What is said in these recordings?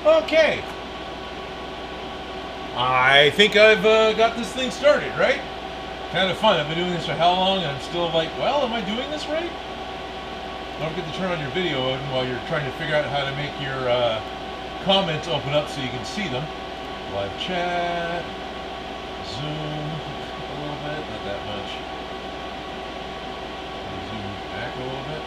Okay. I think I've got this thing started, right? Kind of fun. I've been doing this for how long, and I'm still like, well, am I doing this right? Don't forget to turn on your video, Odin, while you're trying to figure out how to make your comments open up so you can see them. Live chat, zoom a little bit, not that much. Zoom back a little bit.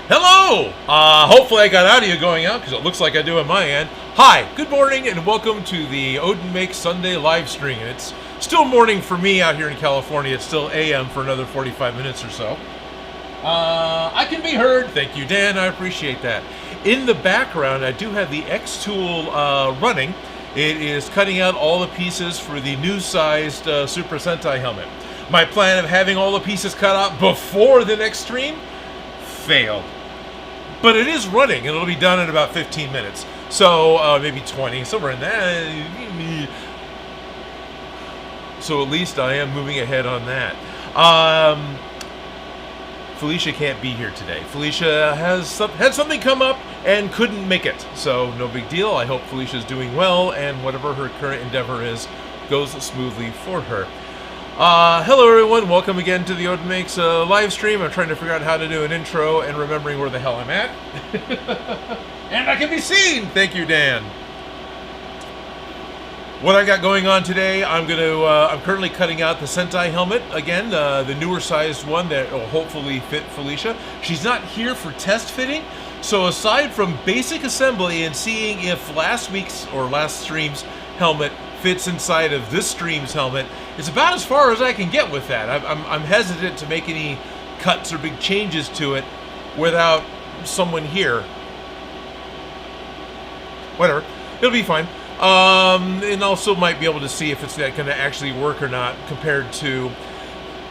Hello! Hopefully I got audio going out, because it looks like I do on my end. Hi, good morning, and welcome to the Odin Makes Sunday live stream. It's still morning for me out here in California. It's still AM for another 45 minutes or so. I can be heard. Thank you, Dan. I appreciate that. In the background, I do have the X tool running. It is cutting out all the pieces for the new-sized Super Sentai helmet. My plan of having all the pieces cut out before the next stream failed. But it is running, and it'll be done in about 15 minutes. So, maybe 20, somewhere in that. So at least I am moving ahead on that. Felicia can't be here today. Felicia had something come up and couldn't make it. So, no big deal. I hope Felicia's doing well, and whatever her current endeavor is goes smoothly for her. Hello everyone, welcome again to the Odin Makes live stream. I'm trying to figure out how to do an intro and remembering where the hell I'm at. And I can be seen! Thank you, Dan. What I got going on today, I'm currently cutting out the Sentai helmet again, the newer sized one that will hopefully fit Felicia. She's not here for test fitting, so aside from basic assembly and seeing if last week's or last stream's helmet fits inside of this stream's helmet, it's about as far as I can get with that. I'm hesitant to make any cuts or big changes to it without someone here. Whatever, it'll be fine. And also might be able to see if it's going to actually work or not compared to...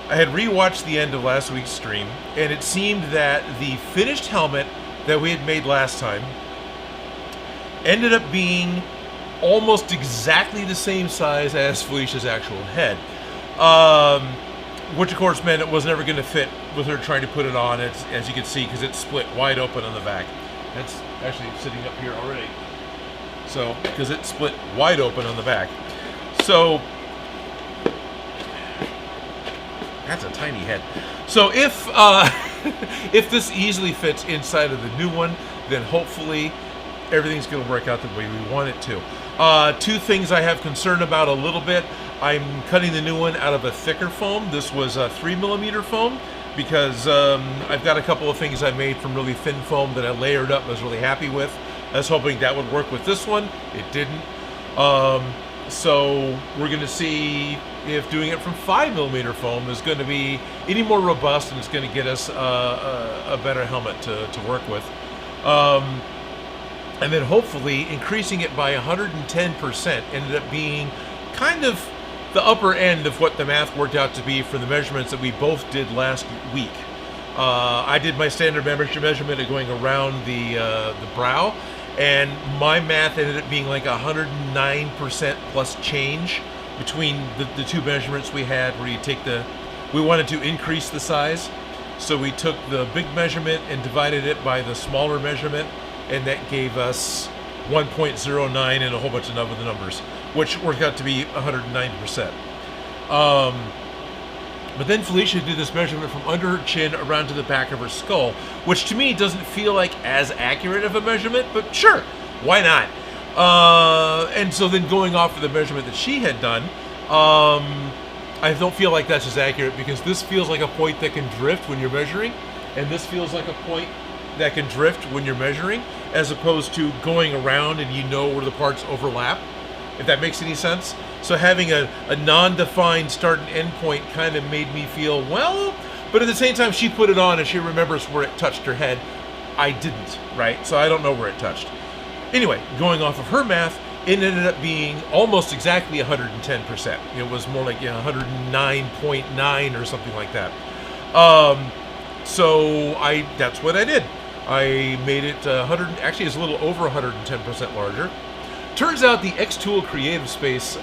I had rewatched the end of last week's stream, and it seemed that the finished helmet that we had made last time ended up being almost exactly the same size as Felicia's actual head. Which of course meant it was never going to fit with her trying to put it on, as you can see, because it's split wide open on the back. That's actually sitting up here already. So, because it's split wide open on the back. So, that's a tiny head. So if, if this easily fits inside of the new one, then hopefully everything's going to work out the way we want it to. Two things I have concern about a little bit. I'm cutting the new one out of a thicker foam. This was a 3mm foam because I've got a couple of things I made from really thin foam that I layered up and was really happy with. I was hoping that would work with this one. It didn't. So we're going to see if doing it from 5mm foam is going to be any more robust and it's going to get us a better helmet to work with. And then hopefully increasing it by 110% ended up being kind of the upper end of what the math worked out to be for the measurements that we both did last week. I did my standard measurement of going around the brow, and my math ended up being like 109% plus change between the two measurements we had, where you take we wanted to increase the size, so we took the big measurement and divided it by the smaller measurement, and that gave us 1.09 and a whole bunch of other numbers, which worked out to be 109%. But then Felicia did this measurement from under her chin around to the back of her skull, which to me doesn't feel like as accurate of a measurement, but sure, why not? And so then going off of the measurement that she had done, I don't feel like that's as accurate, because this feels like a point that can drift when you're measuring, and this feels like a point that can drift when you're measuring, as opposed to going around and you know where the parts overlap, if that makes any sense. So having a non-defined start and end point kind of made me feel, well, but at the same time she put it on and she remembers where it touched her head. I didn't, right? So I don't know where it touched. Anyway, going off of her math, it ended up being almost exactly 110%. It was more like 109.9 or something like that. So that's what I did. I made it actually it's a little over 110% larger. Turns out the X-Tool Creative Space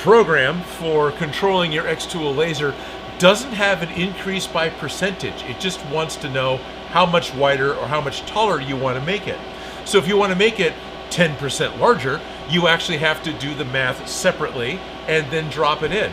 program for controlling your X-Tool laser doesn't have an increase by percentage. It just wants to know how much wider or how much taller you want to make it. So if you want to make it 10% larger, you actually have to do the math separately and then drop it in.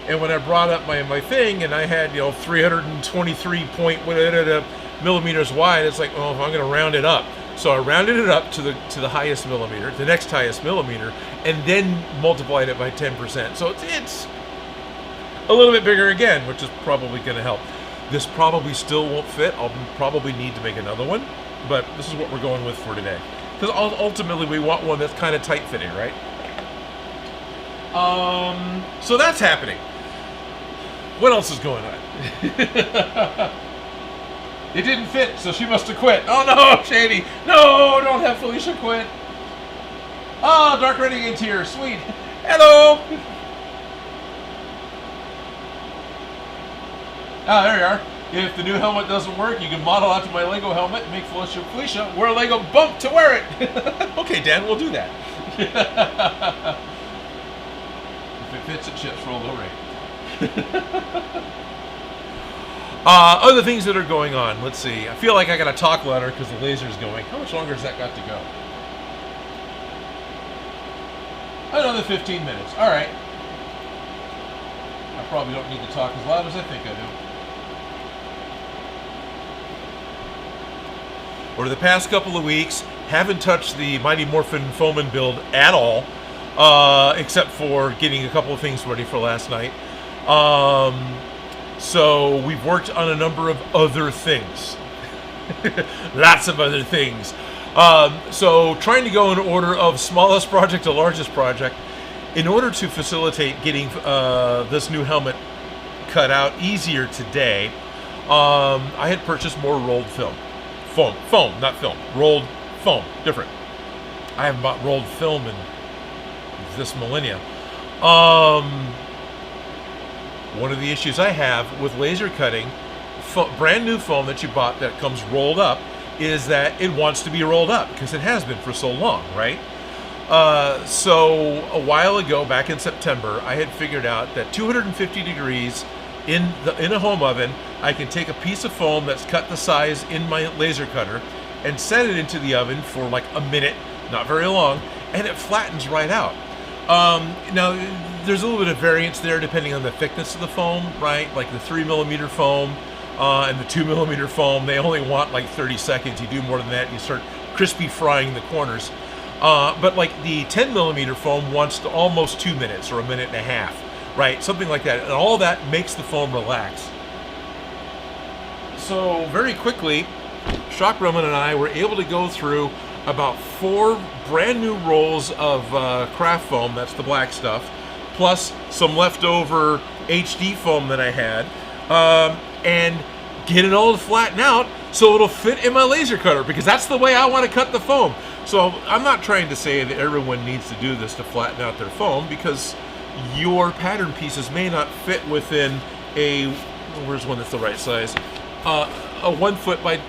And when I brought up my thing and I had 323 point millimeters wide, it's like, oh, I'm going to round it up. So I rounded it up to the highest millimeter, the next highest millimeter, and then multiplied it by 10%. So it's a little bit bigger again, which is probably going to help. This probably still won't fit. I'll probably need to make another one, but this is what we're going with for today. Because ultimately we want one that's kind of tight-fitting, right? So that's happening. What else is going on? It didn't fit, so she must have quit. Oh no, Shady! No, don't have Felicia quit. Oh, Dark Renegade's here. Sweet. Hello! Ah, there you are. If the new helmet doesn't work, you can model out to my Lego helmet and make Felicia wear a Lego bump to wear it. Okay, Dan, we'll do that. If it fits, it ships. Roll low rate. Other things that are going on. Let's see. I feel like I got to talk louder because the laser's going. How much longer has that got to go? Another 15 minutes. All right. I probably don't need to talk as loud as I think I do. Over the past couple of weeks, haven't touched the Mighty Morphing Foam build at all, except for getting a couple of things ready for last night. So we've worked on a number of other things. Lots of other things. So trying to go in order of smallest project to largest project in order to facilitate getting this new helmet cut out easier today. I had purchased more rolled film. Foam, not film. Rolled foam, different. I haven't bought rolled film in this millennia. One of the issues I have with laser cutting, brand new foam that you bought that comes rolled up, is that it wants to be rolled up because it has been for so long, right? So a while ago, back in September, I had figured out that 250 degrees in a home oven, I can take a piece of foam that's cut the size in my laser cutter and set it into the oven for like a minute, not very long, and it flattens right out. Now, there's a little bit of variance there depending on the thickness of the foam, right? Like the 3mm foam and the 2mm foam, they only want like 30 seconds. You do more than that, you start crispy frying the corners. But like the 10mm foam wants to almost 2 minutes or a minute and a half, right? Something like that. And all that makes the foam relax. So very quickly, Shock Roman and I were able to go through about 4 brand new rolls of craft foam, that's the black stuff, plus some leftover HD foam that I had, and get it all to flatten out so it'll fit in my laser cutter, because that's the way I want to cut the foam. So I'm not trying to say that everyone needs to do this to flatten out their foam, because your pattern pieces may not fit within a, where's one that's the right size? A 1 foot by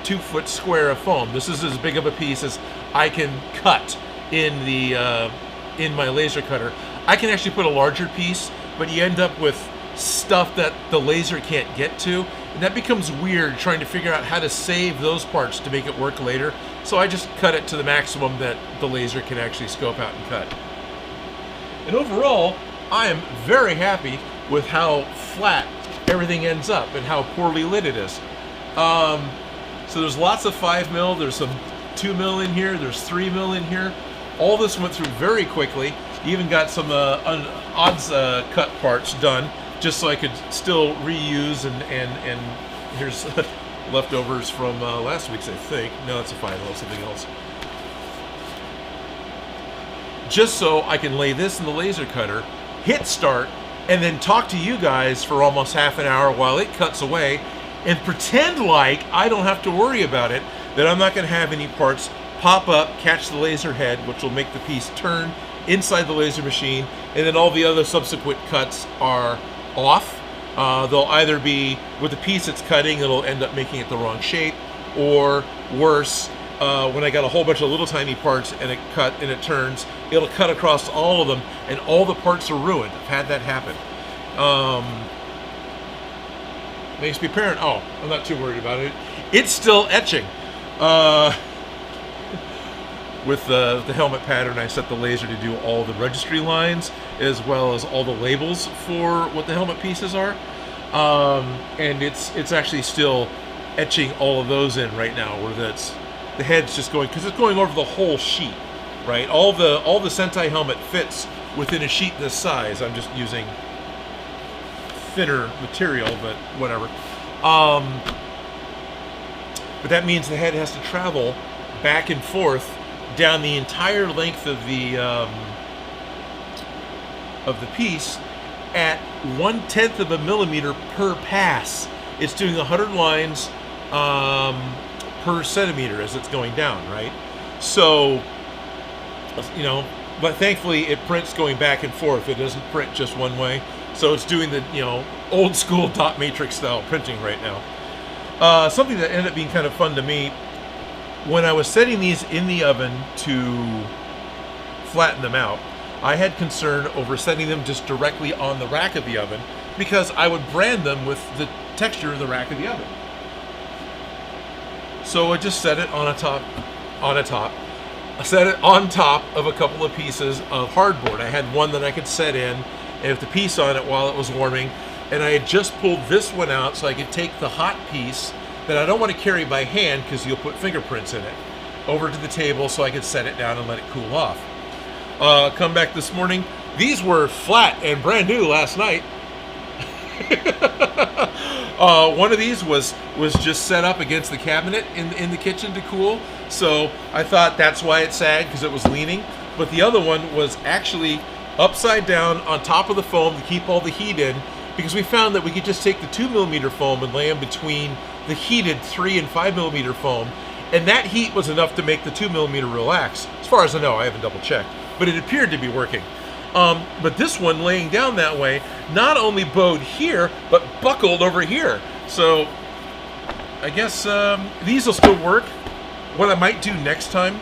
2 foot square of foam. This is as big of a piece as I can cut in the in my laser cutter. I can actually put a larger piece, but you end up with stuff that the laser can't get to, and that becomes weird trying to figure out how to save those parts to make it work later. So I just cut it to the maximum that the laser can actually scope out and cut. And overall, I am very happy with how flat everything ends up and how poorly lit it is. So there's lots of 5mm, there's some 2mm in here, there's 3mm in here. All this went through very quickly. Even got some odds cut parts done, just so I could still reuse, and here's leftovers from last week's, I think. No, it's a final, something else. Just so I can lay this in the laser cutter, hit start, and then talk to you guys for almost half an hour while it cuts away, and pretend like I don't have to worry about it, that I'm not going to have any parts pop up, catch the laser head, which will make the piece turn inside the laser machine, and then all the other subsequent cuts are off. They'll either be, with the piece it's cutting, it'll end up making it the wrong shape, or worse, when I got a whole bunch of little tiny parts and it turns, it'll cut across all of them and all the parts are ruined. I've had that happen. Makes me parent. Oh, I'm not too worried about it. It's still etching. With the helmet pattern, I set the laser to do all the registry lines as well as all the labels for what the helmet pieces are. And it's actually still etching all of those in right now, where the head's just going, because it's going over the whole sheet, right? All the Sentai helmet fits within a sheet this size. I'm just using thinner material, but whatever. But that means the head has to travel back and forth down the entire length of the piece at 1/10 of a millimeter per pass. It's doing 100 lines per centimeter as it's going down, right? So, you know, but thankfully it prints going back and forth. It doesn't print just one way. So it's doing the, you know, old school dot matrix style printing right now. Something that ended up being kind of fun to me, when I was setting these in the oven to flatten them out, I had concern over setting them just directly on the rack of the oven, because I would brand them with the texture of the rack of the oven. So I just set it on I set it on top of a couple of pieces of hardboard. I had one that I could set in and with the piece on it while it was warming, and I had just pulled this one out so I could take the hot piece that I don't want to carry by hand because you'll put fingerprints in it, over to the table so I could set it down and let it cool off. Come back this morning. These were flat and brand new last night. One of these was just set up against the cabinet in the kitchen to cool, so I thought that's why it sagged, because it was leaning. But the other one was actually upside down on top of the foam to keep all the heat in, because we found that we could just take the 2mm foam and lay them between the heated 3 and 5mm foam, and that heat was enough to make the 2mm relax. As far as I know, I haven't double checked, but it appeared to be working. But this one laying down that way not only bowed here, but buckled over here. So I guess these will still work. What I might do next time,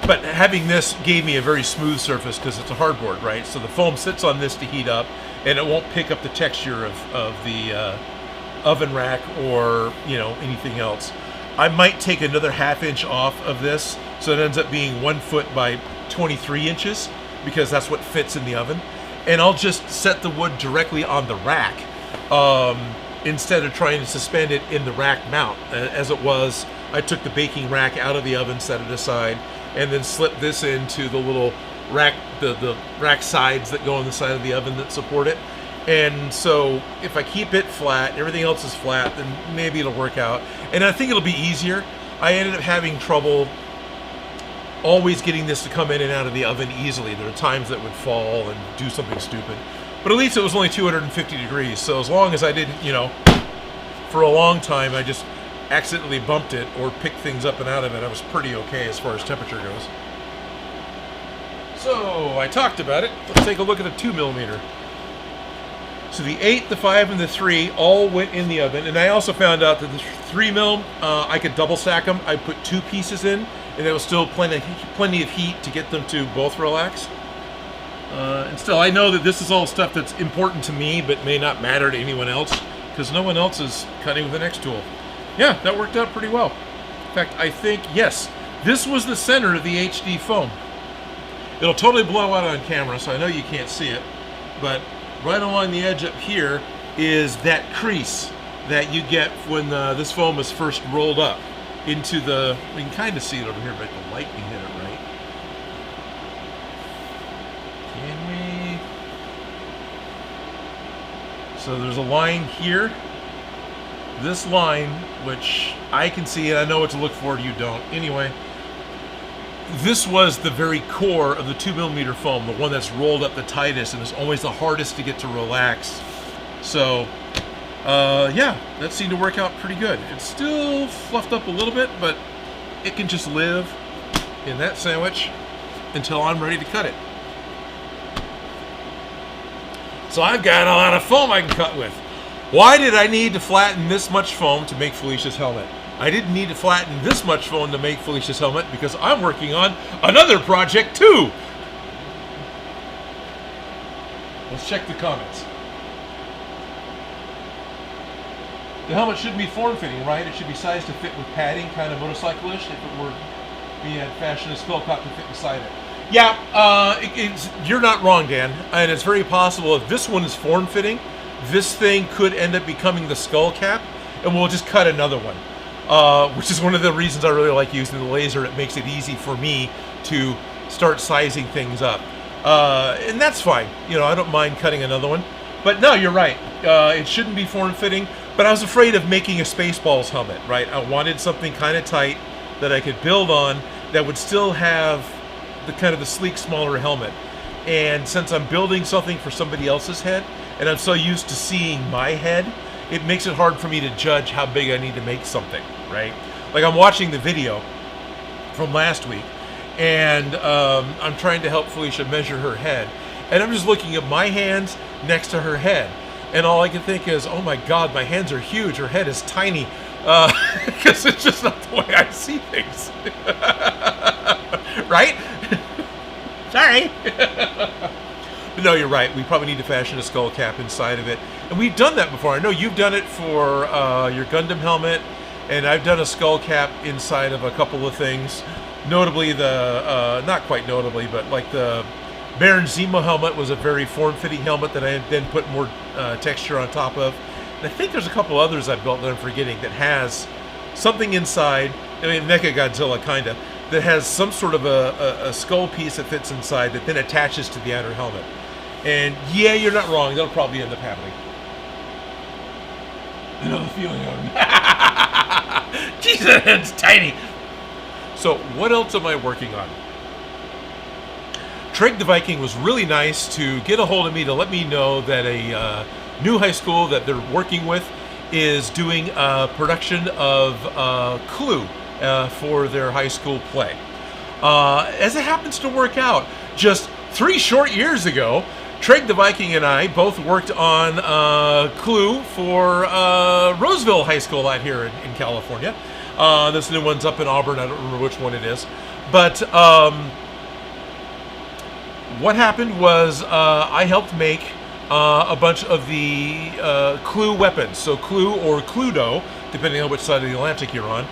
but having this gave me a very smooth surface because it's a hardboard, right? So the foam sits on this to heat up, and it won't pick up the texture of the oven rack or, you know, anything else. I might take another 1/2 inch off of this, so it ends up being 1 foot by 23 inches, because that's what fits in the oven. And I'll just set the wood directly on the rack instead of trying to suspend it in the rack mount. As it was, I took the baking rack out of the oven, set it aside, and then slipped this into the little rack, the rack sides that go on the side of the oven that support it. And so if I keep it flat, everything else is flat, then maybe it'll work out. And I think it'll be easier. I ended up having trouble always getting this to come in and out of the oven easily. There are times that would fall and do something stupid. But at least it was only 250 degrees. So as long as I didn't, you know, for a long time, I just accidentally bumped it or picked things up and out of it, I was pretty okay as far as temperature goes. So I talked about it. Let's take a look at the 2mm. So the 8, the 5, and the 3 all went in the oven. And I also found out that the 3mm, I could double stack them. I put 2 pieces in, and there was still plenty of heat to get them to both relax. And still, I know that this is all stuff that's important to me, but may not matter to anyone else, because no one else is cutting with an X tool. Yeah, that worked out pretty well. In fact, I think, yes, this was the center of the HD foam. It'll totally blow out on camera, so I know you can't see it, but right along the edge up here is that crease that you get when this foam is first rolled up into the, we can kind of see it over here, but the light can hit it right. Can we? So there's a line here. This line, which I can see, and I know what to look for, you don't. Anyway, this was the very core of the 2mm foam, the one that's rolled up the tightest and is always the hardest to get to relax. So, yeah, that seemed to work out pretty good. It's still fluffed up a little bit, but it can just live in that sandwich until I'm ready to cut it. So I've got a lot of foam I can cut with. Why did I need to flatten this much foam to make Felicia's helmet? I didn't need to flatten this much foam to make Felicia's helmet because I'm working on another project too. Let's check the comments. The helmet shouldn't be form-fitting, right? It should be sized to fit with padding, kind of motorcyclish, if it were being fashioned a skull cap to fit inside it. Yeah, you're not wrong, Dan. And it's very possible if this one is form-fitting, this thing could end up becoming the skull cap, and we'll just cut another one. Which is one of the reasons I really like using the laser. It makes it easy for me to start sizing things up. And that's fine. You know, I don't mind cutting another one. But no, you're right. It shouldn't be form-fitting. But I was afraid of making a Spaceballs helmet, right? I wanted something kind of tight that I could build on that would still have the kind of the sleek, smaller helmet. And since I'm building something for somebody else's head, and I'm so used to seeing my head, it makes it hard for me to judge how big I need to make something, right? Like I'm watching the video from last week, and I'm trying to help Felicia measure her head. And I'm just looking at my hands next to her head. And all I can think is, oh my God, my hands are huge. Her head is tiny. Because it's just not the way I see things. Right? Sorry. But no, you're right. We probably need to fashion a skull cap inside of it. And we've done that before. I know you've done it for your Gundam helmet. And I've done a skull cap inside of a couple of things. Notably the, not quite notably, but like the Baron Zemo helmet was a very form-fitting helmet that I then put more texture on top of. And I think there's a couple others I built that I'm forgetting that has something inside, I mean Mecha Godzilla kinda, that has some sort of a skull piece that fits inside that then attaches to the outer helmet. And yeah, you're not wrong, that'll probably end up happening. I know the feeling of it. Jesus, that head's tiny. So what else am I working on? Treg the Viking was really nice to get a hold of me to let me know that a new high school that they're working with is doing a production of Clue for their high school play. As it happens to work out, just 3 short years ago, Treg the Viking and I both worked on Clue for Roseville High School out here in California. This new one's up in Auburn. I don't remember which one it is. But what happened was I helped make a bunch of the Clue weapons. So Clue or Cluedo, depending on which side of the Atlantic you're on.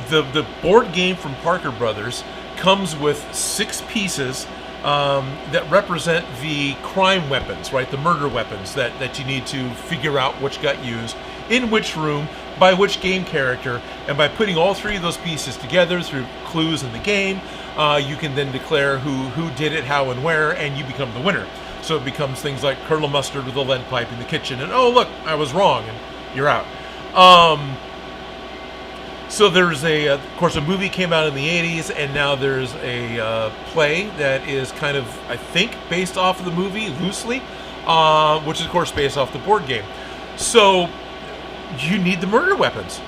The board game from Parker Brothers comes with 6 pieces that represent the crime weapons, right? The murder weapons that you need to figure out which got used, in which room, by which game character, and by putting all 3 of those pieces together through clues in the game, you can then declare who did it, how, and where, and you become the winner. So it becomes things like Colonel Mustard with a lead pipe in the kitchen, and oh look, I was wrong, and you're out. So there's of course, a movie came out in the 80s, and now there's a play that is kind of, I think, based off of the movie, loosely, which is, of course, based off the board game. So you need the murder weapons.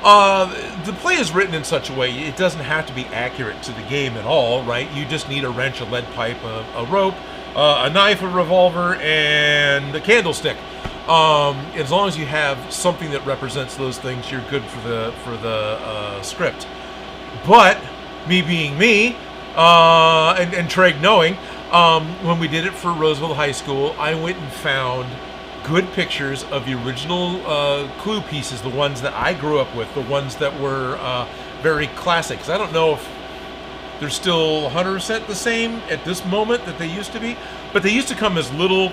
The play is written in such a way, it doesn't have to be accurate to the game at all, right? You just need a wrench, a lead pipe, a rope, a knife, a revolver, and a candlestick. As long as you have something that represents those things, you're good for the script. But me being me, and Treg knowing, when we did it for Roseville High School, I went and found good pictures of the original Clue pieces, the ones that I grew up with, the ones that were very classic. 'Cause I don't know if they're still 100% the same at this moment that they used to be, but they used to come as little,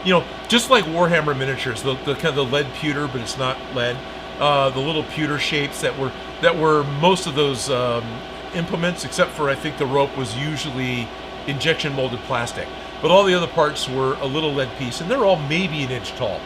you know, just like Warhammer miniatures, the kind of the lead pewter, but it's not lead. The little pewter shapes that were most of those implements, except for I think the rope was usually injection molded plastic. But all the other parts were a little lead piece, and they're all maybe an inch tall.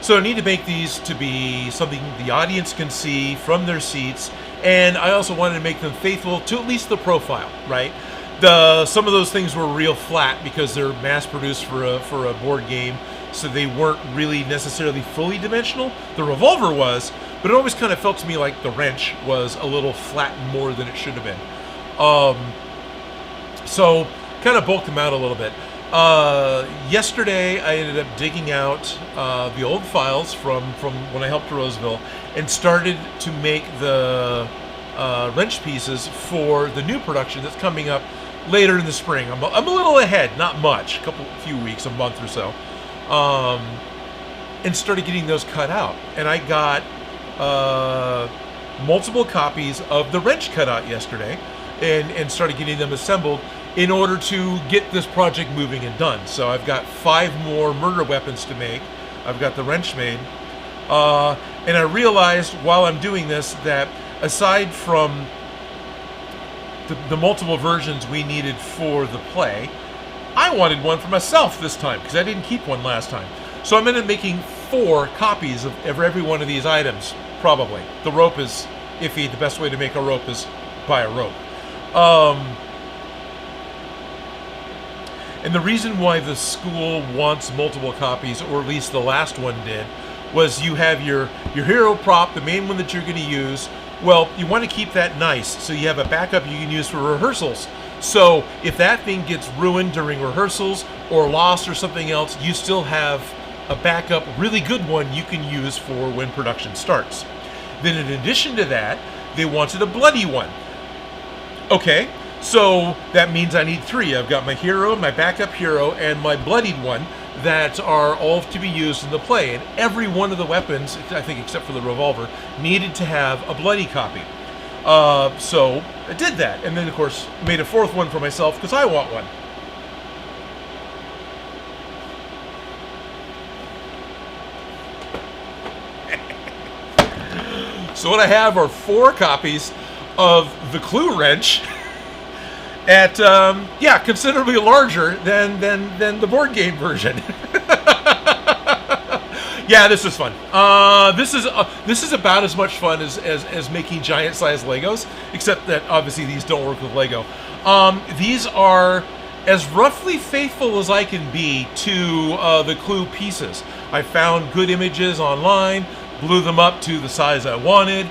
So I need to make these to be something the audience can see from their seats, and I also wanted to make them faithful to at least the profile, right? Some of those things were real flat because they're mass-produced for a board game, so they weren't really necessarily fully dimensional. The revolver was, but it always kind of felt to me like the wrench was a little flat more than it should have been. So kind of bulked them out a little bit. Yesterday, I ended up digging out the old files from when I helped Orangevale and started to make the wrench pieces for the new production that's coming up later in the spring. I'm a little ahead, not much, few weeks, a month or so, and started getting those cut out. And I got multiple copies of the wrench cut out yesterday, and started getting them assembled in order to get this project moving and done. So I've got 5 more murder weapons to make. I've got the wrench made. And I realized while I'm doing this that aside from the multiple versions we needed for the play, I wanted one for myself this time because I didn't keep one last time. So I'm ended up making 4 copies of every one of these items, probably. The rope is iffy. The best way to make a rope is buy a rope. And the reason why the school wants multiple copies, or at least the last one did, was you have your hero prop, the main one that you're going to use. Well, you want to keep that nice, so you have a backup you can use for rehearsals. So if that thing gets ruined during rehearsals or lost or something else, you still have a backup, really good one you can use for when production starts. Then in addition to that, they wanted a bloody one. Okay. So that means I need 3. I've got my hero, my backup hero, and my bloodied one that are all to be used in the play. And every one of the weapons, I think except for the revolver, needed to have a bloody copy. So I did that. And then, of course, made a 4th one for myself because I want one. So what I have are 4 copies of the clue wrench at considerably larger than the board game version. Yeah, this is fun. This is about as much fun as making giant size Legos, except that obviously these don't work with Lego. These are as roughly faithful as I can be to the clue pieces. I found good images online, blew them up to the size I wanted.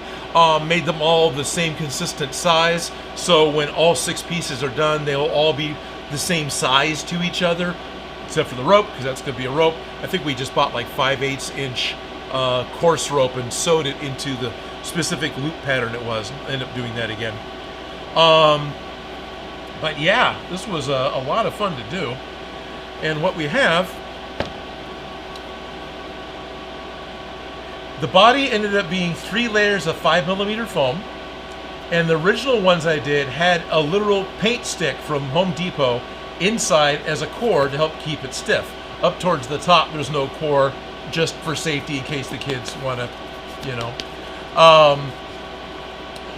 Made them all the same consistent size, so when all 6 pieces are done, they'll all be the same size to each other, except for the rope, because that's going to be a rope. I think we just bought like 5/8 inch coarse rope and sewed it into the specific loop pattern it was. Ended up doing that again. But yeah, this was a lot of fun to do. And what we have, the body ended up being 3 layers of 5mm foam, and the original ones I did had a literal paint stick from Home Depot inside as a core to help keep it stiff. Up towards the top, there's no core, just for safety in case the kids want to,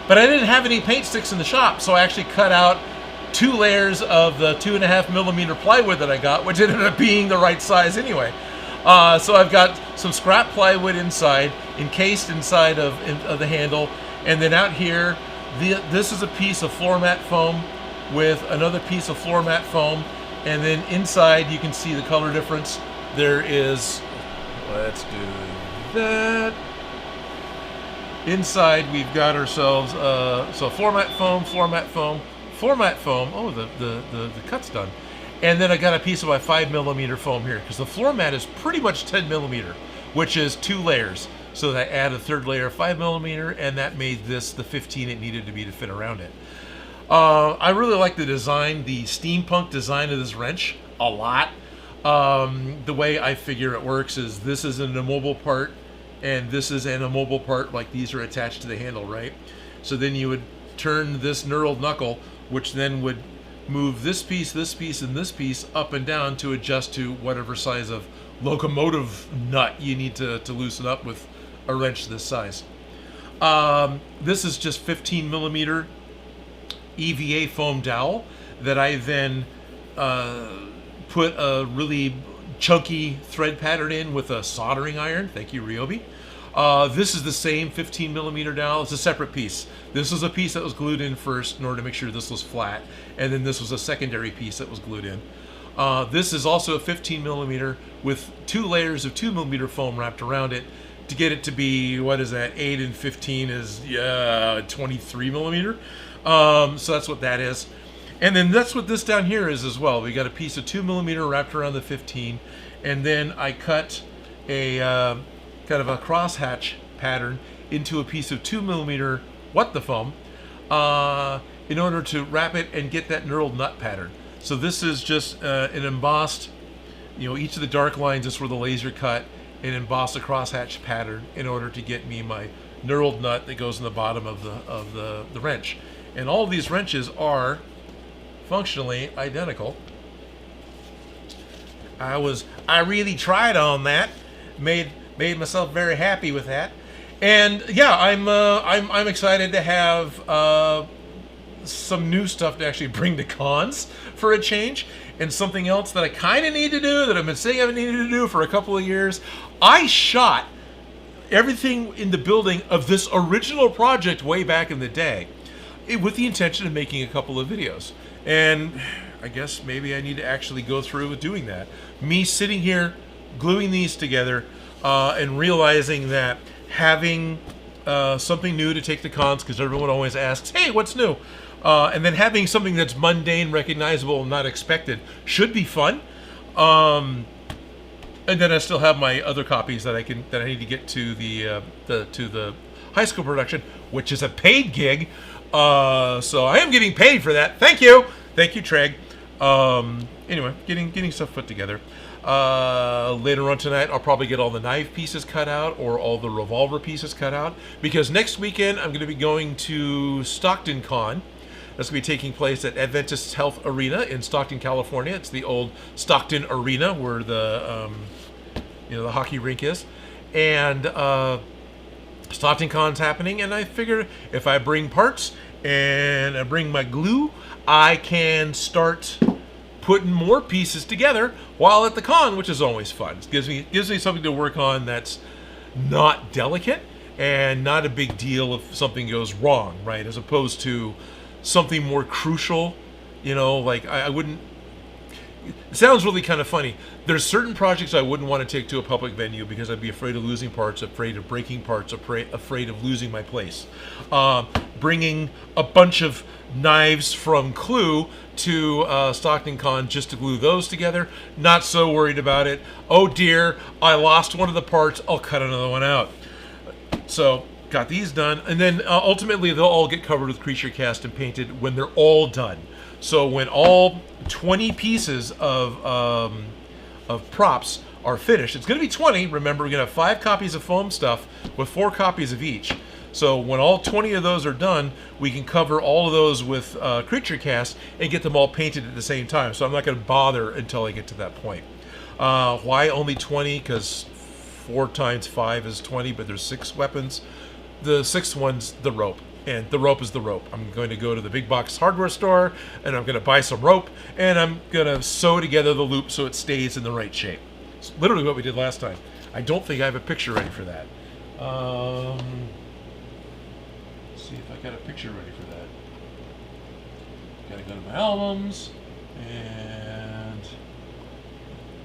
But I didn't have any paint sticks in the shop, so I actually cut out 2 layers of the 2.5mm plywood that I got, which ended up being the right size anyway. So I've got some scrap plywood inside, encased inside of the handle, and then out here, this is a piece of floor mat foam with another piece of floor mat foam, and then inside you can see the color difference. There is, let's do that. Inside we've got ourselves so floor mat foam, floor mat foam, floor mat foam. Oh, the cut's done. And then I got a piece of my 5mm foam here, because the floor mat is pretty much 10mm, which is 2 layers. So I add a 3rd layer of 5mm, and that made this the 15 it needed to be to fit around it. I really like the design, the steampunk design of this wrench, a lot. The way I figure it works is this is an immobile part, and this is an immobile part, like these are attached to the handle, right? So then you would turn this knurled knuckle, which then would move this piece, and this piece up and down to adjust to whatever size of locomotive nut you need to loosen up with a wrench this size. This is just 15mm EVA foam dowel that I then put a really chunky thread pattern in with a soldering iron. Thank you, Ryobi. This is the same 15mm dowel. It's a separate piece. This was a piece that was glued in first in order to make sure this was flat, and then this was a secondary piece that was glued in. This is also a 15mm with 2 layers of 2mm foam wrapped around it to get it to be, what is that, 8 and 15 is 23mm. So that's what that is. And then that's what this down here is as well. We got a piece of 2mm wrapped around the 15, and then I cut a kind of a crosshatch pattern into a piece of 2mm what the foam in order to wrap it and get that knurled nut pattern. So this is just an embossed, each of the dark lines is where the laser cut and embossed a crosshatch pattern in order to get me my knurled nut that goes in the bottom of the wrench. And all of these wrenches are functionally identical. I really tried on that, made myself very happy with that, and yeah, I'm excited to have some new stuff to actually bring to cons for a change, and something else that I kind of need to do that I've been saying I've needed to do for a couple of years. I shot everything in the building of this original project way back in the day, with the intention of making a couple of videos. And I guess maybe I need to actually go through with doing that. Me sitting here, gluing these together, and realizing that having something new to take to cons, because everyone always asks, hey, what's new? And then having something that's mundane, recognizable, and not expected should be fun. And then I still have my other copies that I need to get to the high school production, which is a paid gig. So I am getting paid for that. Thank you, Treg. Anyway, getting stuff put together. Later on tonight, I'll probably get all the knife pieces cut out or all the revolver pieces cut out, because next weekend I'm going to be going to Stockton Con. That's going to be taking place at Adventist Health Arena in Stockton, California. It's the old Stockton Arena where the hockey rink is, and Stockton Con's happening. And I figure if I bring parts and I bring my glue, I can start putting more pieces together while at the con, which is always fun. It gives me something to work on that's not delicate and not a big deal if something goes wrong, right? As opposed to something more crucial, like I wouldn't. It sounds really kind of funny. There's certain projects I wouldn't want to take to a public venue because I'd be afraid of losing parts, afraid of breaking parts, afraid of losing my place. Bringing a bunch of knives from Clue to Stockton Con just to glue those together, not so worried about it. Oh dear, I lost one of the parts, I'll cut another one out. So got these done, and then ultimately they'll all get covered with creature cast and painted when they're all done. So when all 20 pieces of props are finished, it's going to be 20. Remember, we're going to have 5 copies of foam stuff with 4 copies of each. So when all 20 of those are done, we can cover all of those with creature cast and get them all painted at the same time. So I'm not going to bother until I get to that point. Why only 20? Because 4 times 5 is 20, but there's 6 weapons. The 6th one's the rope, and the rope is the rope. I'm going to go to the big box hardware store, and I'm going to buy some rope, and I'm going to sew together the loop so it stays in the right shape. It's literally what we did last time. I don't think I have a picture ready for that. Let's see if I got a picture ready for that. Got to go to my albums, and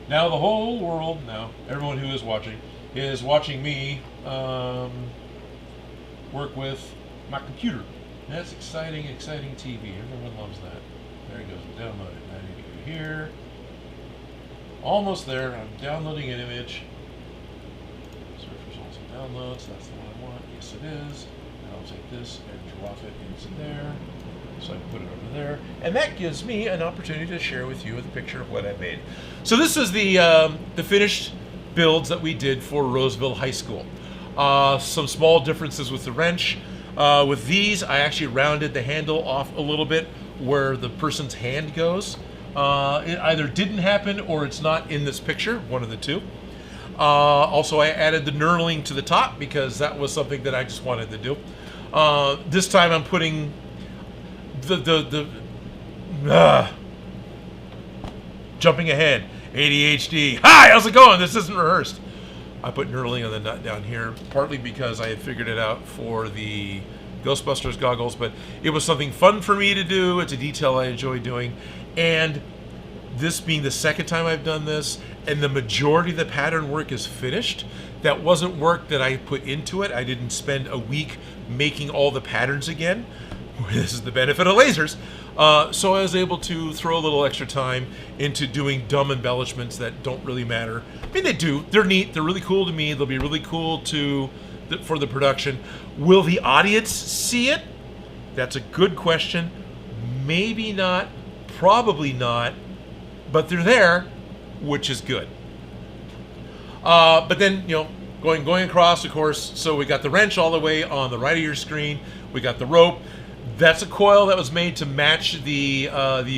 now the whole world, now everyone who is watching me work with my computer. That's exciting TV. Everyone loves that. There it goes. Download it. Now I need to go here. Almost there. I'm downloading an image. Search results and downloads. That's the one I want. Yes, it is. Now I'll take this and drop it into there. So I can put it over there. And that gives me an opportunity to share with you a picture of what I made. So this is the finished builds that we did for Roseville High School. Some small differences with the wrench. With these, I actually rounded the handle off a little bit where the person's hand goes. It either didn't happen or it's not in this picture, one of the two. Also, I added the knurling to the top because that was something that I just wanted to do. This time I'm putting jumping ahead, ADHD. Hi, how's it going? This isn't rehearsed. I put knurling on the nut down here, partly because I had figured it out for the Ghostbusters goggles, but it was something fun for me to do. It's a detail I enjoy doing. And this being the second time I've done this, and the majority of the pattern work is finished, that wasn't work that I put into it. I didn't spend a week making all the patterns again. This is the benefit of lasers. So I was able to throw a little extra time into doing dumb embellishments that don't really matter. I mean, they do. They're neat. They're really cool to me. They'll be really cool for the production. Will the audience see it? That's a good question. Maybe not. Probably not. But they're there, which is good. But then, going across, of course, so we got the wrench all the way on the right of your screen. We got the rope. That's a coil that was made to match the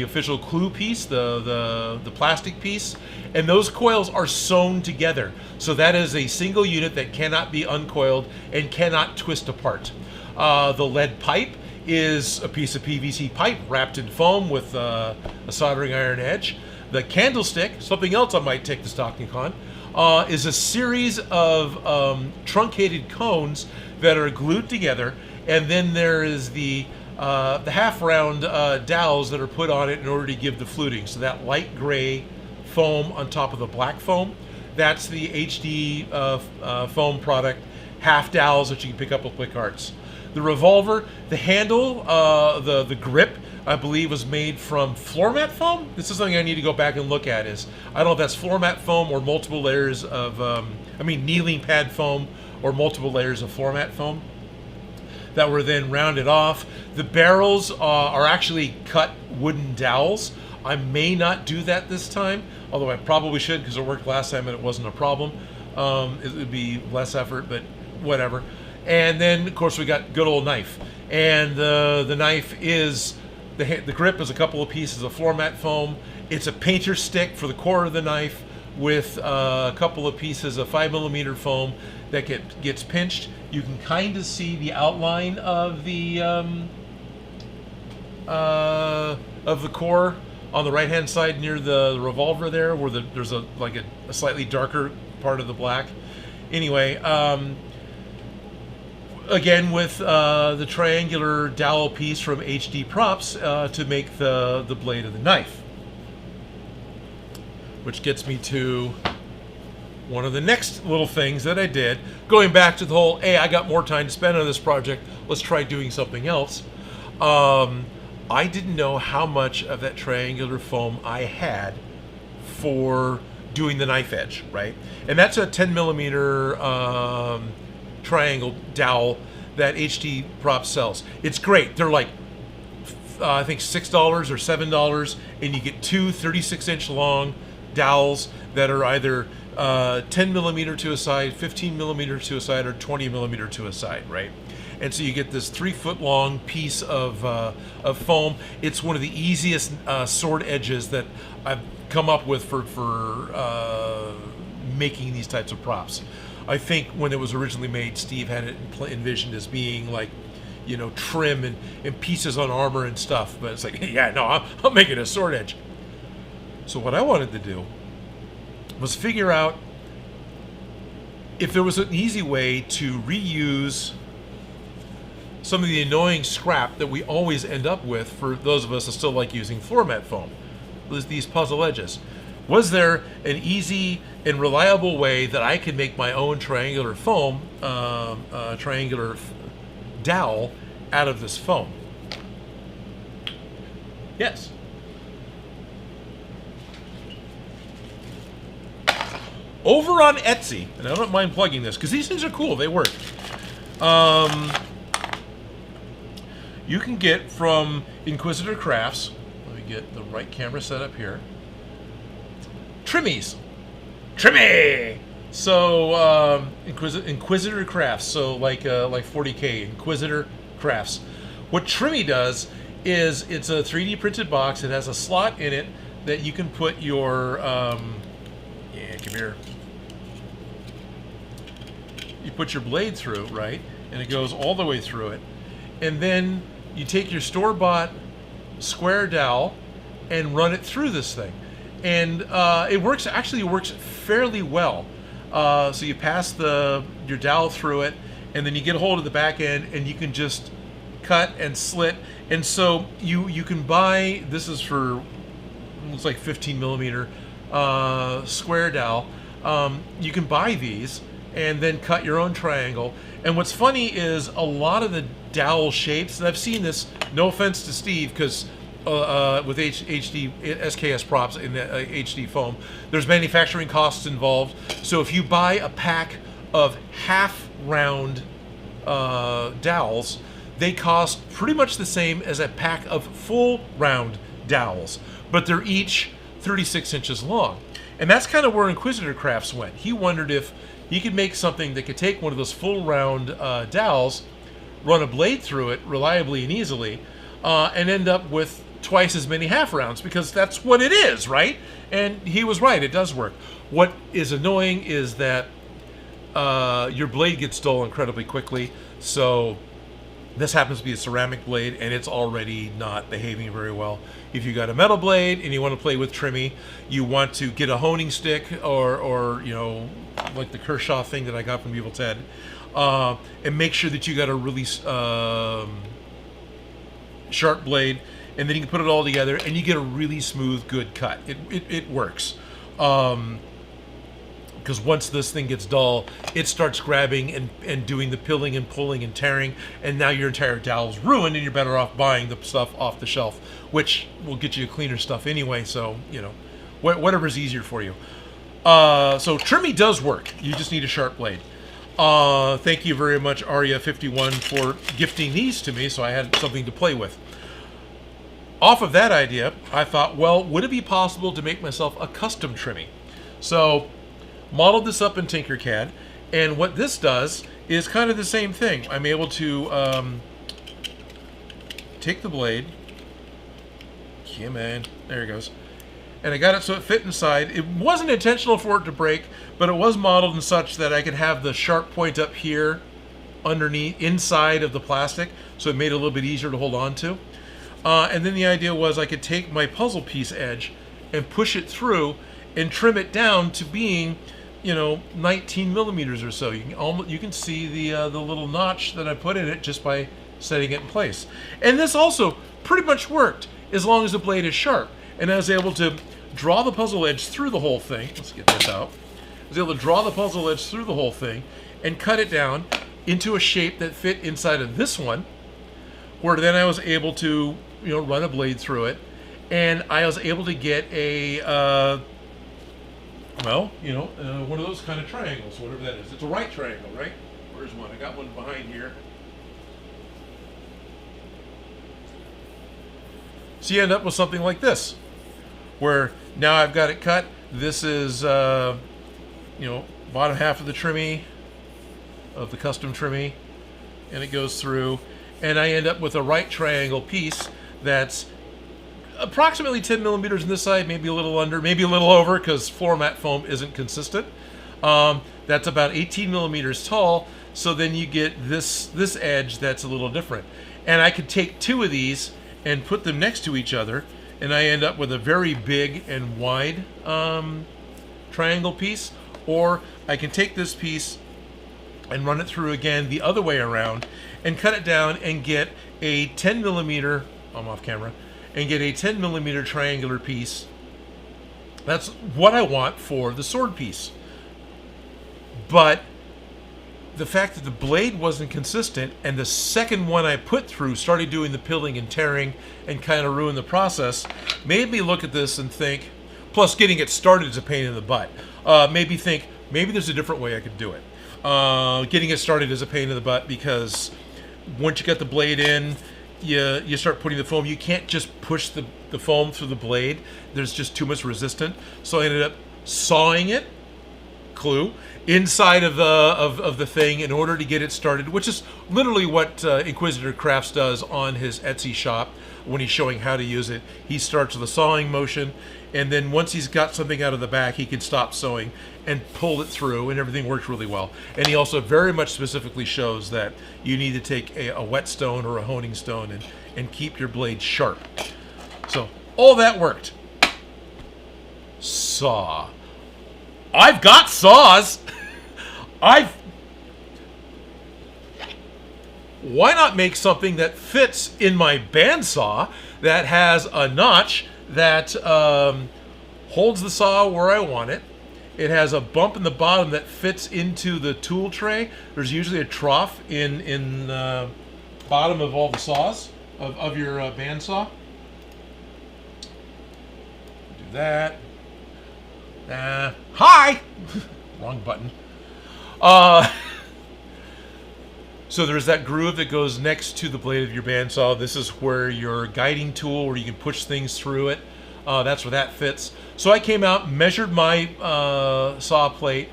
official clue piece, the plastic piece, and those coils are sewn together. So that is a single unit that cannot be uncoiled and cannot twist apart. The lead pipe is a piece of PVC pipe wrapped in foam with a soldering iron edge. The candlestick, something else I might take the stocking on, is a series of truncated cones that are glued together, and then there is the half-round dowels that are put on it in order to give the fluting. So that light gray foam on top of the black foam, that's the HD foam product, half dowels that you can pick up with Quick Arts. The revolver, the handle, the grip, I believe was made from floor mat foam. This is something I need to go back and look at. I don't know if that's floor mat foam or multiple layers of, kneeling pad foam or multiple layers of floor mat foam that were then rounded off. The barrels are actually cut wooden dowels. I may not do that this time, although I probably should because it worked last time and it wasn't a problem. It would be less effort, but whatever. And then, of course, we got good old knife. And the knife is, the grip is a couple of pieces of floor mat foam. It's a painter stick for the core of the knife with a couple of pieces of 5mm foam that gets pinched. You can kind of see the outline of the core on the right-hand side near the revolver there, where there's a slightly darker part of the black. Anyway, again with the triangular dowel piece from HD Props to make the blade of the knife. Which gets me to one of the next little things that I did, going back to the whole, hey, I got more time to spend on this project, let's try doing something else. I didn't know how much of that triangular foam I had for doing the knife edge, right? And that's a 10mm triangle dowel that HD Prop sells. It's great. They're like, I think $6 or $7, and you get two 36-inch long dowels that are either 10mm to a side, 15mm to a side, or 20mm to a side, right? And so you get this 3-foot-long piece of foam. It's one of the easiest sword edges that I've come up with for making these types of props. I think when it was originally made, Steve had it envisioned as being like, trim and pieces on armor and stuff. But it's like, yeah, no, I'm making a sword edge. So what I wanted to do was figure out if there was an easy way to reuse some of the annoying scrap that we always end up with for those of us that still like using floor mat foam. These puzzle edges. Was there an easy and reliable way that I could make my own triangular foam, triangular dowel out of this foam? Yes. Over on Etsy, and I don't mind plugging this because these things are cool, they work. You can get from Inquisitor Crafts, let me get the right camera set up here, trimmies. Trimmy! So, Inquisitor Crafts, so like 40K, Inquisitor Crafts. What Trimmy does is it's a 3D printed box. It has a slot in it that you can put your, come here. You put your blade through, right? And it goes all the way through it. And then you take your store-bought square dowel and run it through this thing. And it works fairly well. So you pass your dowel through it, and then you get a hold of the back end, and you can just cut and slit. And so you can buy, this is for, looks like 15mm square dowel. You can buy these and then cut your own triangle. And what's funny is a lot of the dowel shapes, and I've seen this, no offense to Steve, because with HD SKS props in HD foam. There's manufacturing costs involved. So if you buy a pack of half round dowels, they cost pretty much the same as a pack of full round dowels, but they're each 36 inches long. And that's kind of where Inquisitor Crafts went. He wondered if he could make something that could take one of those full round dowels, run a blade through it reliably and easily, and end up with twice as many half rounds, because that's what it is, right? And he was right, it does work. What is annoying is that your blade gets dull incredibly quickly. So this happens to be a ceramic blade, and it's already not behaving very well. If you got a metal blade and you want to play with trimmy, you want to get a honing stick, or you know, like the Kershaw thing that I got from Evil Ted, and make sure that you got a really sharp blade, and then you can put it all together and you get a really smooth, good cut. It works. Because once this thing gets dull, it starts grabbing and doing the pilling and pulling and tearing, and now your entire dowel's ruined, and you're better off buying the stuff off the shelf, which will get you cleaner stuff anyway, so, you know, whatever's easier for you. So trimmy does work. You just need a sharp blade. Thank you very much, Aria51, for gifting these to me, so I had something to play with. Off of that idea, I thought, well, would it be possible to make myself a custom trimmy? So modeled this up in Tinkercad, and what this does is kind of the same thing. I'm able to take the blade, there it goes, and I got it so it fit inside. It wasn't intentional for it to break, but it was modeled in such that I could have the sharp point up here underneath, inside of the plastic, so it made it a little bit easier to hold on to. And then the idea was I could take my puzzle piece edge and push it through and trim it down to being, you know, 19 millimeters or so. You can see the little notch that I put in it just by setting it in place. And this also pretty much worked as long as the blade is sharp. And I was able to draw the puzzle edge through the whole thing. Let's get this out. I was able to draw the puzzle edge through the whole thing and cut it down into a shape that fit inside of this one, where then I was able to, you know, run a blade through it, and I was able to get a well, you know, one of those kind of triangles, whatever that is. It's a right triangle, right? Where's one? I got one behind here. So you end up with something like this, where now I've got it cut. This is, you know, bottom half of the trimmy, of the custom trimmy, and it goes through, and I end up with a right triangle piece that's approximately 10 millimeters on this side, maybe a little under, maybe a little over, because floor mat foam isn't consistent. That's about 18 millimeters tall, so then you get this edge that's a little different. And I could take two of these and put them next to each other, and I end up with a very big and wide triangle piece. Or I can take this piece and run it through again the other way around and cut it down and get a 10 millimeter, I'm off camera, and get a 10 millimeter triangular piece. That's what I want for the sword piece. But the fact that the blade wasn't consistent, and the second one I put through started doing the pilling and tearing and kind of ruined the process, made me look at this and think, plus getting it started is a pain in the butt, made me think maybe there's a different way I could do it. Getting it started is a pain in the butt, because once you got the blade in, you start putting the foam. You can't just push the foam through the blade. There's just too much resistance. So I ended up sawing it, clue, inside of the thing in order to get it started, which is literally what Inquisitor Crafts does on his Etsy shop when he's showing how to use it. He starts with a sawing motion, and then once he's got something out of the back, he can stop sewing and pull it through, and everything works really well. And he also very much specifically shows that you need to take a whetstone or a honing stone and keep your blade sharp. So all that worked. Saw. I've got saws. Why not make something that fits in my bandsaw, that has a notch that holds the saw where I want it. It has a bump in the bottom that fits into the tool tray. There's usually a trough in the bottom of all the saws of your bandsaw. that. Hi! Wrong button. So there's that groove that goes next to the blade of your bandsaw. This is where your guiding tool, where you can push things through it. That's where that fits. So I came out, measured my saw plate,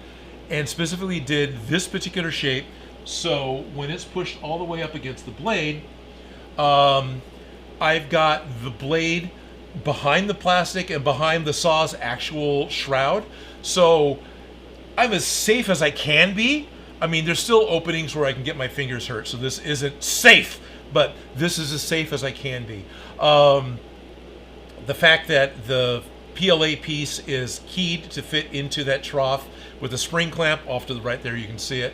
and specifically did this particular shape. So when it's pushed all the way up against the blade, I've got the blade behind the plastic and behind the saw's actual shroud. So I'm as safe as I can be. I mean, there's still openings where I can get my fingers hurt, so this isn't safe, but this is as safe as I can be. The fact that the PLA piece is keyed to fit into that trough with a spring clamp off to the right there, you can see it,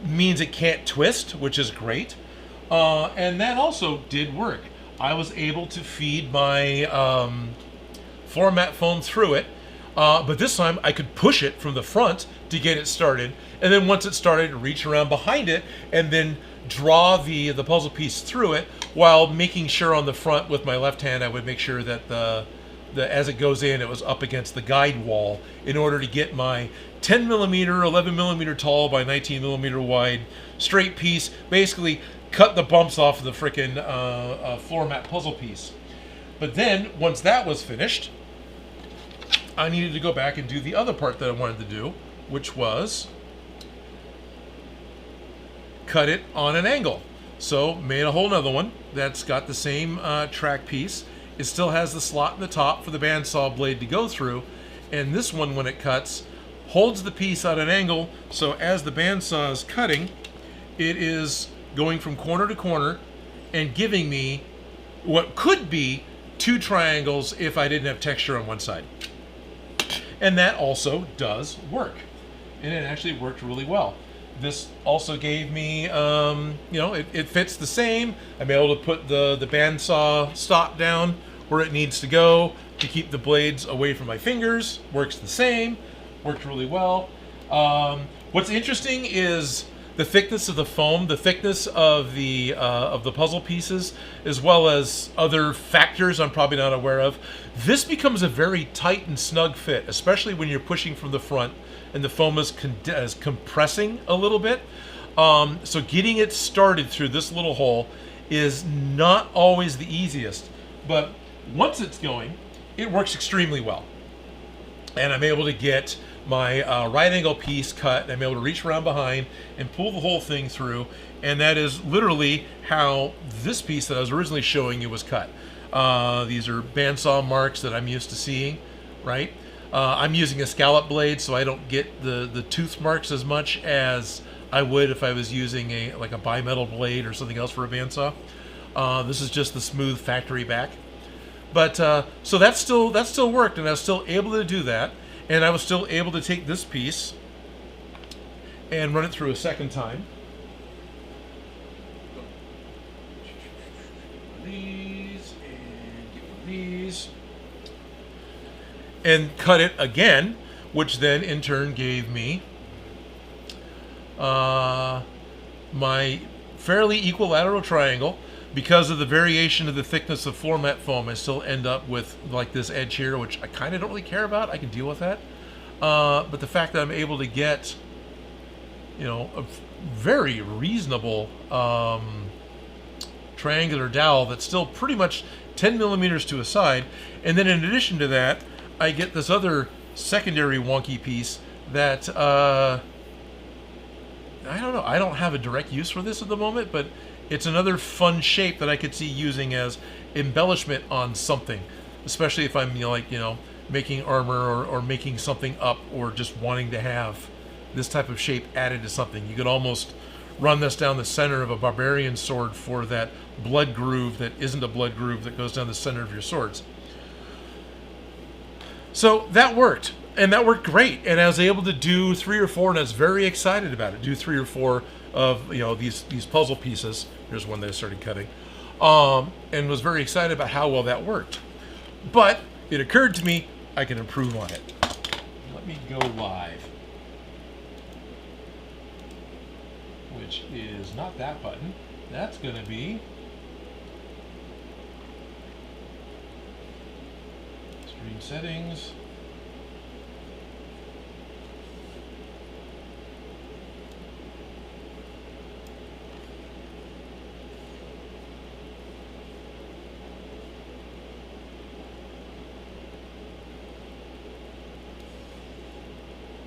means it can't twist, which is great. And that also did work. I was able to feed my floor mat foam through it, but this time I could push it from the front to get it started, and then once it started, reach around behind it and then draw the puzzle piece through it, while making sure on the front with my left hand I would make sure that the as it goes in, it was up against the guide wall in order to get my 10 millimeter, 11 millimeter tall by 19 millimeter wide straight piece, basically cut the bumps off of the frickin' floor mat puzzle piece. But then, once that was finished, I needed to go back and do the other part that I wanted to do, which was cut it on an angle. So, made a whole nother one that's got the same track piece. It still has the slot in the top for the bandsaw blade to go through, and this one, when it cuts, holds the piece at an angle, so as the bandsaw is cutting, it is going from corner to corner and giving me what could be two triangles if I didn't have texture on one side. And that also does work, and it actually worked really well. This also gave me, it fits the same. I'm able to put the bandsaw stock down where it needs to go to keep the blades away from my fingers. Works the same. Worked really well. What's interesting is the thickness of the foam, the thickness of the puzzle pieces, as well as other factors I'm probably not aware of. This becomes a very tight and snug fit, especially when you're pushing from the front and the foam is compressing a little bit. So getting it started through this little hole is not always the easiest, but once it's going, it works extremely well. And I'm able to get my right angle piece cut, and I'm able to reach around behind and pull the whole thing through, and that is literally how this piece that I was originally showing you was cut. These are bandsaw marks that I'm used to seeing, right? I'm using a scallop blade, so I don't get the tooth marks as much as I would if I was using a bimetal blade or something else for a bandsaw. This is just the smooth factory back. But so that still worked, and I was still able to do that, and I was still able to take this piece and run it through a second time. These and get one of these, and cut it again, which then in turn gave me my fairly equilateral triangle. Because of the variation of the thickness of floor mat foam, I still end up with like this edge here, which I kind of don't really care about. I can deal with that. But the fact that I'm able to get, a very reasonable triangular dowel that's still pretty much 10 millimeters to a side, and then in addition to that, I get this other secondary wonky piece that I don't know. I don't have a direct use for this at the moment, but it's another fun shape that I could see using as embellishment on something, especially if I'm making armor or making something up, or just wanting to have this type of shape added to something. You could almost run this down the center of a barbarian sword for that blood groove that isn't a blood groove that goes down the center of your swords. So that worked, and that worked great, and I was able to do 3 or 4, and I was very excited about it. Do 3 or 4 of these puzzle pieces. Here's one that I started cutting, and was very excited about how well that worked. But it occurred to me I can improve on it. Let me go live, which is not that button. That's going to be stream settings.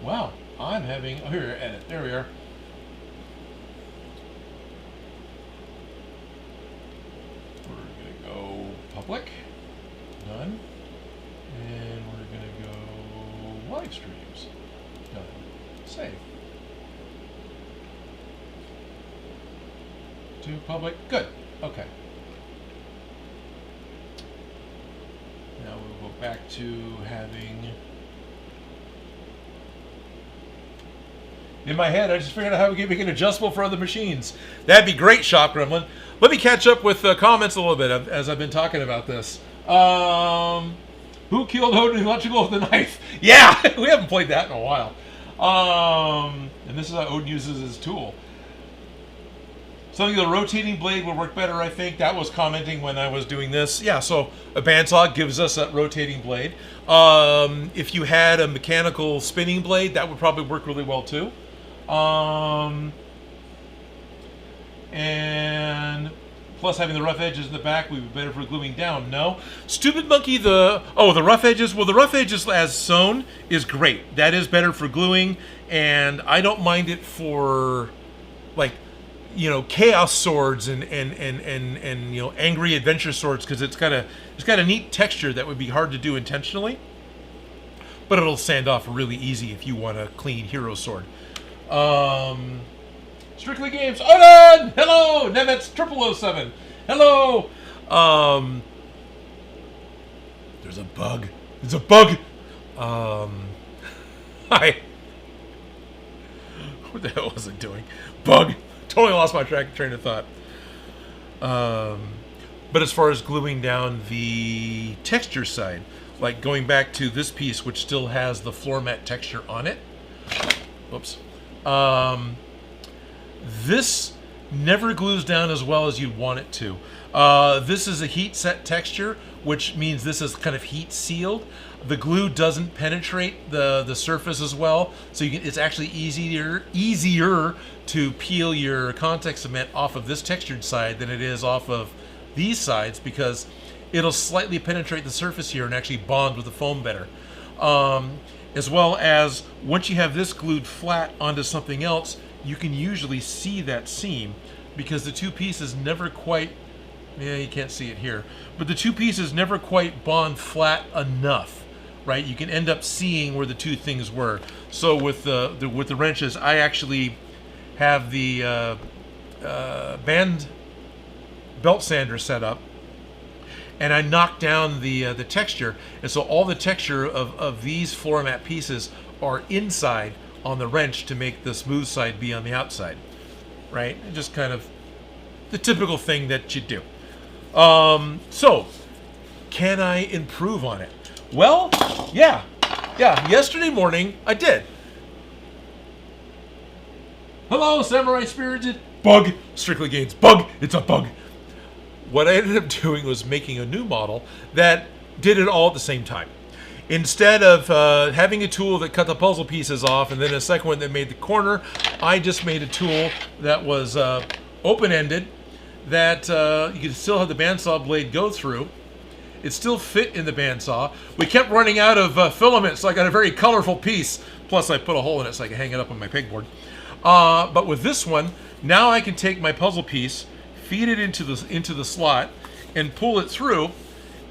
Wow, I'm having, oh, here, edit, there we are. We're gonna go public, done. And we're gonna go live streams, done. Save. To public, good, okay. Now we'll go back to having, in my head, I just figured out how we can make it adjustable for other machines. That'd be great, Shop Gremlin. Let me catch up with comments a little bit as I've been talking about this. Who killed Odin Electrical with the knife? Yeah, we haven't played that in a while. And this is how Odin uses his tool. Something the rotating blade would work better, I think. That was commenting when I was doing this. Yeah, so a bandsaw gives us that rotating blade. If you had a mechanical spinning blade, that would probably work really well too. And plus having the rough edges in the back would be better for gluing down. No. Stupid Monkey, the rough edges. Well, the rough edges as sewn is great. That is better for gluing, and I don't mind it for, like, you know, chaos swords and you know, angry adventure swords, because it's got a neat texture that would be hard to do intentionally, but it'll sand off really easy if you want a clean hero sword. Strictly Games, Odin! Hello! Nemetz 0007, hello! There's a bug. There's a bug! Hi. What the hell was I doing? Bug! Totally lost my train of thought. But as far as gluing down the texture side, like going back to this piece, which still has the floor mat texture on it. Whoops. This never glues down as well as you'd want it to. This is a heat set texture, which means this is kind of heat sealed. The glue doesn't penetrate the surface as well, so it's actually easier to peel your contact cement off of this textured side than it is off of these sides, because it'll slightly penetrate the surface here and actually bond with the foam better. As well as, once you have this glued flat onto something else, you can usually see that seam, because the two pieces never quite, yeah, you can't see it here, but the two pieces never quite bond flat enough, right? You can end up seeing where the two things were. So with the wrenches, I actually have the band belt sander set up, and I knocked down the texture, and so all the texture of these floor mat pieces are inside on the wrench to make the smooth side be on the outside, right? Just kind of the typical thing that you do. So, can I improve on it? Well, yeah. Yesterday morning, I did. Hello, Samurai Spirited. Bug. Strictly Games. Bug. It's a bug. What I ended up doing was making a new model that did it all at the same time. Instead of having a tool that cut the puzzle pieces off and then a second one that made the corner, I just made a tool that was open-ended, that you could still have the bandsaw blade go through. It still fit in the bandsaw. We kept running out of filament, so I got a very colorful piece. Plus, I put a hole in it so I can hang it up on my pegboard. But with this one, now I can take my puzzle piece, feed it into the slot, and pull it through.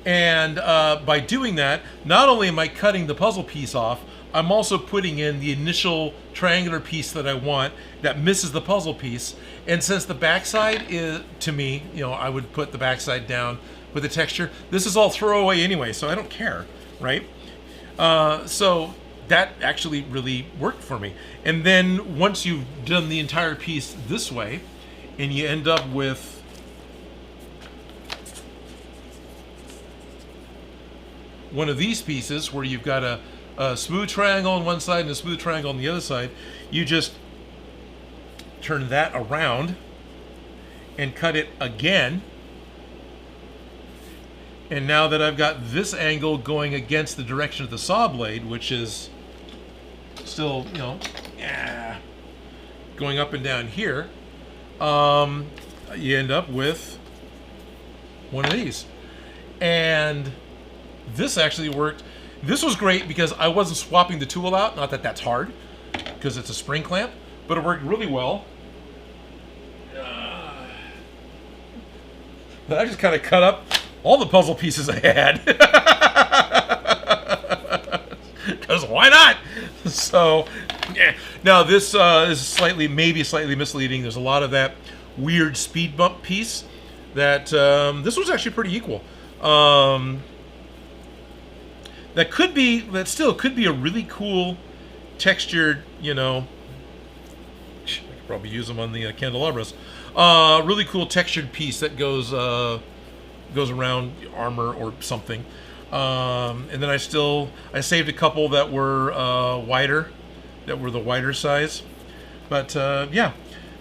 And by doing that, not only am I cutting the puzzle piece off, I'm also putting in the initial triangular piece that I want that misses the puzzle piece. And since the backside is, to me, you know, I would put the backside down with the texture. This is all throwaway anyway, so I don't care, right? So that actually really worked for me. And then once you've done the entire piece this way, and you end up with one of these pieces where you've got a smooth triangle on one side and a smooth triangle on the other side, you just turn that around and cut it again, And now that I've got this angle going against the direction of the saw blade, which is still, you know, going up and down here, you end up with one of these. And this actually worked. This was great because I wasn't swapping the tool out. Not that that's hard, because it's a spring clamp, but it worked really well. But I just kind of cut up all the puzzle pieces I had. Because why not? So, yeah. Now this is maybe slightly misleading. There's a lot of that weird speed bump piece that this was actually pretty equal. That still could be a really cool textured, you know, I could probably use them on the candelabras. Really cool textured piece that goes around armor or something. And then I saved a couple that were wider, that were the wider size. But yeah,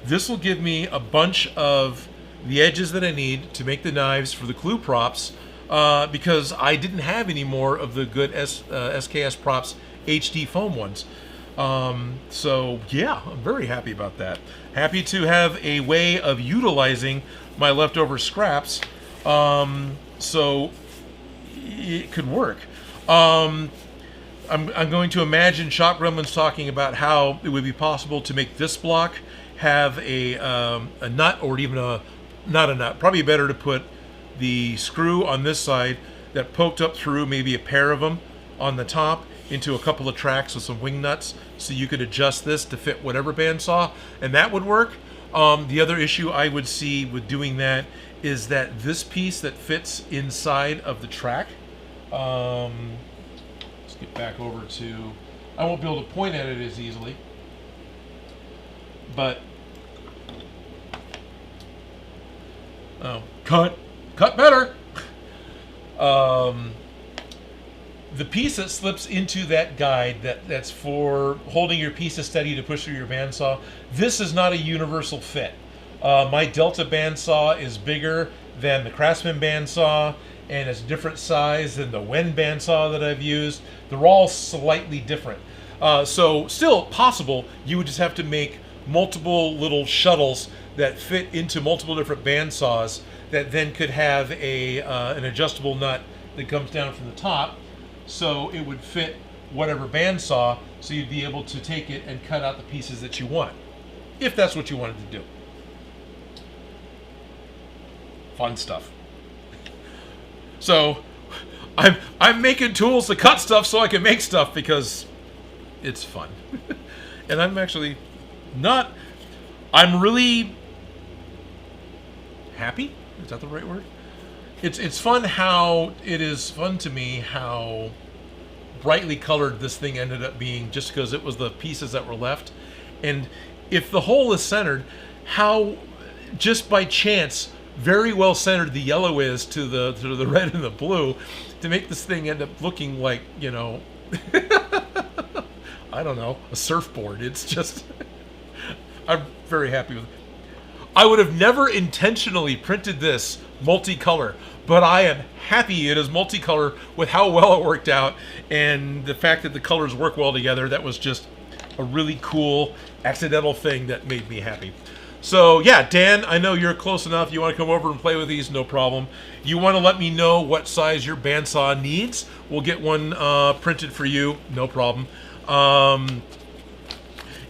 this will give me a bunch of the edges that I need to make the knives for the clue props. Because I didn't have any more of the good SKS Props HD foam ones. So yeah, I'm very happy about that. Happy to have a way of utilizing my leftover scraps, so it could work. I'm going to imagine Shop Gremlins talking about how it would be possible to make this block have a nut, or even not a nut. Probably better to put the screw on this side that poked up through maybe a pair of them on the top into a couple of tracks with some wing nuts, so you could adjust this to fit whatever bandsaw, and that would work. The other issue I would see with doing that is that this piece that fits inside of the track, let's get back over to, I won't be able to point at it as easily, but cut better. The piece that slips into that guide that's for holding your pieces steady to push through your bandsaw, this is not a universal fit. My Delta bandsaw is bigger than the Craftsman bandsaw, and it's different size than the Wen bandsaw that I've used. They're all slightly different. So still possible, you would just have to make multiple little shuttles that fit into multiple different bandsaws that then could have an adjustable nut that comes down from the top, so it would fit whatever bandsaw, so you'd be able to take it and cut out the pieces that you want, if that's what you wanted to do. Fun stuff. So I'm making tools to cut stuff so I can make stuff because it's fun. And I'm actually not, I'm really happy. Is that the right word? It's fun how it is fun to me how brightly colored this thing ended up being, just because it was the pieces that were left. And if the whole is centered, how just by chance very well centered the yellow is to the red and the blue, to make this thing end up looking like, you know, I don't know, a surfboard. It's just I'm very happy with it. I would have never intentionally printed this multicolor, but I am happy it is multicolor with how well it worked out, and the fact that the colors work well together. That was just a really cool accidental thing that made me happy. So yeah, Dan, I know you're close enough. You want to come over and play with these, no problem. You want to let me know what size your bandsaw needs, we'll get one printed for you, no problem.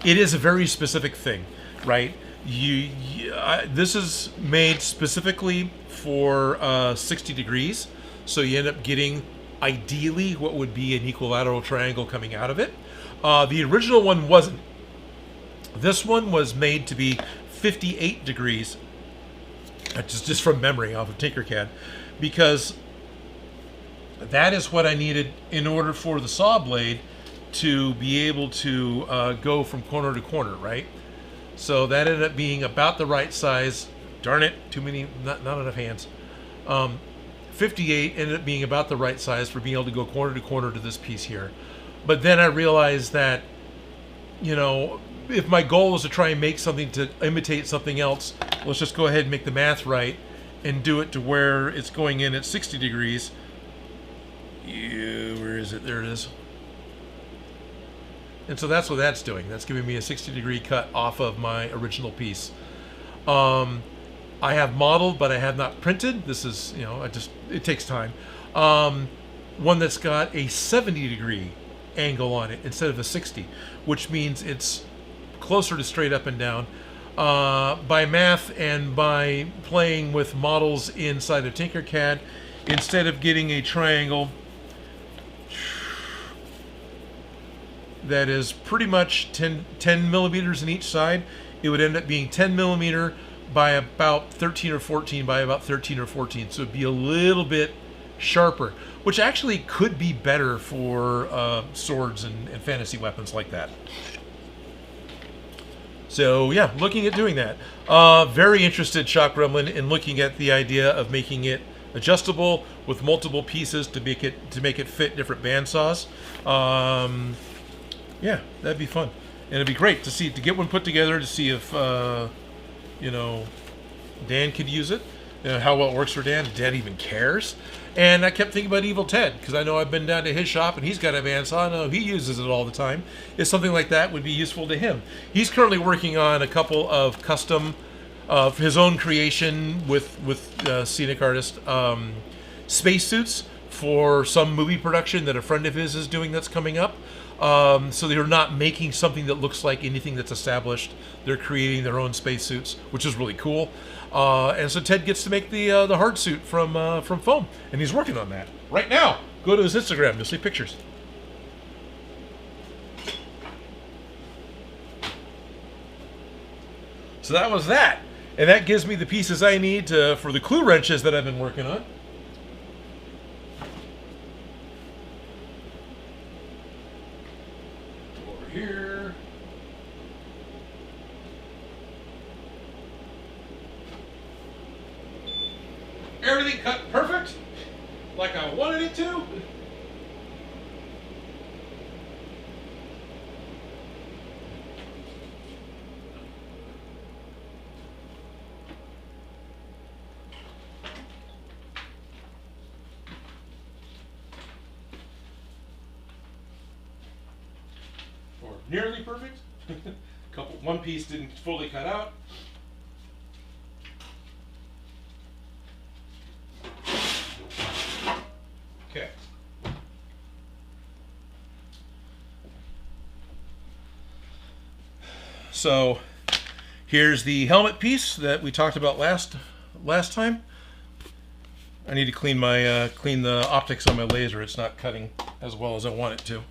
It is a very specific thing, right? This is made specifically for 60 degrees, so you end up getting ideally what would be an equilateral triangle coming out of it. The original one wasn't. This one was made to be 58 degrees, just from memory off of Tinkercad, because that is what I needed in order for the saw blade to be able to go from corner to corner, right? So that ended up being about the right size. Darn it, too many, not enough hands. 58 ended up being about the right size for being able to go corner to corner to this piece here. But then I realized that, you know, if my goal is to try and make something to imitate something else, let's just go ahead and make the math right and do it to where it's going in at 60 degrees. Where is it? There it is. And so that's what that's doing. That's giving me a 60-degree cut off of my original piece. I have modeled, but I have not printed. This is, it takes time. One that's got a 70-degree angle on it instead of a 60, which means it's closer to straight up and down. By math and by playing with models inside of Tinkercad, instead of getting a triangle that is pretty much 10 millimeters in each side, it would end up being 10 millimeter by about 13 or 14 by about 13 or 14. So it'd be a little bit sharper, which actually could be better for swords and fantasy weapons like that. So yeah, looking at doing that. Very interested, Shock Gremlin, in looking at the idea of making it adjustable with multiple pieces to make it fit different bandsaws. Yeah, that'd be fun, and it'd be great to get one put together to see if Dan could use it. How well it works for Dan. If Dan even cares. And I kept thinking about Evil Ted, because I know I've been down to his shop and he's got a bandsaw. I know he uses it all the time. If something like that would be useful to him. He's currently working on a couple of custom of his own creation with scenic artist spacesuits for some movie production that a friend of his is doing that's coming up. So they're not making something that looks like anything that's established. They're creating their own spacesuits, which is really cool. And so Ted gets to make the hard suit from foam, and he's working on that right now. Go to his Instagram; you'll see pictures. So that was that, and that gives me the pieces I need for the clue wrenches that I've been working on. Over here. Everything cut perfect, like I wanted it to. Or nearly perfect. One piece didn't fully cut out. Okay. So here's the helmet piece that we talked about last time. I need to clean the optics on my laser. It's not cutting as well as I want it to.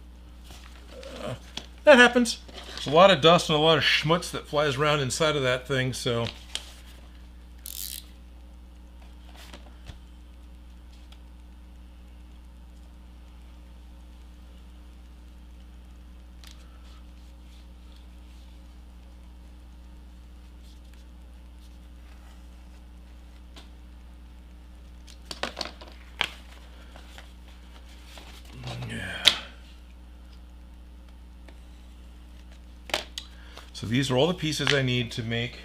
That happens. There's a lot of dust and a lot of schmutz that flies around inside of that thing, so So these are all the pieces I need to make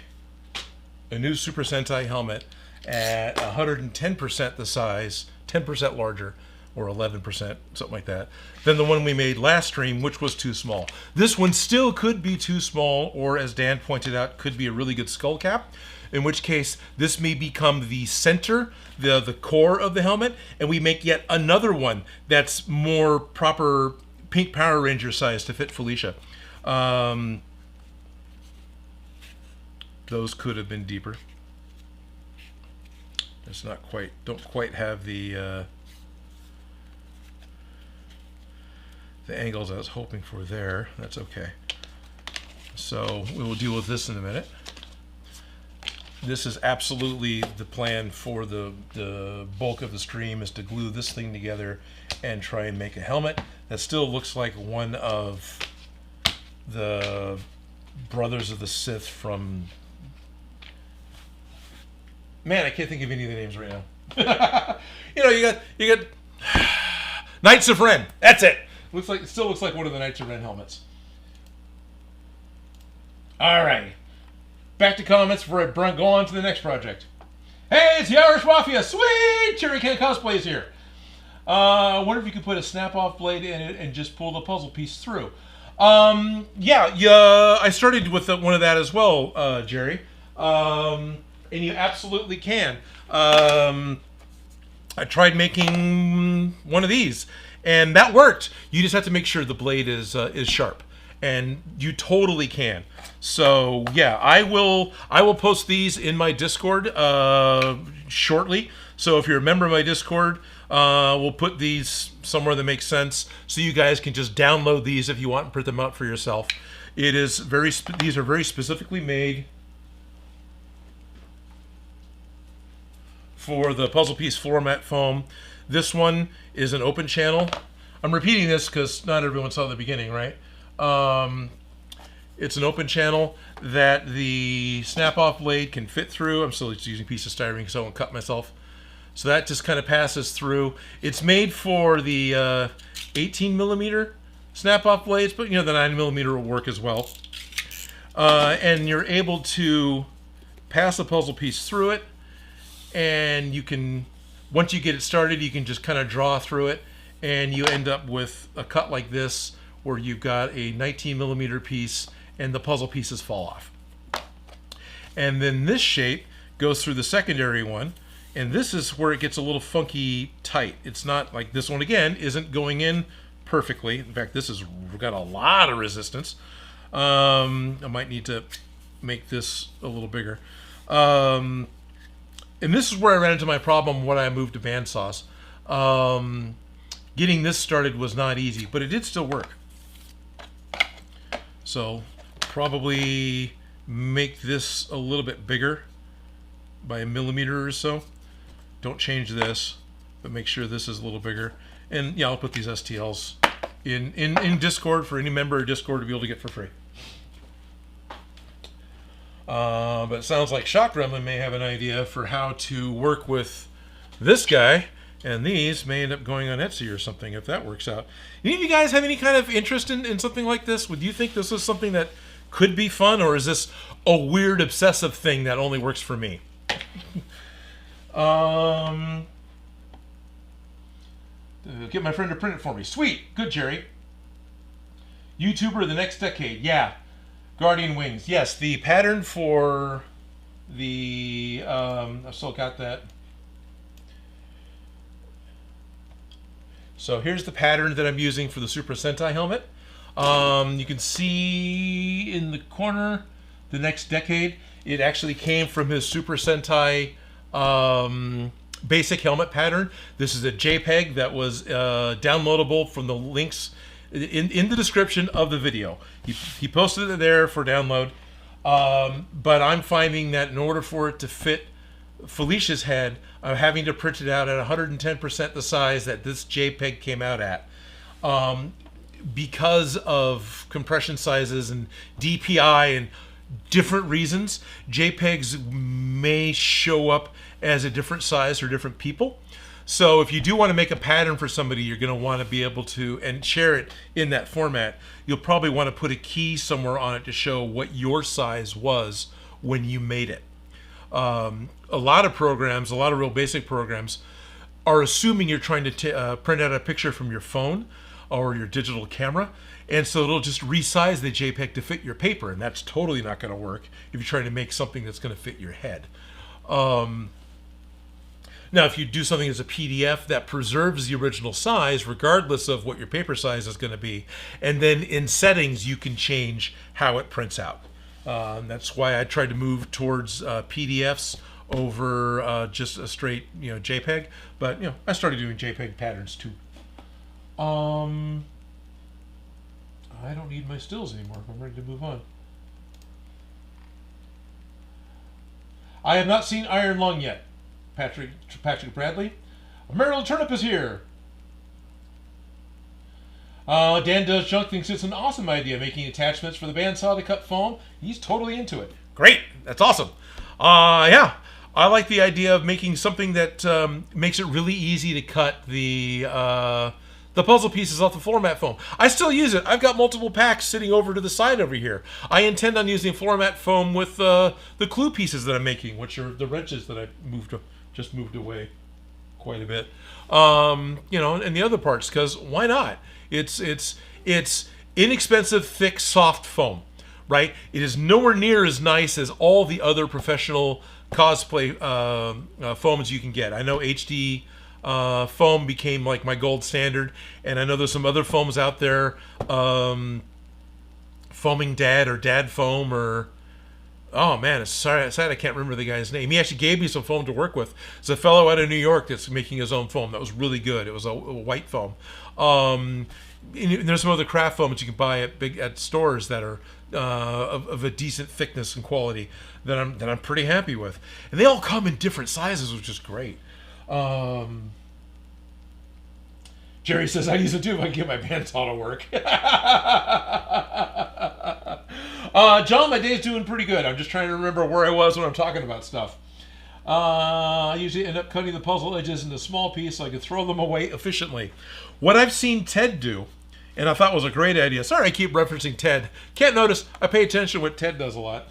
a new Super Sentai helmet at 110% the size, 10% larger, or 11%, something like that, than the one we made last stream, which was too small. This one still could be too small, or as Dan pointed out, could be a really good skull cap, in which case this may become the center, the core of the helmet, and we make yet another one that's more proper Pink Power Ranger size to fit Felicia. Those could have been deeper. It's not quite, don't quite have the angles I was hoping for there. That's okay. So we will deal with this in a minute. This is absolutely the plan for the bulk of the stream, is to glue this thing together and try and make a helmet that still looks like one of the Brothers of the Sith from... Man, I can't think of any of the names right now. You got Knights of Ren. That's it. It still looks like one of the Knights of Ren helmets. All right. Back to comments before I go on to the next project. Hey, it's the Irish Mafia. Sweet! Cherry Can Cosplays here. I wonder if you could put a snap-off blade in it and just pull the puzzle piece through. Yeah, I started with one of that as well, Jerry. And you absolutely can. I tried making one of these, and that worked. You just have to make sure the blade is sharp, and you totally can. So yeah, I will post these in my Discord shortly. So if you're a member of my Discord, we'll put these somewhere that makes sense, so you guys can just download these if you want and print them out for yourself. It is these are very specifically made for the puzzle piece floor mat foam. This one is an open channel. I'm repeating this because not everyone saw the beginning, right? It's an open channel that the snap-off blade can fit through. I'm still just using a piece of styrene because I won't cut myself. So that just kind of passes through. It's made for the 18 millimeter snap-off blades, but you know the 9 millimeter will work as well. And you're able to pass the puzzle piece through it, and you can, once you get it started, you can just kind of draw through it, and you end up with a cut like this, where you've got a 19 millimeter piece, and the puzzle pieces fall off. And then this shape goes through the secondary one, and this is where it gets a little funky tight. It's not like this one, again, isn't going in perfectly. In fact, this has got a lot of resistance. I might need to make this a little bigger. And this is where I ran into my problem when I moved to bandsaws. Getting this started was not easy, but it did still work. So probably make this a little bit bigger by a millimeter or so. Don't change this, but make sure this is a little bigger. And yeah, I'll put these STLs in Discord for any member of Discord to be able to get for free. But it sounds like Shock Gremlin may have an idea for how to work with this guy, and these may end up going on Etsy or something if that works out. Any of you guys have any kind of interest in something like this? Would you think this is something that could be fun, or is this a weird obsessive thing that only works for me? Get my friend to print it for me. Sweet. Good, Jerry. YouTuber of the next decade. Yeah. Guardian Wings. Yes, the pattern for the... I've still got that. So here's the pattern that I'm using for the Super Sentai helmet. You can see in the corner, the next decade, it actually came from his Super Sentai basic helmet pattern. This is a JPEG that was downloadable from the links in the description of the video. He posted it there for download. But I'm finding that in order for it to fit Felicia's head, I'm having to print it out at 110% the size that this JPEG came out at. Because of compression sizes and DPI and different reasons, JPEGs may show up as a different size for different people. So if you do want to make a pattern for somebody, you're going to want to be able to and share it in that format. You'll probably want to put a key somewhere on it to show what your size was when you made it. A lot of programs, a lot of real basic programs, are assuming you're trying to print out a picture from your phone or your digital camera, and so it'll just resize the JPEG to fit your paper, and that's totally not going to work if you're trying to make something that's going to fit your head. Now, if you do something as a PDF, that preserves the original size regardless of what your paper size is going to be, and then in settings you can change how it prints out. That's why I tried to move towards PDFs over just a straight, JPEG. But I started doing JPEG patterns too. I don't need my stills anymore. I'm ready to move on. I have not seen Iron Lung yet. Patrick Bradley. Meryl Turnip is here. Dan Does Junk thinks it's an awesome idea, making attachments for the bandsaw to cut foam. He's totally into it. Great. That's awesome. Yeah. I like the idea of making something that makes it really easy to cut the the puzzle pieces off the floor mat foam. I still use it. I've got multiple packs sitting over to the side over here. I intend on using floor mat foam with the clue pieces that I'm making, which are the wrenches that I just moved away quite a bit. You know, and the other parts, because why not? It's inexpensive, thick, soft foam, right? It is nowhere near as nice as all the other professional cosplay foams you can get. I know HD foam became like my gold standard, and I know there's some other foams out there, Foaming Dad or Dad Foam, or oh man, it's sad I can't remember the guy's name. He actually gave me some foam to work with. It's a fellow out of New York that's making his own foam that was really good. It was a white foam. And there's some other craft foam that you can buy at stores that are of a decent thickness and quality that I'm pretty happy with, and they all come in different sizes, which is great. Jerry says I use it too if I can get my bandsaw to work. John, my day's doing pretty good. I'm just trying to remember where I was when I'm talking about stuff. I usually end up cutting the puzzle edges into small pieces so I can throw them away efficiently. What I've seen Ted do, and I thought was a great idea. Sorry, I keep referencing Ted. Can't notice. I pay attention to what Ted does a lot.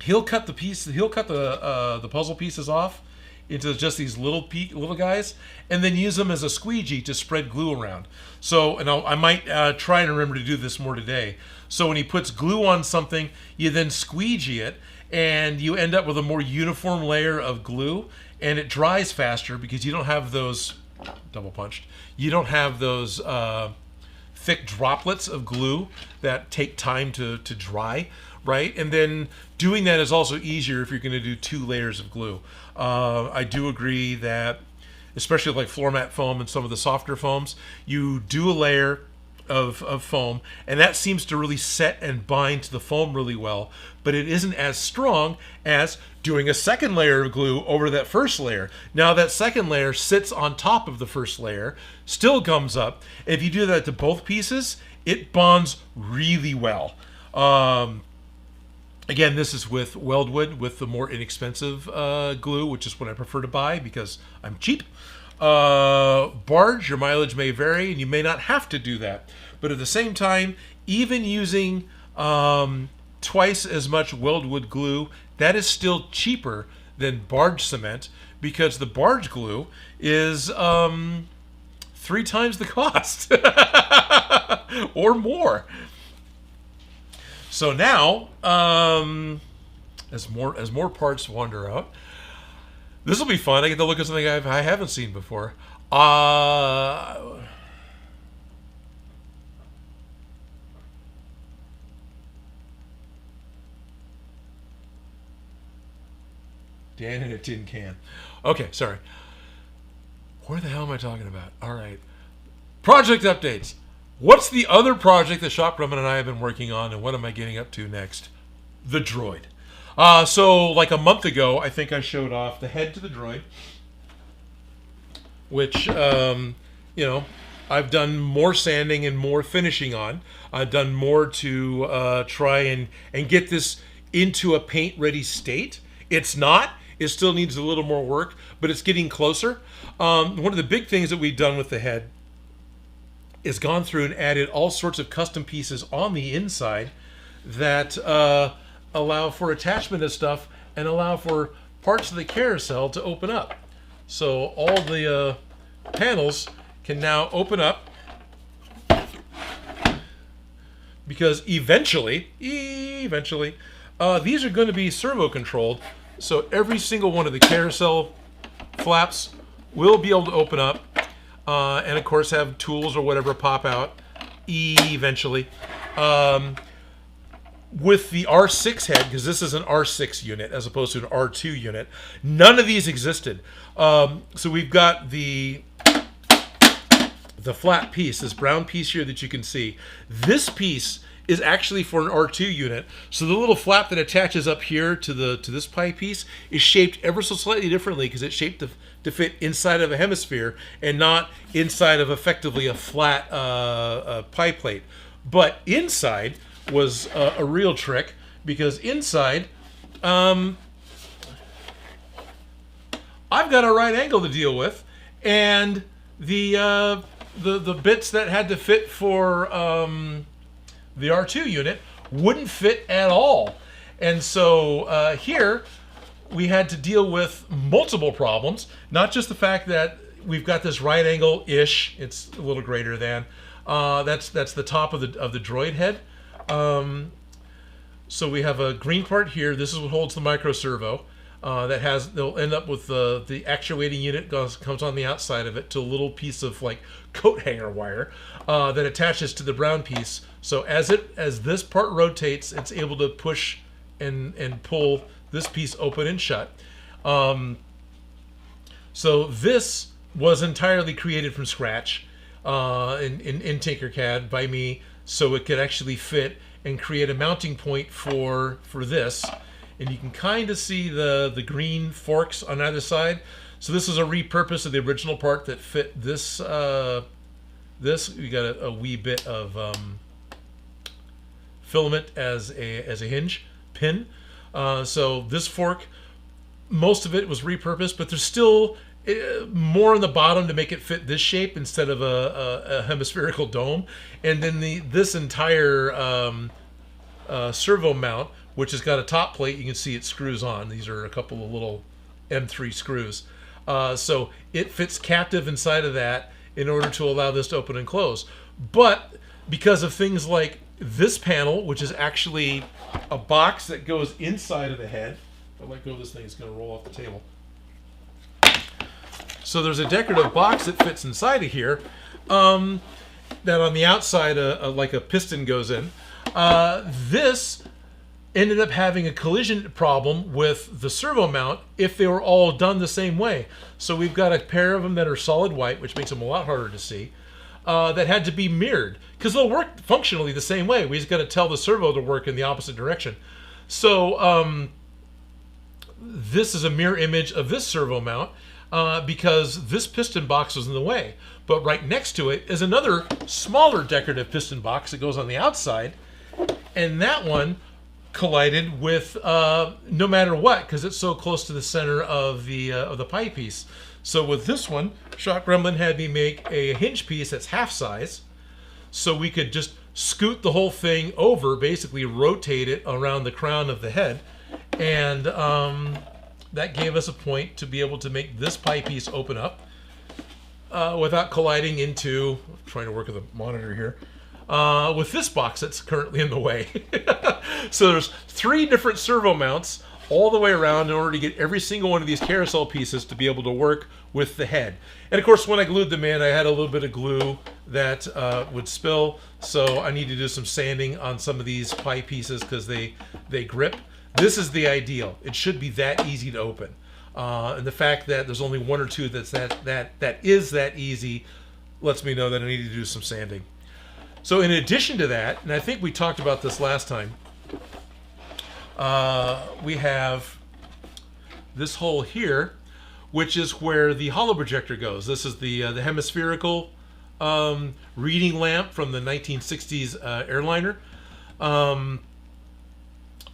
He'll cut the pieces. He'll cut the puzzle pieces off into just these little guys, and then use them as a squeegee to spread glue around. So, and I might try and remember to do this more today. So when he puts glue on something, you then squeegee it, and you end up with a more uniform layer of glue, and it dries faster because you don't have those double punched. You don't have those thick droplets of glue that take time to dry, right? And then doing that is also easier if you're going to do 2 layers of glue. I do agree that, especially like floor mat foam and some of the softer foams, you do a layer of foam, and that seems to really set and bind to the foam really well, but it isn't as strong as doing a second layer of glue over that first layer. Now that second layer sits on top of the first layer, still gums up. If you do that to both pieces, it bonds really well. Again, this is with Weldwood, with the more inexpensive glue, which is what I prefer to buy because I'm cheap. Barge, your mileage may vary, and you may not have to do that. But at the same time, even using twice as much Weldwood glue, that is still cheaper than barge cement, because the barge glue is 3 times the cost or more. So now, as more parts wander out, this will be fun. I get to look at something I haven't seen before. Dan in a tin can. Okay, sorry. Where the hell am I talking about? All right. Project updates. What's the other project that Shop Grumman and I have been working on, and what am I getting up to next? The Droid. So like a month ago, I think I showed off the head to the Droid, which, you know, I've done more sanding and more finishing on. I've done more to try and get this into a paint-ready state. It's not. It still needs a little more work, but it's getting closer. One of the big things that we've done with the head is gone through and added all sorts of custom pieces on the inside that allow for attachment of stuff and allow for parts of the carousel to open up. So all the panels can now open up, because eventually, these are going to be servo controlled. So every single one of the carousel flaps will be able to open up, and of course have tools or whatever pop out eventually. With the R6 head, because this is an R6 unit as opposed to an R2 unit, none of these existed. So we've got the flat piece, this brown piece here that you can see. This piece is actually for an R2 unit. So the little flap that attaches up here to this pipe piece is shaped ever so slightly differently, because it's shaped to fit inside of a hemisphere and not inside of effectively a flat pie plate. But inside was a real trick, because inside I've got a right angle to deal with, and the bits that had to fit for the R2 unit wouldn't fit at all. And so here we had to deal with multiple problems, not just the fact that we've got this right angle-ish, it's a little greater than, that's the top of the droid head. So we have a green part here. This is what holds the micro servo. They'll end up with the actuating unit comes on the outside of it to a little piece of like coat hanger wire that attaches to the brown piece. So as this part rotates, it's able to push and pull this piece open and shut. So this was entirely created from scratch in Tinkercad by me, so it could actually fit and create a mounting point for this. And you can kind of see the green forks on either side. So this is a repurpose of the original part that fit this. We got a wee bit of filament as a hinge pin. So this fork, most of it was repurposed, but there's still more on the bottom to make it fit this shape instead of a hemispherical dome. And then this entire servo mount, which has got a top plate, you can see it screws on. These are a couple of little M3 screws. So it fits captive inside of that in order to allow this to open and close. But because of things like this panel, which is actually a box that goes inside of the head. If I let go of this thing, it's going to roll off the table. So there's a decorative box that fits inside of here that on the outside like a piston goes in. This ended up having a collision problem with the servo mount if they were all done the same way. So we've got a pair of them that are solid white, which makes them a lot harder to see, that had to be mirrored because they'll work functionally the same way. We just got to tell the servo to work in the opposite direction. So this is a mirror image of this servo mount because this piston box was in the way. But right next to it is another smaller decorative piston box that goes on the outside, and that one collided with no matter what because it's so close to the center of the pie piece. So with this one, Shock Gremlin had me make a hinge piece that's half size, so we could just scoot the whole thing over, basically rotate it around the crown of the head, and that gave us a point to be able to make this pie piece open up without colliding into, I'm trying to work with a monitor here, with this box that's currently in the way. So there's 3 different servo mounts all the way around in order to get every single one of these carousel pieces to be able to work with the head. And of course, when I glued them in, I had a little bit of glue that would spill, so I need to do some sanding on some of these pie pieces because they grip. This is the ideal. It should be that easy to open. And the fact that there's only 1 or 2 that is that easy lets me know that I need to do some sanding. So in addition to that, and I think we talked about this last time, we have this hole here, which is where the holo projector goes. This is the hemispherical reading lamp from the 1960s airliner.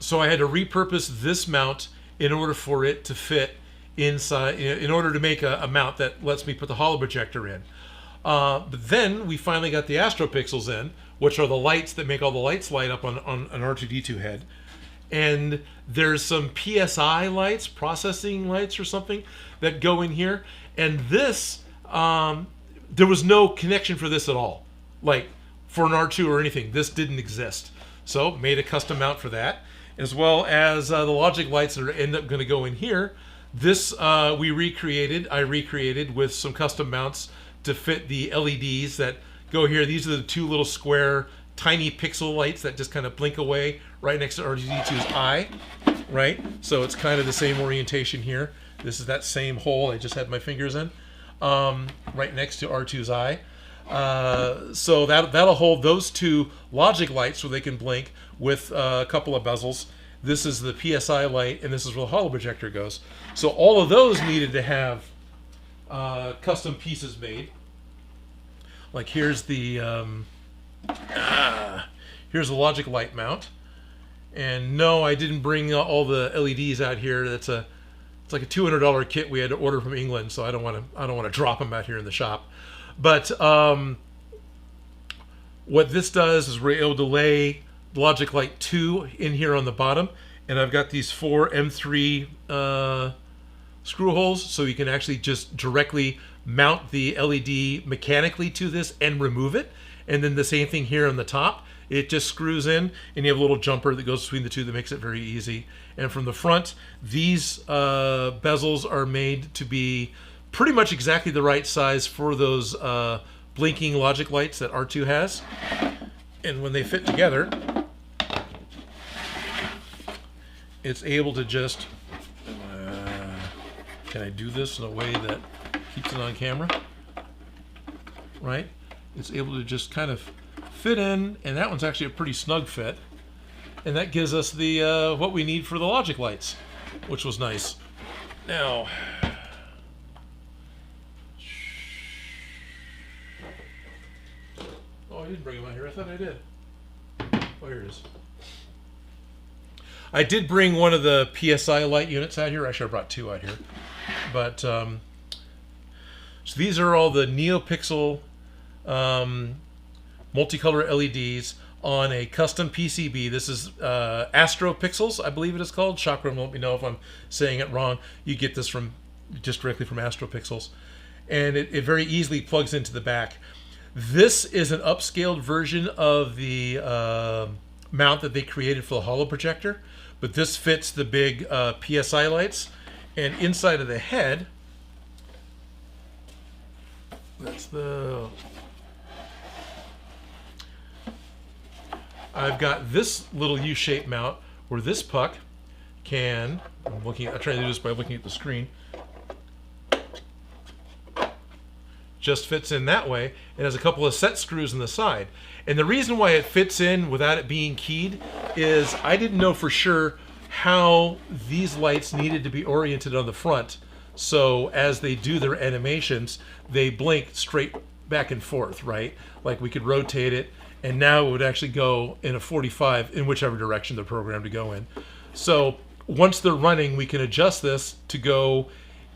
So I had to repurpose this mount in order for it to fit inside, in order to make a mount that lets me put the holo projector in. But then we finally got the astropixels in, which are the lights that make all the lights light up on an R2-D2 head. And there's some PSI lights, processing lights or something, that go in here. And this, there was no connection for this at all. Like, for an R2 or anything, this didn't exist. So, made a custom mount for that. As well as the logic lights that end up going to go in here. This I recreated with some custom mounts to fit the LEDs that go here. These are the 2 little square tiny pixel lights that just kind of blink away right next to R2-D2's eye, right? So it's kind of the same orientation here. This is that same hole I just had my fingers in, right next to R2's eye. So that'll hold those 2 logic lights so they can blink with a couple of bezels. This is the PSI light, and this is where the holo projector goes. So all of those needed to have custom pieces made. Like here's the logic light mount, and no, I didn't bring all the LEDs out here. That's a It's like a $200 kit we had to order from England, so I don't want to drop them out here in the shop. But what this does is we're able to lay the Logic Light 2 in here on the bottom, and I've got these 4 M3 screw holes, so you can actually just directly mount the LED mechanically to this and remove it. And then the same thing here on the top. It just screws in, and you have a little jumper that goes between the two that makes it very easy. And from the front, these bezels are made to be pretty much exactly the right size for those blinking logic lights that R2 has. And when they fit together, it's able to just... can I do this in a way that keeps it on camera? Right? It's able to just kind of fit in, and that one's actually a pretty snug fit, and that gives us the what we need for the logic lights, which was nice. Now, oh, I didn't bring them out here. I thought I did. Oh, here it is. I did bring one of the PSI light units out here. Actually, I brought 2 out here, but so these are all the NeoPixel multicolor LEDs on a custom PCB. This is Astro Pixels, I believe it is called. Chakram, let me know if I'm saying it wrong. You get this from just directly from Astro Pixels, and it very easily plugs into the back. This is an upscaled version of the mount that they created for the holo projector, but this fits the big PSI lights. And inside of the head, that's the... I've got this little U-shaped mount where this puck can, I'm trying to do this by looking at the screen, just fits in that way. It has a couple of set screws on the side. And the reason why it fits in without it being keyed is I didn't know for sure how these lights needed to be oriented on the front. So as they do their animations, they blink straight back and forth, right? Like we could rotate it, and now it would actually go in a 45 in whichever direction they're programmed to go in. So once they're running, we can adjust this to go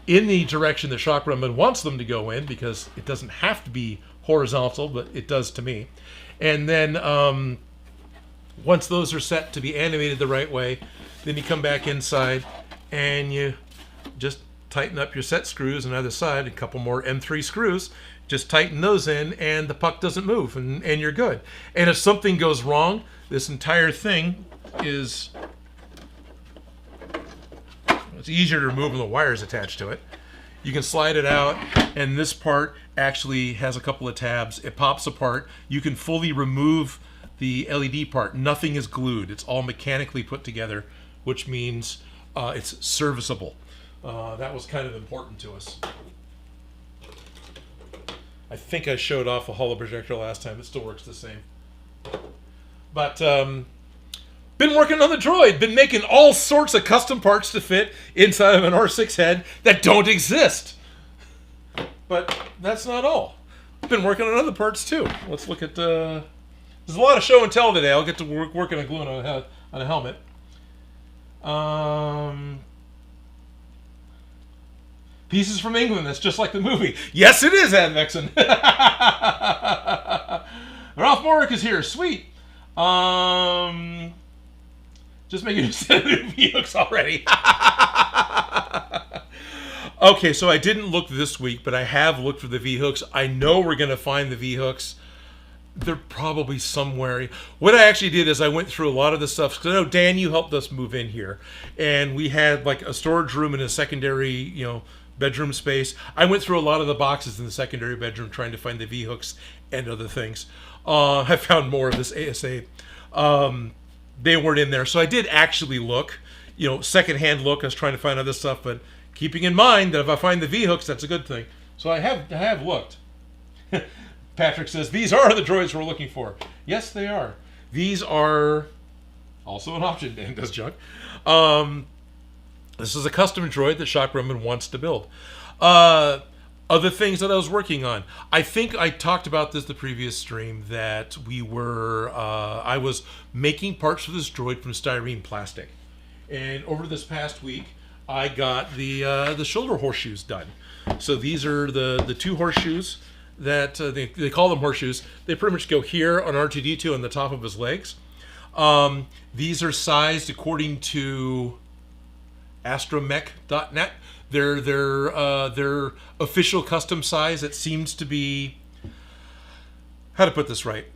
in the direction the shock Raman wants them to go in, because it doesn't have to be horizontal, but it does to me. And then once those are set to be animated the right way, then you come back inside and you just tighten up your set screws on either side, a couple more M3 screws, just tighten those in, and the puck doesn't move, and you're good. And if something goes wrong, this entire thing is... it's easier to remove when the wires attached to it. You can slide it out, and this part actually has a couple of tabs. It pops apart. You can fully remove the LED part. Nothing is glued. It's all mechanically put together, which means it's serviceable. That was kind of important to us. I think I showed off a holo projector last time. It still works the same. But been working on the Droid. Been making all sorts of custom parts to fit inside of an R6 head that don't exist. But that's not all. Been working on other parts too. Let's look at... there's a lot of show and tell today. I'll get to working on gluing on a helmet. Pieces from England. That's just like the movie. Yes, it is, Advexen. Ralph Morick is here. Sweet. Just making a set of new V-hooks already. Okay, so I didn't look this week, but I have looked for the V-hooks. I know we're going to find the V-hooks. They're probably somewhere. What I actually did is I went through a lot of the stuff. Because I know, Dan, you helped us move in here. And we had like a storage room and a secondary, bedroom space. I went through a lot of the boxes in the secondary bedroom trying to find the V-hooks and other things. I found more of this ASA. They weren't in there. So I did actually look, secondhand look. I was trying to find other stuff, but keeping in mind that if I find the V-hooks, that's a good thing. So I have looked. Patrick says, these are the droids we're looking for. Yes, they are. These are also an option, Dan does junk. This is a custom droid that Shock Roman wants to build. Other things that I was working on. I think I talked about this the previous stream, that I was making parts for this droid from styrene plastic. And over this past week, I got the shoulder horseshoes done. So these are the two horseshoes that they call them horseshoes. They pretty much go here on R2-D2 on the top of his legs. These are sized according to astromech.net. Their official custom size. It seems to be, how to put this right.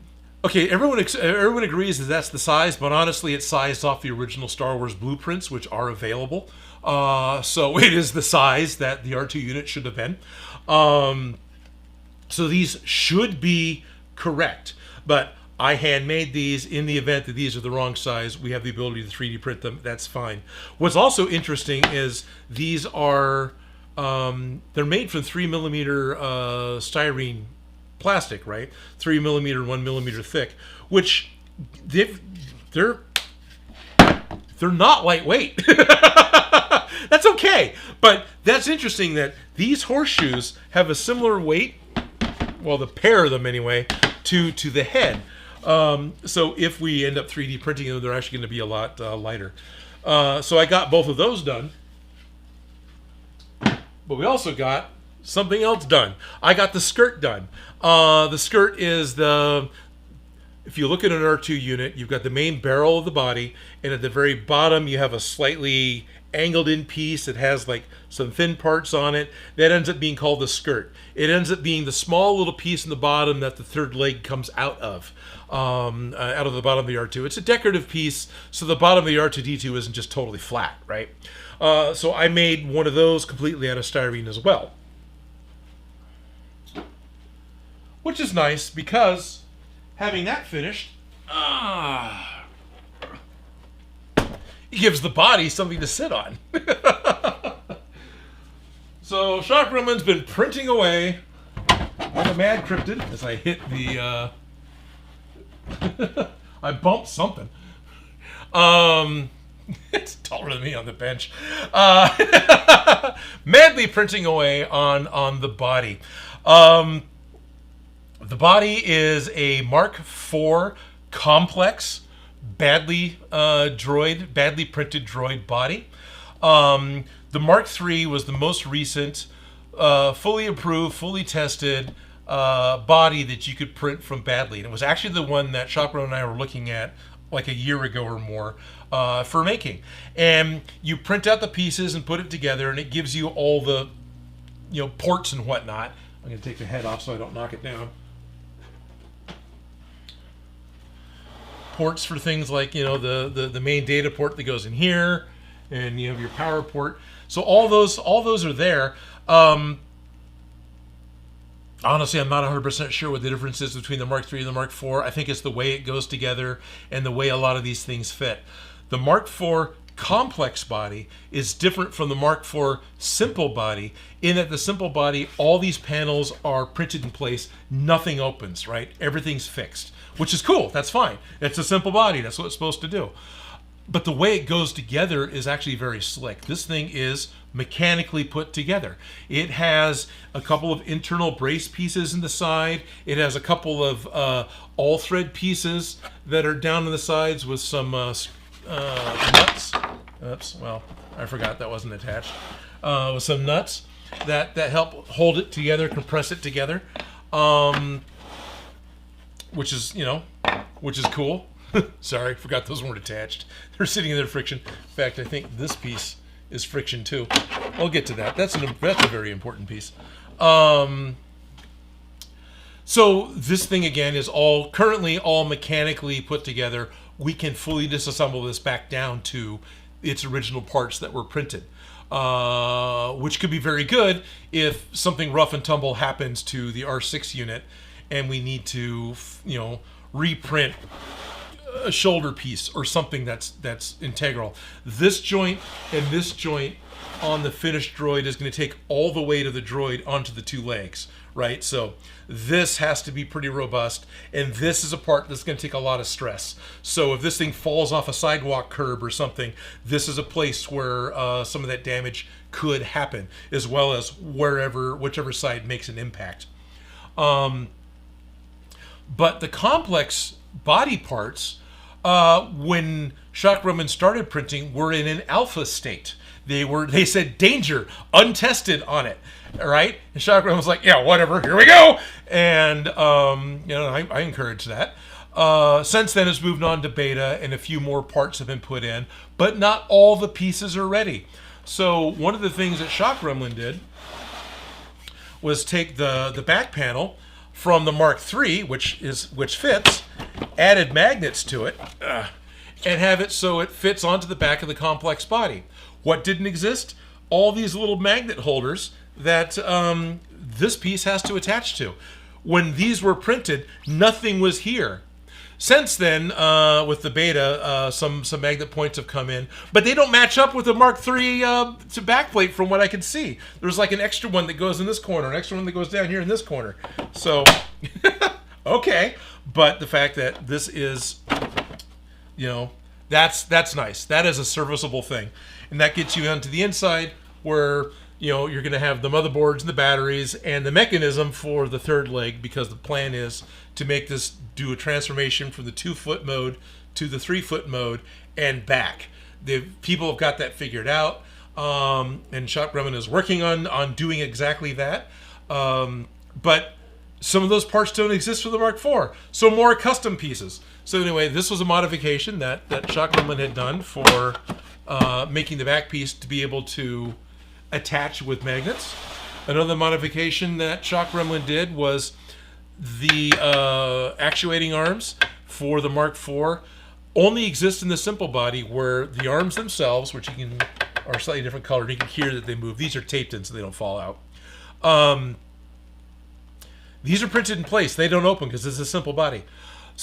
Okay, everyone agrees that that's the size, but honestly, it's sized off the original Star Wars blueprints, which are available. So it is the size that the R2 unit should have been. So these should be correct, but I handmade these. In the event that these are the wrong size, we have the ability to 3D print them. That's fine. What's also interesting is these are, they're made from 3mm styrene plastic, right? 3mm, 1mm thick, which they're not lightweight. That's okay, but that's interesting that these horseshoes have a similar weight, well, the pair of them anyway, to the head. So if we end up 3D printing them, they're actually going to be a lot lighter. So I got both of those done, but we also got something else done. I got the skirt done. The skirt is if you look at an R2 unit, you've got the main barrel of the body, and at the very bottom you have a slightly angled in piece that has like some thin parts on it. That ends up being called the skirt. It ends up being the small little piece in the bottom that the third leg comes out of the bottom of the R2. It's a decorative piece, so the bottom of the R2-D2 isn't just totally flat, right? So I made one of those completely out of styrene as well, which is nice because having that finished, it gives the body something to sit on. So Shock Roman's been printing away like a mad cryptid as I hit the I bumped something. It's taller than me on the bench. Madly printing away on the body. The body is a Mark IV complex, badly printed droid body. The Mark III was the most recent, fully approved, fully tested body that you could print from badly. And it was actually the one that Shopro and I were looking at like a year ago or more for making. And you print out the pieces and put it together, and it gives you all the ports and whatnot. I'm going to take the head off so I don't knock it down. Ports for things like the main data port that goes in here, and you have your power port. So all those are there. Honestly, I'm not 100% sure what the difference is between the Mark III and the Mark IV. I think it's the way it goes together and the way a lot of these things fit. The Mark IV complex body is different from the Mark IV simple body in that the simple body, all these panels are printed in place. Nothing opens, right? Everything's fixed, which is cool. That's fine. It's a simple body. That's what it's supposed to do. But the way it goes together is actually very slick. This thing is mechanically put together. It has a couple of internal brace pieces in the side. It has a couple of all thread pieces that are down on the sides with some nuts. Oops, well, I forgot that wasn't attached. With some nuts that help hold it together, compress it together, which is cool. Sorry, forgot those weren't attached. They're sitting in their friction. In fact, I think this piece is friction too. I'll get to that. That's a very important piece. So this thing again is currently all mechanically put together. We can fully disassemble this back down to its original parts that were printed, which could be very good if something rough and tumble happens to the R6 unit and we need to reprint a shoulder piece or something that's integral. This joint and this joint on the finished droid is going to take all the weight of the droid onto the two legs, right? So this has to be pretty robust, and this is a part that's going to take a lot of stress. So if this thing falls off a sidewalk curb or something, this is a place where some of that damage could happen, as well as whichever side makes an impact. But the complex body parts When Shock Roman started printing, were in an alpha state. They said danger, untested on it. All right, and Shock Roman was like, yeah, whatever, here we go. And I encourage that. Since then, it's moved on to beta, and a few more parts have been put in, but not all the pieces are ready. So one of the things that Shock Gremlin did was take the back panel from the Mark III, which fits, added magnets to it, and have it so it fits onto the back of the complex body. What didn't exist? All these little magnet holders that this piece has to attach to. When these were printed, nothing was here. Since then, with the beta, some magnet points have come in, but they don't match up with the Mark III to backplate from what I can see. There's like an extra one that goes in this corner, an extra one that goes down here in this corner. So, okay. But the fact that this is, that's nice. That is a serviceable thing. And that gets you onto the inside where, you're going to have the motherboards and the batteries and the mechanism for the third leg, because the plan is to make this do a transformation from the 2-foot mode to the 3-foot mode and back. The people have got that figured out, and Shock Gremlin is working on doing exactly that. But some of those parts don't exist for the Mark IV, so more custom pieces. So anyway, this was a modification that Shock Gremlin had done for making the back piece to be able to attach with magnets. Another modification that Shock Gremlin did was the actuating arms for the Mark IV only exist in the simple body, where the arms themselves, which are slightly different color, you can hear that they move. These are taped in so they don't fall out. These are printed in place. They don't open because it's a simple body.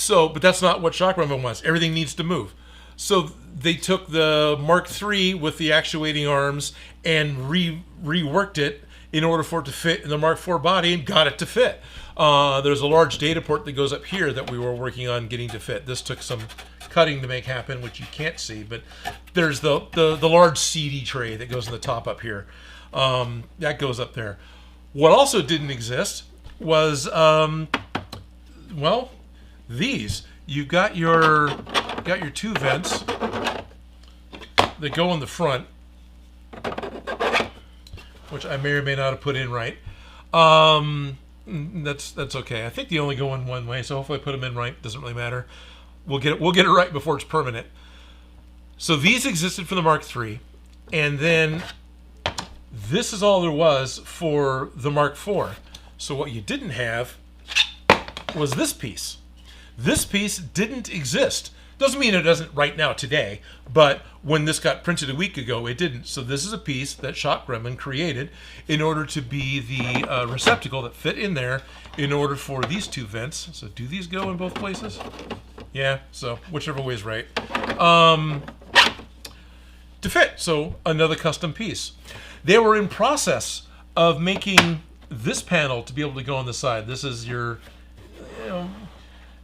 But that's not what Shock Gremlin wants. Everything needs to move. So they took the Mark III with the actuating arms and reworked it in order for it to fit in the Mark IV body, and got it to fit. There's a large data port that goes up here that we were working on getting to fit. This took some cutting to make happen, which you can't see, but there's the large CD tray that goes in the top up here. That goes up there. What also didn't exist was, these. You've got your two vents that go in the front, which I may or may not have put in right. That's okay. I think they only go in one way, so hopefully I put them in right. Doesn't really matter. We'll get it right before it's permanent. So these existed for the Mark III, and then this is all there was for the Mark IV. So what you didn't have was this piece. This piece didn't exist. Doesn't mean it doesn't right now today, but when this got printed a week ago, it didn't. So this is a piece that Shock Gremlin created in order to be the receptacle that fit in there in order for these two vents. So do these go in both places? Yeah, so whichever way is right. To fit, so another custom piece. They were in process of making this panel to be able to go on the side. This is your,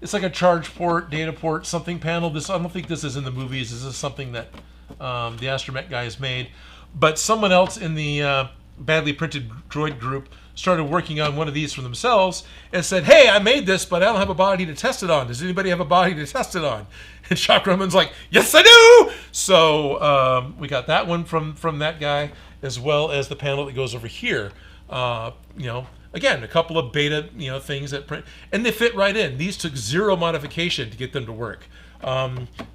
it's like a charge port, data port, something panel. I don't think this is in the movies. This is something that the Astromech guys made. But someone else in the badly printed droid group started working on one of these for themselves and said, hey, I made this, but I don't have a body to test it on. Does anybody have a body to test it on? And Shock Gremlin's like, yes, I do! So we got that one from that guy, as well as the panel that goes over here. Again, a couple of beta, things that print, and they fit right in. These took zero modification to get them to work.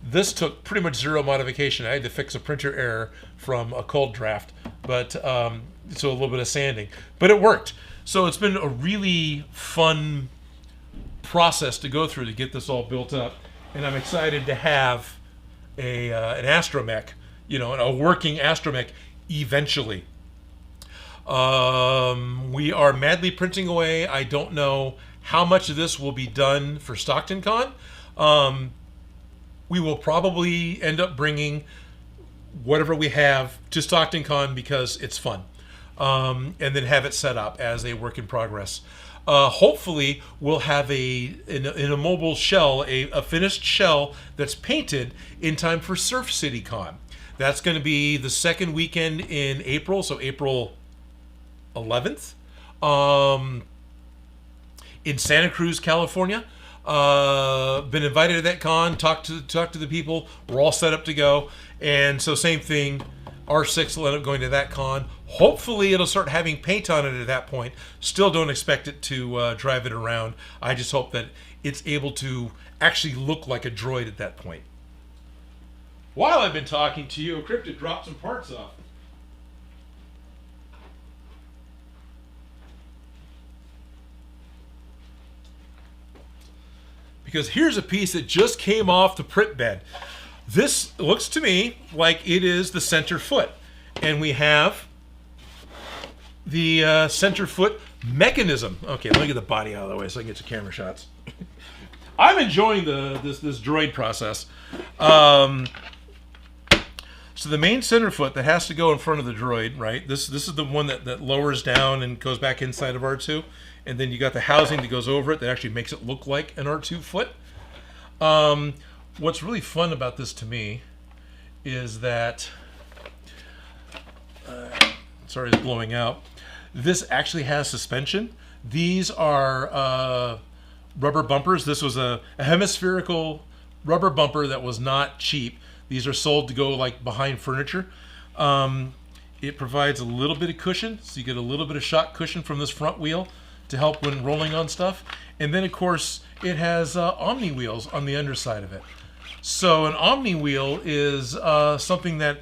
This took pretty much zero modification. I had to fix a printer error from a cold draft, but so a little bit of sanding, but it worked. So it's been a really fun process to go through to get this all built up, and I'm excited to have an Astromech, a working Astromech eventually. We are madly printing away. I don't know how much of this will be done for Stockton Con. We will probably end up bringing whatever we have to Stockton Con because it's fun, and then have it set up as a work in progress. Hopefully we'll have in a mobile shell, a finished shell that's painted in time for Surf City Con. That's going to be the second weekend in April, so April 11th, in Santa Cruz, California. Been invited to that con, talked to the people. We're all set up to go. And so same thing, R6 will end up going to that con. Hopefully it'll start having paint on it at that point. Still don't expect it to drive it around. I just hope that it's able to actually look like a droid at that point. While I've been talking to you, Cryptid dropped some parts off. Because here's a piece that just came off the print bed. This looks to me like it is the center foot. And we have the center foot mechanism. Okay, let me get the body out of the way so I can get some camera shots. I'm enjoying this droid process. So the main center foot that has to go in front of the droid, right? This is the one that lowers down and goes back inside of R2. And then you got the housing that goes over it that actually makes it look like an R2 foot. What's really fun about this to me is that, sorry, it's blowing out. This actually has suspension. These are rubber bumpers. This was a hemispherical rubber bumper that was not cheap. These are sold to go like behind furniture. It provides a little bit of cushion, so you get a little bit of shock cushion from this front wheel to help when rolling on stuff. And then of course it has Omni wheels on the underside of it. So an Omni wheel is something that,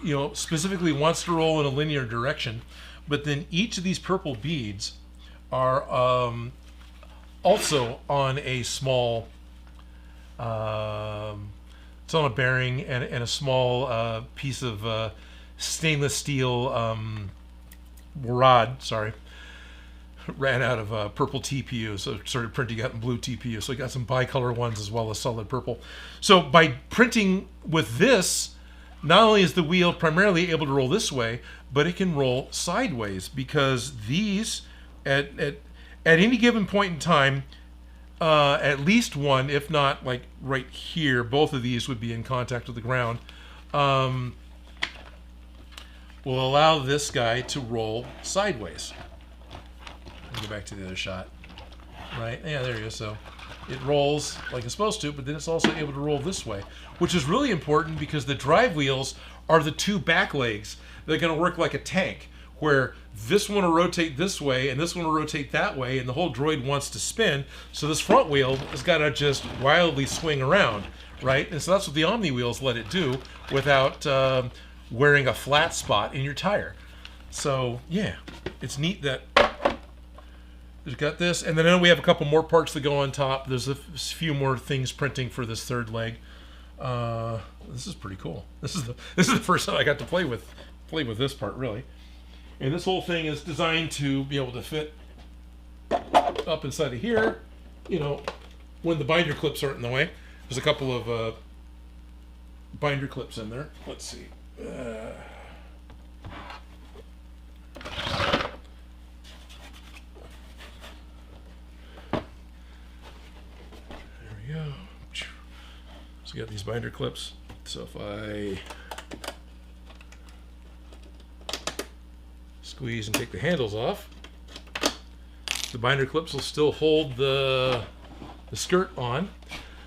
you know, specifically wants to roll in a linear direction, but then each of these purple beads are also on a small it's on a bearing and a small piece of stainless steel rod, sorry. Ran out of purple TPU, so started printing out in blue TPU. So I got some bicolor ones as well as solid purple. So by printing with this, not only is the wheel primarily able to roll this way, but it can roll sideways, because these, at any given point in time, at least one, if not like right here, both of these would be in contact with the ground, will allow this guy to roll sideways. Go back to the other shot. Right? Yeah, there you go. So it rolls like it's supposed to, but then it's also able to roll this way, which is really important because the drive wheels are the two back legs. They're going to work like a tank, where this one will rotate this way and this one will rotate that way, and the whole droid wants to spin. So this front wheel has got to just wildly swing around, right? And so that's what the Omni wheels let it do without wearing a flat spot in your tire. So yeah, it's neat that we've got this, and then I know we have a couple more parts that go on top. There's a few more things printing for this third leg. This is pretty cool. This is the first time I got to play with this part, really. And this whole thing is designed to be able to fit up inside of here, you know, when the binder clips aren't in the way. There's a couple of binder clips in there. Let's see. Go. So we got these binder clips. So if I squeeze and take the handles off, the binder clips will still hold the skirt on.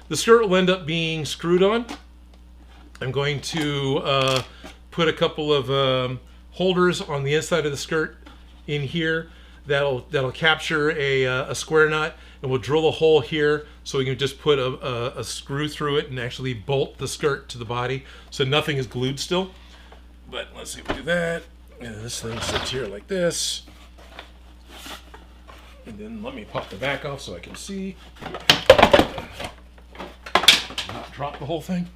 The skirt will end up being screwed on. I'm going to put a couple of holders on the inside of the skirt in here that'll capture a square nut, and we'll drill a hole here so we can just put a screw through it and actually bolt the skirt to the body so nothing is glued still. But let's see if we do that. And this thing sits here like this. And then let me pop the back off so I can see. Not drop the whole thing.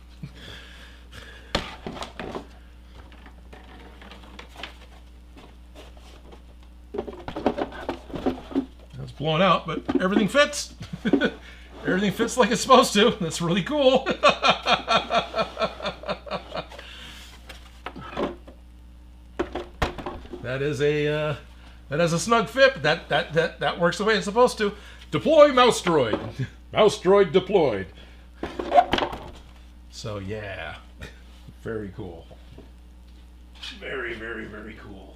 It's blown out, but everything fits. Everything fits like it's supposed to. That's really cool. That is a snug fit. That works the way it's supposed to. Deploy mouse droid. Mouse droid deployed. So yeah, very cool. Very, very, very cool.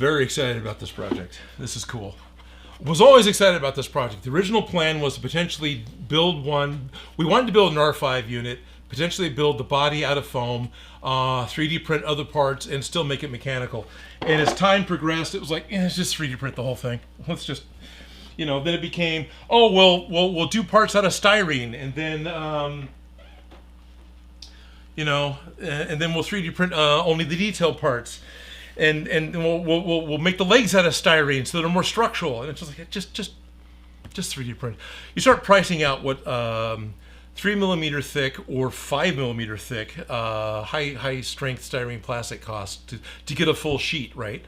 Very excited about this project. This is cool. Was always excited about this project. The original plan was to potentially build one. We wanted to build an R5 unit, potentially build the body out of foam, 3D print other parts, and still make it mechanical. And as time progressed, it was like, let's just 3D print the whole thing. Let's just, then it became, we'll do parts out of styrene, and then, and then we'll 3D print only the detail parts. And we'll make the legs out of styrene so they're more structural, and it's just like just 3D print. You start pricing out what 3mm thick or 5mm thick high strength styrene plastic costs to get a full sheet, right?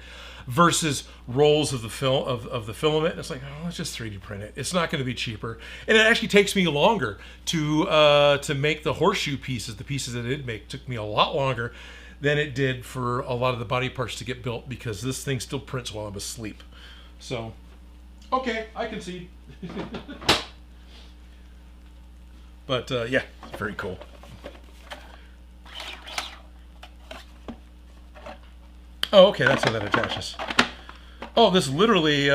Versus rolls of the filament. And it's like, let's just 3D print it. It's not going to be cheaper, and it actually takes me longer to make the horseshoe pieces. The pieces that it did make took me a lot longer than it did for a lot of the body parts to get built, because this thing still prints while I'm asleep. So, okay, I can see. But yeah, very cool. Oh, okay, that's how that attaches. Oh, this literally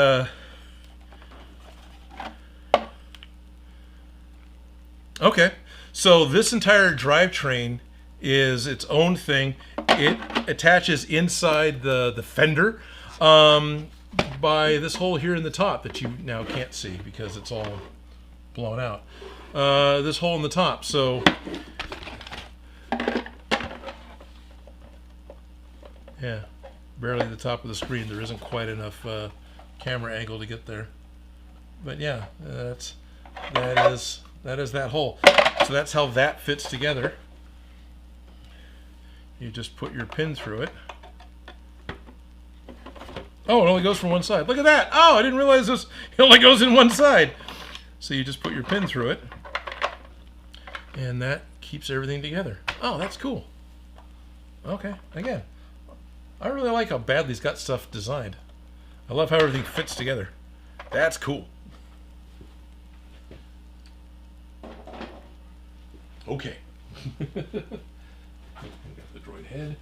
okay, so this entire drivetrain is its own thing. It attaches inside the fender by this hole here in the top that you now can't see because it's all blown out. This hole in the top. So yeah, barely the top of the screen. There isn't quite enough camera angle to get there. But yeah, that is that hole. So that's how that fits together. You just put your pin through it. Oh, it only goes from one side. Look at that. Oh, I didn't realize this. It only goes in one side. So you just put your pin through it, and that keeps everything together. Oh, that's cool. Okay, again, I really like how badly he's got stuff designed. I love how everything fits together. That's cool. Okay. Got the droid head.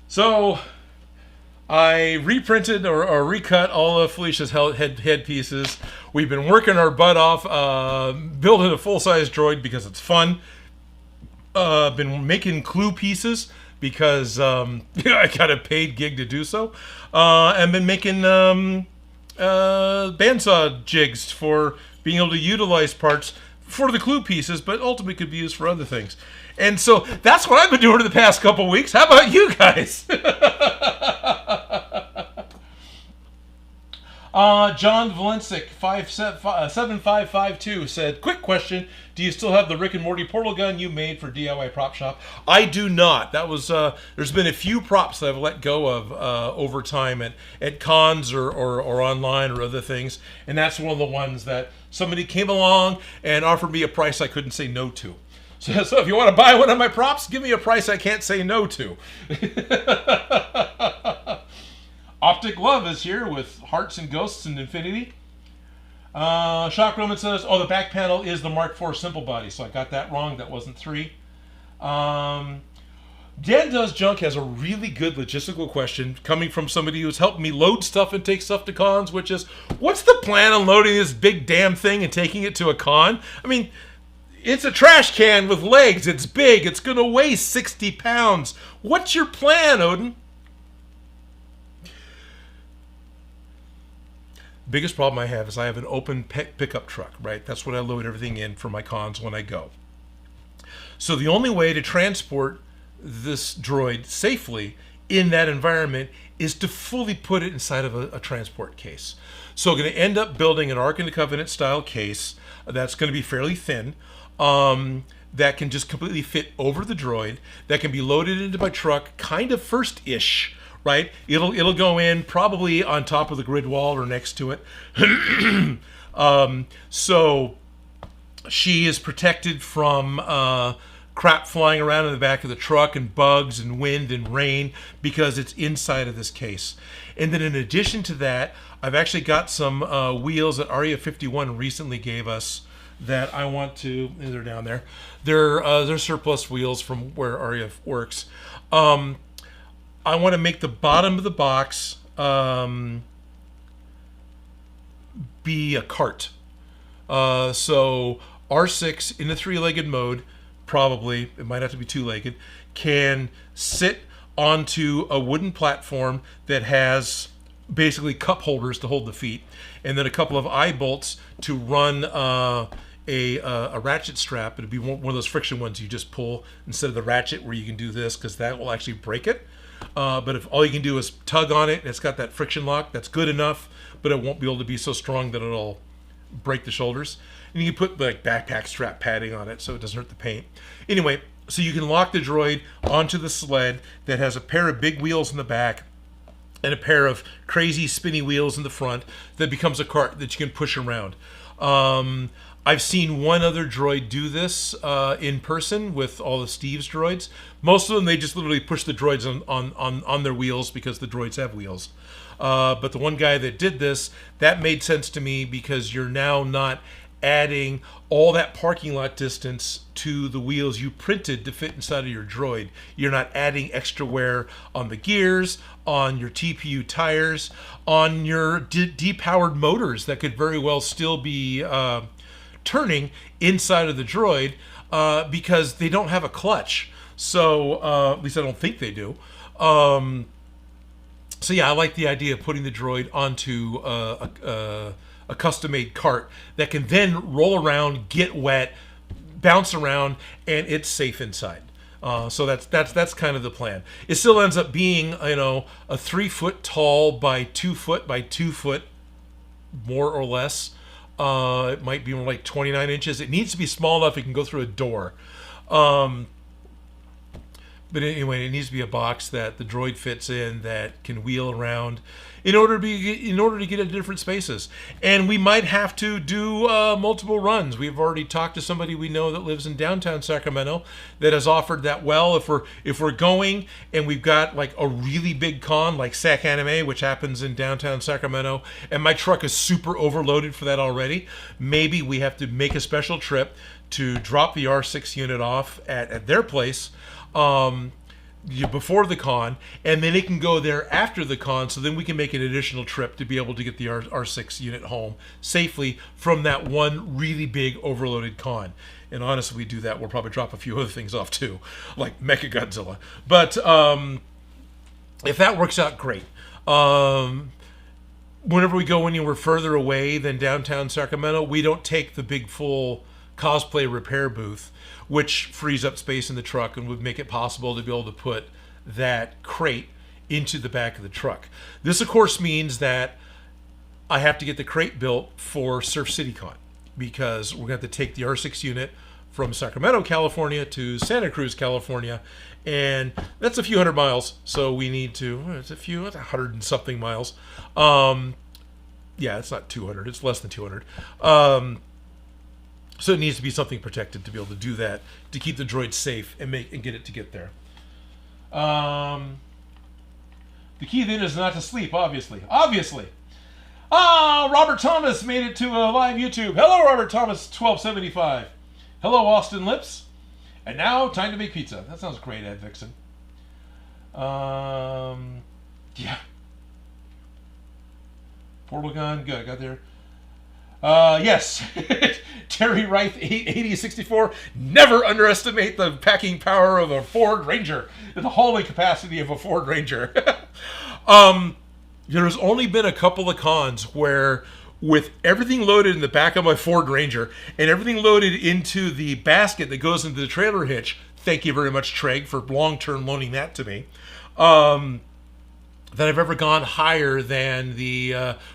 So I reprinted or recut all of Felicia's head pieces. We've been working our butt off building a full-size droid because it's fun. Been making clue pieces because I got a paid gig to do so. And been making bandsaw jigs for being able to utilize parts for the clue pieces, but ultimately could be used for other things. And so that's what I've been doing in the past couple weeks. How about you guys? John Valensic 7552 said, quick question, do you still have the Rick and Morty portal gun you made for DIY Prop Shop? I do not. That was there's been a few props that I've let go of over time at cons or online or other things, and that's one of the ones that somebody came along and offered me a price I couldn't say no to. So if you want to buy one of my props, give me a price I can't say no to. Optic Love is here with Hearts and Ghosts and Infinity. Shock Roman says, oh, the back panel is the Mark IV Simple Body, so I got that wrong. That wasn't 3. Dan Does Junk has a really good logistical question coming from somebody who's helped me load stuff and take stuff to cons, which is, what's the plan on loading this big damn thing and taking it to a con? I mean, it's a trash can with legs. It's big. It's going to weigh 60 pounds. What's your plan, Odin? Biggest problem I have is I have an open pickup truck, right? That's what I load everything in for my cons when I go. So the only way to transport this droid safely in that environment is to fully put it inside of a transport case. So I'm going to end up building an Ark of the Covenant style case that's going to be fairly thin, that can just completely fit over the droid, that can be loaded into my truck kind of first-ish, right? It'll go in probably on top of the grid wall or next to it. So she is protected from crap flying around in the back of the truck and bugs and wind and rain because it's inside of this case. And then in addition to that, I've actually got some wheels that Area 51 recently gave us that I want to. They're down there. They're surplus wheels from where REF works. I want to make the bottom of the box be a cart. So R6 in the 3-legged mode, probably, it might have to be 2-legged, can sit onto a wooden platform that has basically cup holders to hold the feet, and then a couple of eye bolts to run a ratchet strap. It'd be one of those friction ones you just pull instead of the ratchet where you can do this, because that will actually break it. But if all you can do is tug on it and it's got that friction lock, that's good enough, but it won't be able to be so strong that it'll break the shoulders. And you can put like backpack strap padding on it so it doesn't hurt the paint. Anyway, so you can lock the droid onto the sled that has a pair of big wheels in the back and a pair of crazy spinny wheels in the front that becomes a cart that you can push around. I've seen one other droid do this in person with all the Steve's droids. Most of them, they just literally push the droids on their wheels because the droids have wheels. But the one guy that did this, that made sense to me because you're now not adding all that parking lot distance to the wheels you printed to fit inside of your droid. You're not adding extra wear on the gears, on your TPU tires, on your depowered motors that could very well still be turning inside of the droid because they don't have a clutch. So at least I don't think they do. So yeah, I like the idea of putting the droid onto a custom-made cart that can then roll around, get wet, bounce around, and it's safe inside. So that's kind of the plan. It still ends up being, a 3 foot tall by 2 foot by 2 foot, more or less. It might be more like 29 inches. It needs to be small enough it can go through a door. But anyway, it needs to be a box that the droid fits in, that can wheel around in order to get into different spaces. And we might have to do multiple runs. We've already talked to somebody we know that lives in downtown Sacramento that has offered that. Well, if we're going and we've got like a really big con like Sac Anime, which happens in downtown Sacramento, and my truck is super overloaded for that already, maybe we have to make a special trip to drop the R6 unit off at their place before the con, and then it can go there after the con, so then we can make an additional trip to be able to get the R6 unit home safely from that one really big overloaded con. And honestly, we do that, we'll probably drop a few other things off too, like Mechagodzilla. But if that works out, great. Whenever we go anywhere further away than downtown Sacramento, we don't take the big full cosplay repair booth, which frees up space in the truck and would make it possible to be able to put that crate into the back of the truck. This, of course, means that I have to get the crate built for Surf City Con, because we're going to have to take the R6 unit from Sacramento, California to Santa Cruz, California, and that's a few hundred miles, so we need to, it's 100 and something miles. Yeah, it's not 200, it's less than 200. So it needs to be something protected to be able to do that, to keep the droid safe and get it to get there. The key then is not to sleep, obviously. Robert Thomas made it to a live YouTube. Hello, Robert Thomas, 1275. Hello, Austin Lips. And now, time to make pizza. That sounds great, Ed Vixen. Yeah. Portal gun, good, I got there. Yes. Terry Reith, 8064. Never underestimate the packing power of a Ford Ranger, the hauling capacity of a Ford Ranger. There's only been a couple of cons where, with everything loaded in the back of my Ford Ranger and everything loaded into the basket that goes into the trailer hitch, thank you very much, Treg, for long-term loaning that to me, that I've ever gone higher than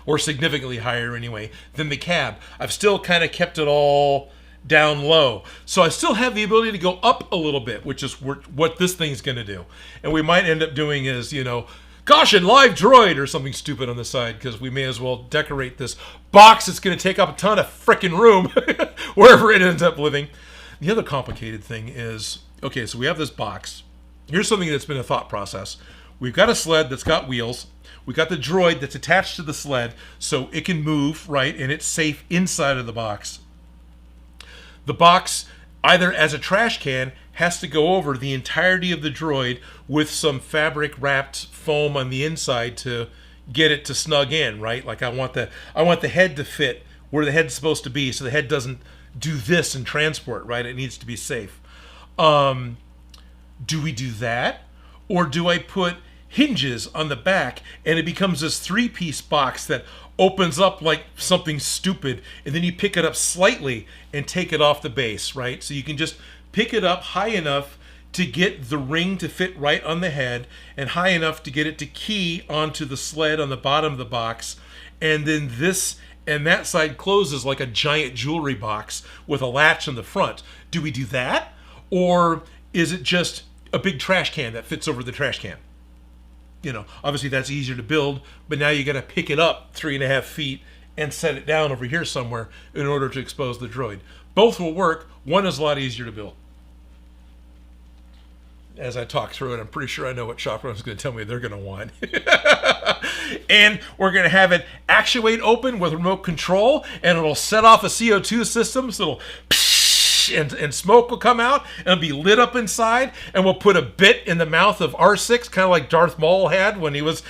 or significantly higher anyway, than the cab. I've still kind of kept it all down low. So I still have the ability to go up a little bit, which is what this thing's going to do. And we might end up doing is, gosh, and live droid or something stupid on the side, because we may as well decorate this box that's going to take up a ton of frickin' room wherever it ends up living. The other complicated thing is, okay, so we have this box. Here's something that's been a thought process. We've got a sled that's got wheels. We've got the droid that's attached to the sled so it can move, right, and it's safe inside of the box. The box, either as a trash can, has to go over the entirety of the droid with some fabric wrapped foam on the inside to get it to snug in, right? Like I want the head to fit where the head's supposed to be, so the head doesn't do this in transport, right? It needs to be safe. Do we do that? Or do I put hinges on the back and it becomes this 3-piece box that opens up like something stupid, and then you pick it up slightly and take it off the base, right? So you can just pick it up high enough to get the ring to fit right on the head and high enough to get it to key onto the sled on the bottom of the box, and then this and that side closes like a giant jewelry box with a latch on the front. Do we do that? Or is it just a big trash can that fits over the trash can? You know, obviously that's easier to build, but now you got to pick it up 3.5 feet and set it down over here somewhere in order to expose the droid. Both will work. One is a lot easier to build. As I talk through it, I'm pretty sure I know what Shopper is going to tell me they're going to want. And we're going to have it actuate open with remote control, and it'll set off a CO2 system, so it'll and smoke will come out and it'll be lit up inside, and we'll put a bit in the mouth of R6, kind of like Darth Maul had when he was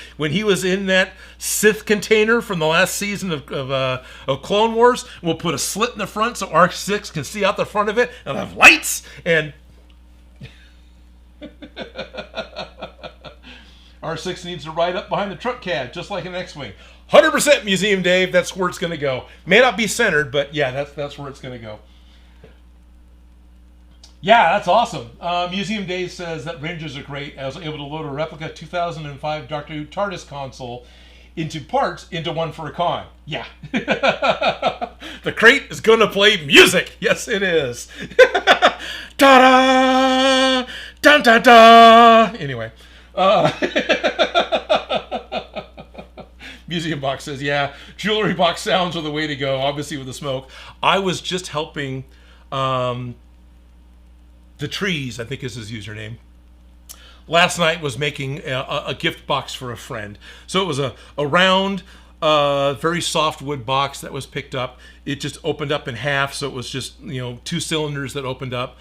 in that Sith container from the last season of Clone Wars. We'll put a slit in the front so R6 can see out the front of it, and have lights, and R6 needs to ride up behind the truck cab just like an X-Wing. 100% Museum Dave, that's where it's going to go. May not be centered, but yeah, that's where it's going to go. Yeah, that's awesome. Museum Dave says that Rangers are great. I was able to load a replica 2005 Doctor Who TARDIS console into parts into one for a con. Yeah. The crate is going to play music. Yes, it is. Ta-da! Dun-da-da! Anyway. Museum Box says, yeah, jewelry box sounds are the way to go, obviously with the smoke. I was just helping the Trees, I think is his username. Last night was making a gift box for a friend. So it was a round, very soft wood box that was picked up. It just opened up in half, so it was just 2 cylinders that opened up.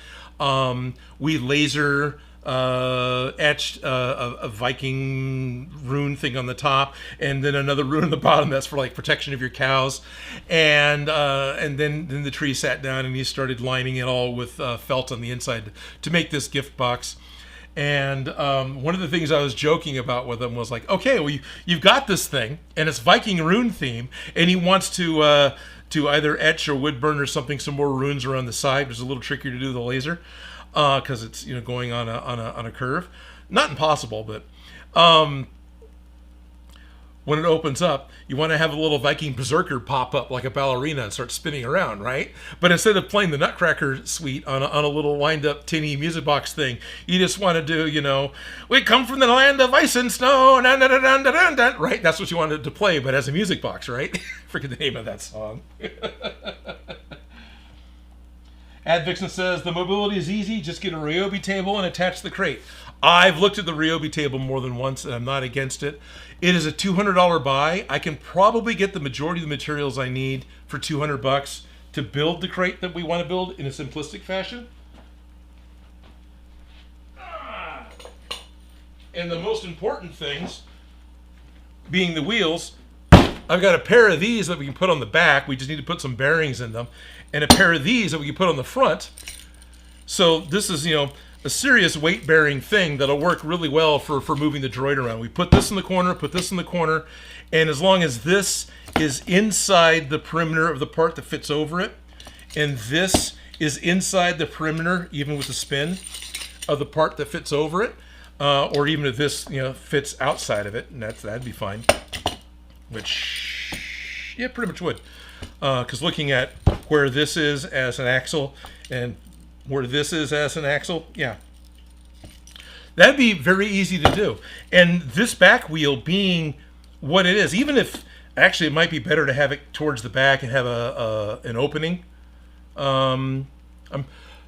We laser etched a Viking rune thing on the top, and then another rune on the bottom that's for like protection of your cows. And then the Tree sat down and he started lining it all with felt on the inside to make this gift box. And one of the things I was joking about with him was like, okay, well, you've got this thing, and it's Viking rune theme, and he wants to either etch or wood burn or something, some more runes around the side, which is a little trickier to do with the laser, because it's going on a curve. Not impossible, but when it opens up, you want to have a little Viking berserker pop up like a ballerina and start spinning around, right? But instead of playing the Nutcracker suite on a little wind-up tinny music box thing, you just want to do, we come from the land of ice and snow, right? That's what you wanted to play, but as a music box, right? Forget the name of that song. Ad Vixen says, the mobility is easy, just get a Ryobi table and attach the crate. I've looked at the Ryobi table more than once, and I'm not against it. It is a $200 buy. I can probably get the majority of the materials I need for $200 to build the crate that we want to build in a simplistic fashion. And the most important things being the wheels. I've got a pair of these that we can put on the back. We just need to put some bearings in them. And a pair of these that we can put on the front. So this is, a serious weight-bearing thing that'll work really well for moving the droid around. We put this in the corner, put this in the corner, and as long as this is inside the perimeter of the part that fits over it, and this is inside the perimeter, even with the spin, of the part that fits over it, or even if this, fits outside of it, and that'd be fine. Which, yeah, pretty much would. Because looking at where this is as an axle and where this is as an axle, yeah. That'd be very easy to do. And this back wheel being what it is, even if, actually it might be better to have it towards the back and have an opening.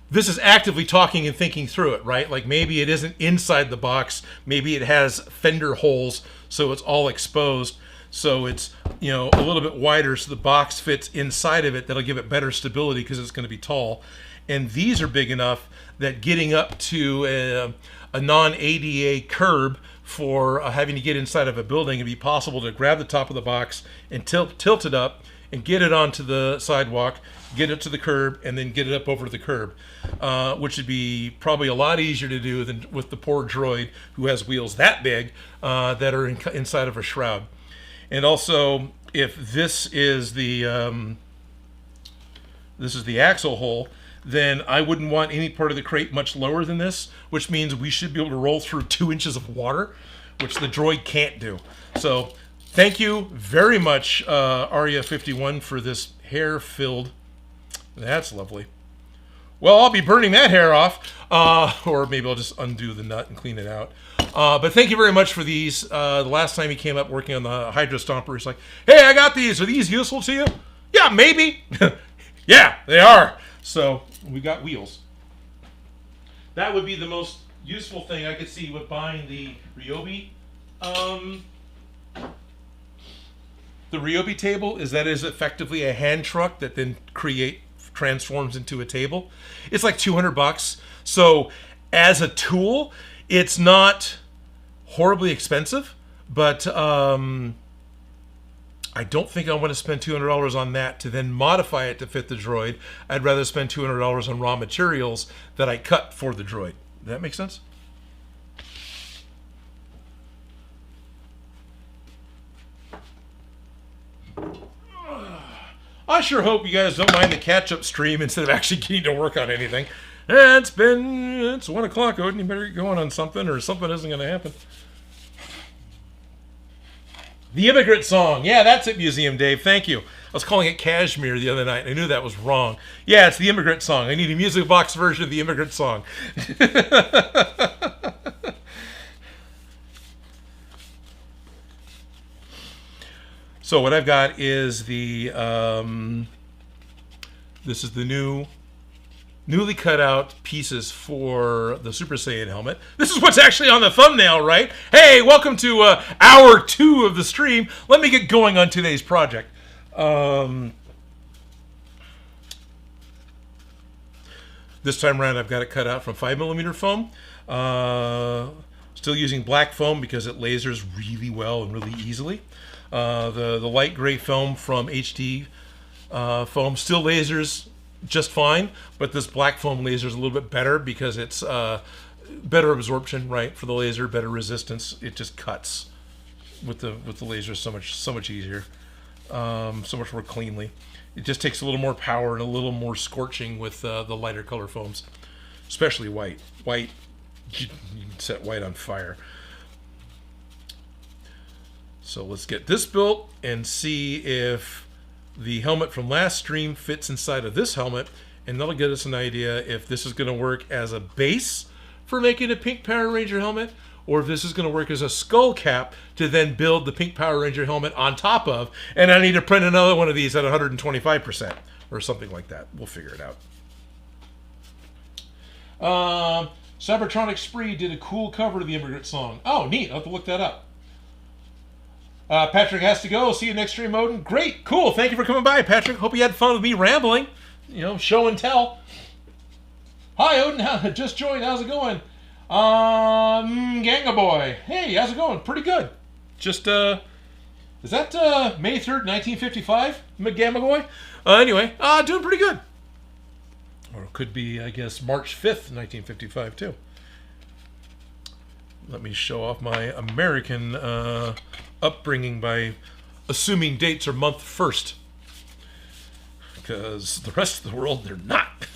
This is actively talking and thinking through it, right? Like maybe it isn't inside the box, maybe it has fender holes, so it's all exposed. So it's you know, a little bit wider so the box fits inside of it. That'll give it better stability because it's going to be tall. And these are big enough that getting up to a non-ADA curb for having to get inside of a building, it'd be possible to grab the top of the box and tilt it up and get it onto the sidewalk, get it to the curb, and then get it up over the curb, which would be probably a lot easier to do than with the poor Droid who has wheels that big that are inside of a shroud. And also, if this is the axle hole, then I wouldn't want any part of the crate much lower than this, which means we should be able to roll through 2 inches of water, which the Droid can't do. So thank you very much, Aria51, for this hair-filled. That's lovely. Well, I'll be burning that hair off, or maybe I'll just undo the nut and clean it out. But thank you very much for these. The last time he came up working on the Hydro Stomper, he's like, hey, I got these. Are these useful to you? Yeah, maybe. Yeah, they are. So we got wheels. That would be the most useful thing I could see with buying the Ryobi. The Ryobi table is effectively a hand truck that then transforms into a table. It's like $200. So as a tool, it's not horribly expensive, but I don't think I want to spend $200 on that to then modify it to fit the Droid. I'd rather spend $200 on raw materials that I cut for the Droid. Does that make sense? I sure hope you guys don't mind the catch-up stream instead of actually getting to work on anything. It's 1 o'clock, Odin. You better get going on something or something isn't going to happen. The Immigrant Song. Yeah, that's it, Museum Dave. Thank you. I was calling it Kashmir the other night. I knew that was wrong. Yeah, it's the Immigrant Song. I need a music box version of the Immigrant Song. So what I've got is the this is the newly cut out pieces for the Super Saiyan helmet. This is what's actually on the thumbnail, right? Hey, welcome to hour 2 of the stream. Let me get going on today's project. This time around, I've got it cut out from 5mm foam. Still using black foam because it lasers really well and really easily. The light gray film from HD foam still lasers just fine, but this black foam laser is a little bit better because it's better absorption, right, for the laser, better resistance. It just cuts with the laser so much easier, so much more cleanly. It just takes a little more power and a little more scorching with the lighter color foams, especially white. White, you can set white on fire. So let's get this built and see if the helmet from last stream fits inside of this helmet, and that'll get us an idea if this is going to work as a base for making a pink Power Ranger helmet, or if this is going to work as a skull cap to then build the pink Power Ranger helmet on top of, and I need to print another one of these at 125% or something like that. We'll figure it out. Cybertronic Spree did a cool cover of the Immigrant Song. Oh, neat. I'll have to look that up. Patrick has to go. See you next stream, Odin. Great. Cool. Thank you for coming by, Patrick. Hope you had fun with me rambling. You know, show and tell. Hi, Odin. Just joined. How's it going? Ganga Boy. Hey, how's it going? Pretty good. Just, is that May 3rd, 1955? Gamma Boy? Anyway, doing pretty good. Or it could be, I guess, March 5th, 1955, too. Let me show off my American upbringing by assuming dates are month first, because the rest of the world, they're not.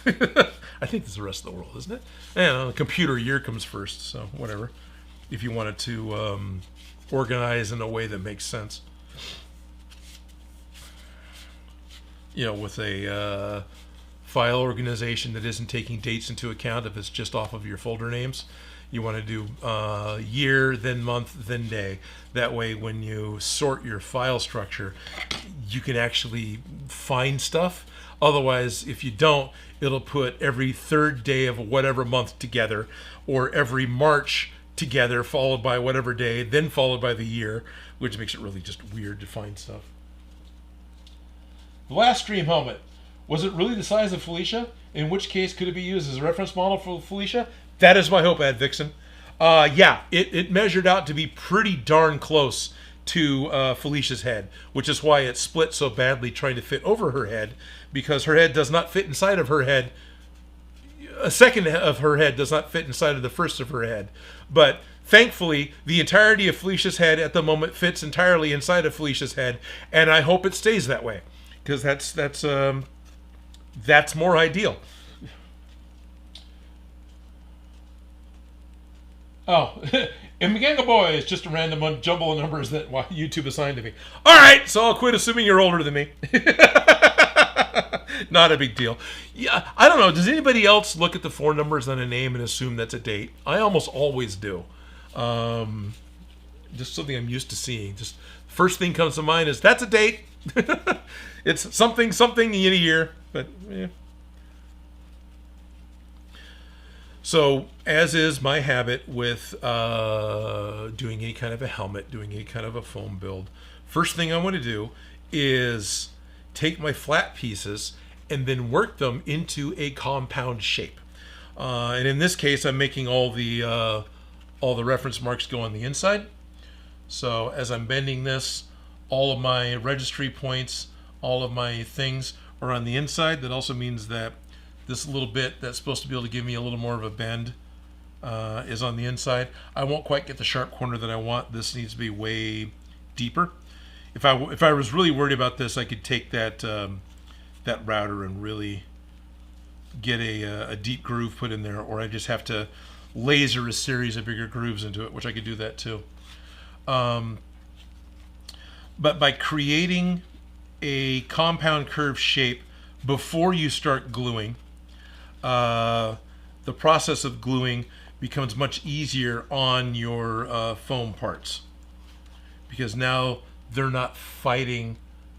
I think it's the rest of the world, isn't it? And the computer year comes first, so whatever, if you wanted to organize in a way that makes sense. You know, with a file organization that isn't taking dates into account if it's just off of your folder names. You want to do year, then month, then day. That way, when you sort your file structure, you can actually find stuff. Otherwise, if you don't, it'll put every third day of whatever month together, or every March together, followed by whatever day, then followed by the year, which makes it really just weird to find stuff. The last stream helmet, was it really the size of Felicia? In which case, could it be used as a reference model for Felicia? That is my hope, Ad Vixen. Yeah, it measured out to be pretty darn close to Felicia's head, which is why it split so badly trying to fit over her head, because her head does not fit inside of her head. A second of her head does not fit inside of the first of her head. But thankfully, the entirety of Felicia's head at the moment fits entirely inside of Felicia's head, and I hope it stays that way, because that's more ideal. Oh, and McGangle Boy is just a random jumble of numbers that YouTube assigned to me. All right, so I'll quit assuming you're older than me. Not a big deal. Yeah, I don't know. Does anybody else look at the 4 numbers on a name and assume that's a date? I almost always do. Just something I'm used to seeing. Just first thing comes to mind is that's a date. It's something in a year, but yeah. So, as is my habit with doing any kind of a helmet, doing any kind of a foam build, first thing I want to do is take my flat pieces and then work them into a compound shape. And in this case, I'm making all the reference marks go on the inside. So as I'm bending this, all of my registry points, all of my things are on the inside. That also means that this little bit that's supposed to be able to give me a little more of a bend is on the inside. I won't quite get the sharp corner that I want. This needs to be way deeper. If I was really worried about this, I could take that that router and really get a deep groove put in there, or I just have to laser a series of bigger grooves into it, which I could do that too. But by creating a compound curve shape before you start gluing, the process of gluing becomes much easier on your foam parts, because now they're not fighting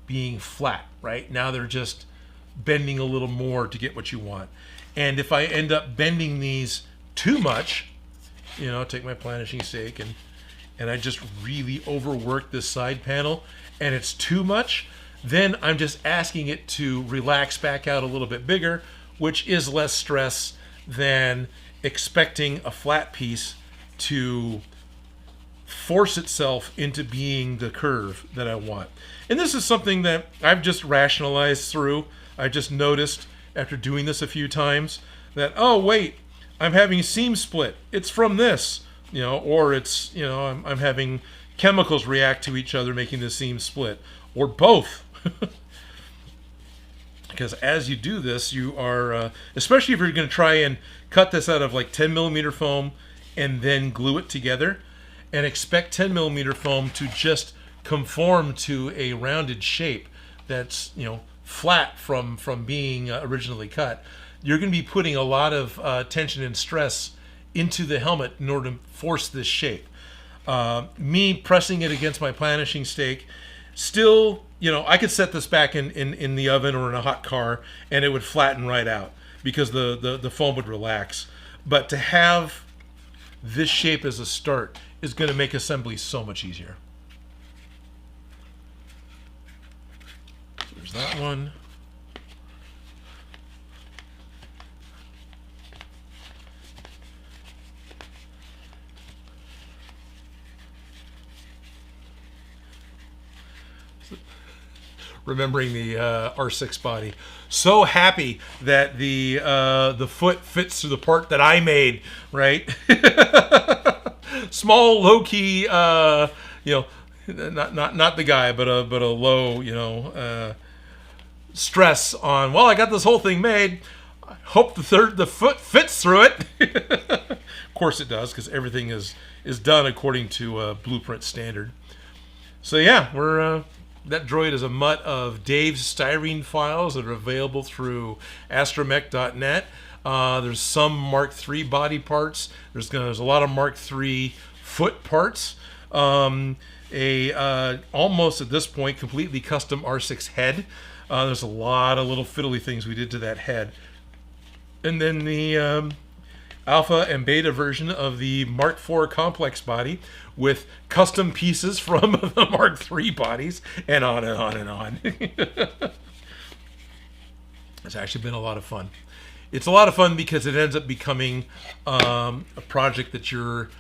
being flat, right? Now they're just bending a little more to get what you want. And if I end up bending these too much, you know, take my planishing stake and I just really overwork this side panel and it's too much, then I'm just asking it to relax back out a little bit bigger, which is less stress than expecting a flat piece to force itself into being the curve that I want. And this is something that I've just rationalized through. I just noticed after doing this a few times that, oh wait, I'm having seam split. It's from this, you know, or it's, you know, I'm having chemicals react to each other making the seam split, or both. Because as you do this, you are, especially if you're going to try and cut this out of like 10 millimeter foam and then glue it together, and expect 10 millimeter foam to just conform to a rounded shape that's, you know, flat from being originally cut, you're going to be putting a lot of tension and stress into the helmet in order to force this shape. Me pressing it against my planishing stake, still, you know, I could set this back in the oven or in a hot car and it would flatten right out because the foam would relax. But to have this shape as a start is going to make assembly so much easier. So there's that one. Remembering the R6 body. So happy that the foot fits through the part that I made, right? Small, low key, you know, not the guy, but a low, you know, stress on. Well, I got this whole thing made. I hope the foot fits through it. Of course it does, because everything is done according to blueprint standard. So yeah, we're. That droid is a mutt of Dave's styrene files that are available through astromech.net. There's some Mark III body parts. There's a lot of Mark III foot parts. Almost at this point completely custom R6 head. There's a lot of little fiddly things we did to that head. And then the alpha and beta version of the Mark IV complex body with custom pieces from the Mark III bodies, and on and on and on. It's actually been a lot of fun. It's a lot of fun because it ends up becoming a project that you're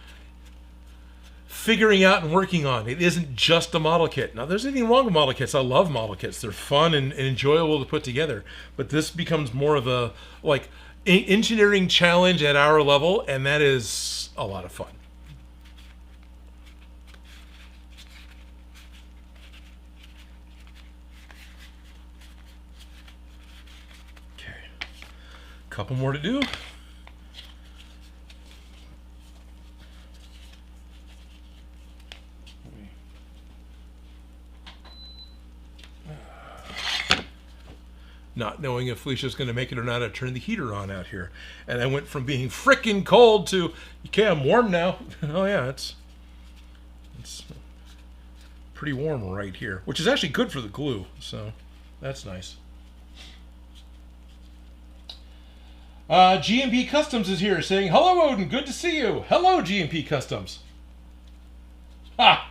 figuring out and working on. It isn't just a model kit. Now, there's anything wrong with model kits. I love model kits. They're fun and enjoyable to put together. But this becomes more of a like engineering challenge at our level, and that is a lot of fun. Okay, couple more to do. Not knowing if Felicia's going to make it or not, I turned the heater on out here. And I went from being frickin' cold to, okay, I'm warm now. Oh yeah, it's pretty warm right here, which is actually good for the glue, so that's nice. GMP Customs is here saying, hello Odin, good to see you. Hello GMP Customs. Ha!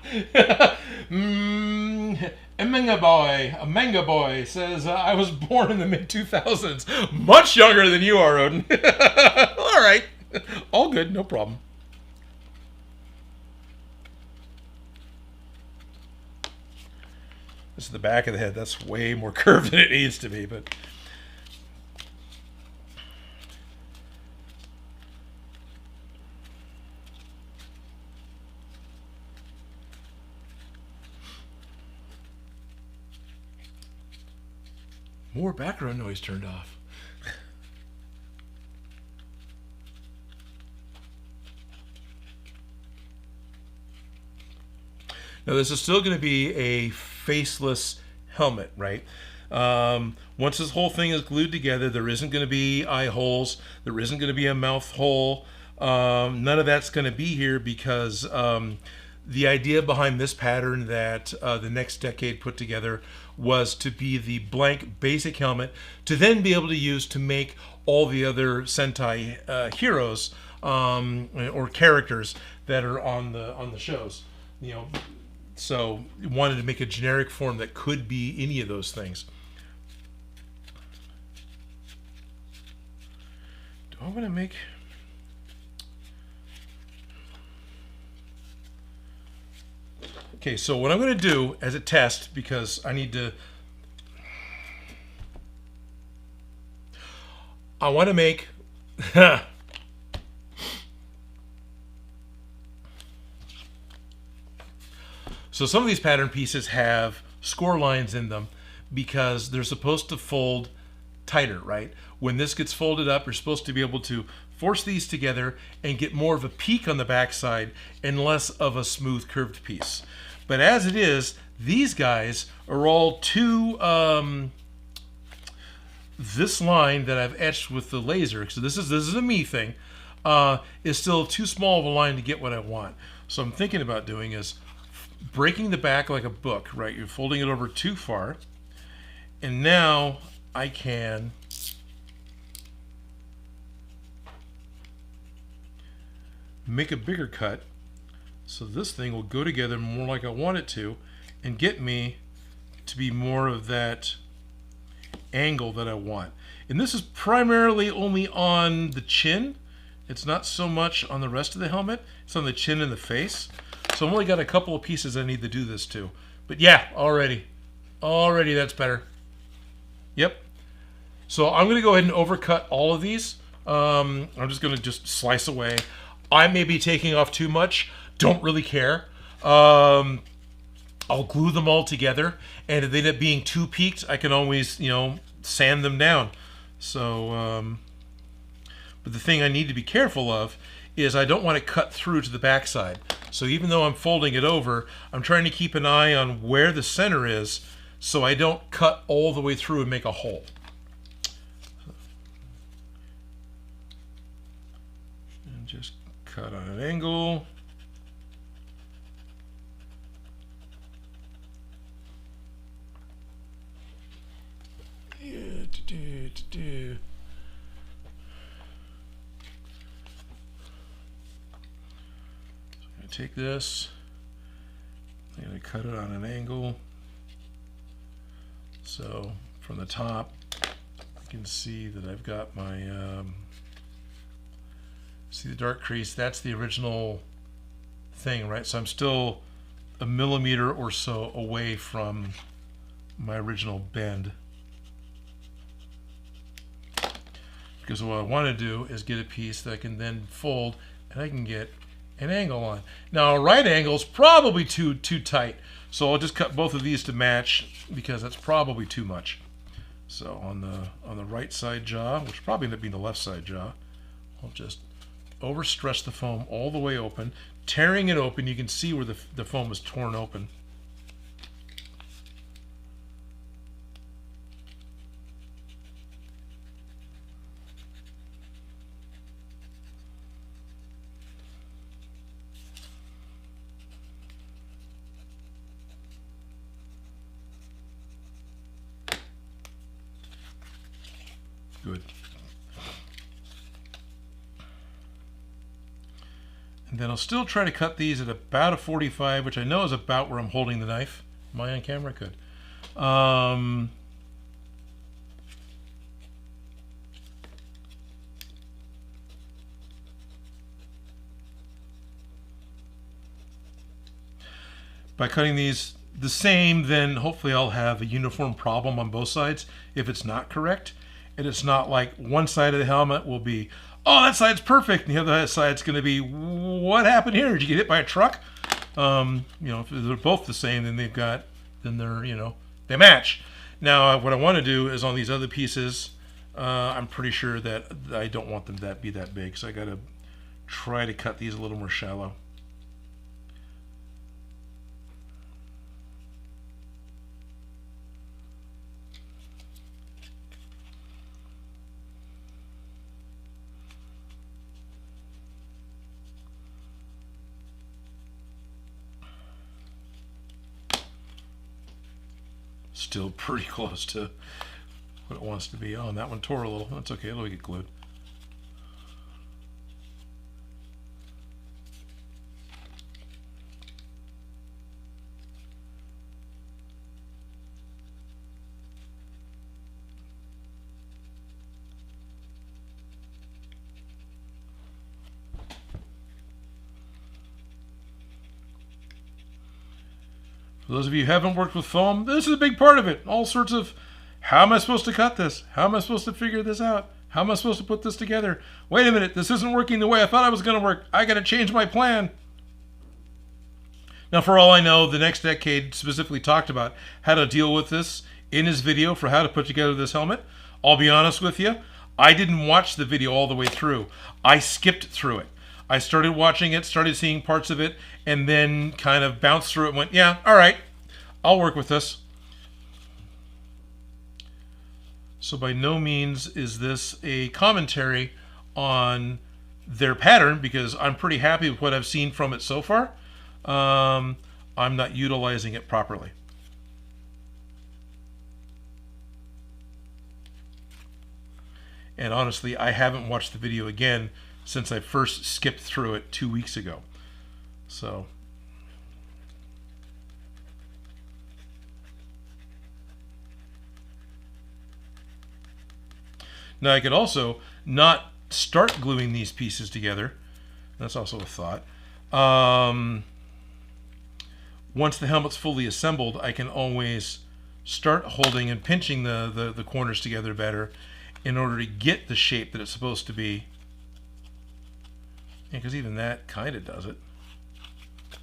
A manga boy says, I was born in the mid-2000s. Much younger than you are, Odin. All right. All good, no problem. This is the back of the head. That's way more curved than it needs to be, but... More background noise turned off. Now this is still going to be a faceless helmet, right? Once this whole thing is glued together, there isn't going to be eye holes. There isn't going to be a mouth hole. None of that's going to be here because the idea behind this pattern that the Next Decade put together was to be the blank basic helmet to then be able to use to make all the other Sentai heroes or characters that are on the shows. You know, so wanted to make a generic form that could be any of those things. Do I want to make... Okay, so what I'm going to do as a test, because I need to... I want to make... So some of these pattern pieces have score lines in them because they're supposed to fold tighter, right? When this gets folded up, you're supposed to be able to force these together and get more of a peak on the backside and less of a smooth curved piece. But as it is, these guys are all too, this line that I've etched with the laser, so this is a me thing, is still too small of a line to get what I want. So I'm thinking about doing is breaking the back like a book, right? You're folding it over too far. And now I can make a bigger cut. So this thing will go together more like I want it to and get me to be more of that angle that I want. And this is primarily only on the chin. It's not so much on the rest of the helmet. It's on the chin and the face. So I've only got a couple of pieces I need to do this to. But yeah, already that's better. Yep. So I'm going to go ahead and overcut all of these. I'm just going to just slice away. I may be taking off too much. Don't really care. I'll glue them all together, and if they end up being too peaked, I can always, you know, sand them down. So, but the thing I need to be careful of is I don't want to cut through to the backside. So even though I'm folding it over, I'm trying to keep an eye on where the center is so I don't cut all the way through and make a hole. And just cut on an angle. Take this, I'm going to cut it on an angle. So from the top, I can see that I've got my, see the dark crease, that's the original thing, right? So I'm still a millimeter or so away from my original bend. Because what I want to do is get a piece that I can then fold and I can get an angle on. Now a right angle is probably too tight, so I'll just cut both of these to match because that's probably too much. So on the right side jaw, which will probably end up being the left side jaw, I'll just overstress the foam all the way open, tearing it open. You can see where the foam is torn open. Good. And then I'll still try to cut these at about a 45, which I know is about where I'm holding the knife. Am I on camera? Good. By cutting these the same, then hopefully I'll have a uniform problem on both sides if it's not correct. And it's not like one side of the helmet will be, oh, that side's perfect, and the other side's going to be, what happened here? Did you get hit by a truck? You know, if they're both the same, then they're, you know, they match. Now, what I want to do is on these other pieces, I'm pretty sure that I don't want them to be that big, so I got to try to cut these a little more shallow. Still pretty close to what it wants to be. Oh, and that one tore a little. That's okay, it'll get glued. For those of you who haven't worked with foam, this is a big part of it. All sorts of, how am I supposed to cut this? How am I supposed to figure this out? How am I supposed to put this together? Wait a minute, this isn't working the way I thought it was going to work. I got to change my plan. Now, for all I know, the Next Decade specifically talked about how to deal with this in his video for how to put together this helmet. I'll be honest with you, I didn't watch the video all the way through. I skipped through it. I started watching it, started seeing parts of it, and then kind of bounced through it and went, yeah, all right, I'll work with this. So by no means is this a commentary on their pattern, because I'm pretty happy with what I've seen from it so far. I'm not utilizing it properly. And honestly, I haven't watched the video again since I first skipped through it 2 weeks ago. So now I could also not start gluing these pieces together. That's also a thought. Once the helmet's fully assembled, I can always start holding and pinching the corners together better in order to get the shape that it's supposed to be. Because even that kind of does it. I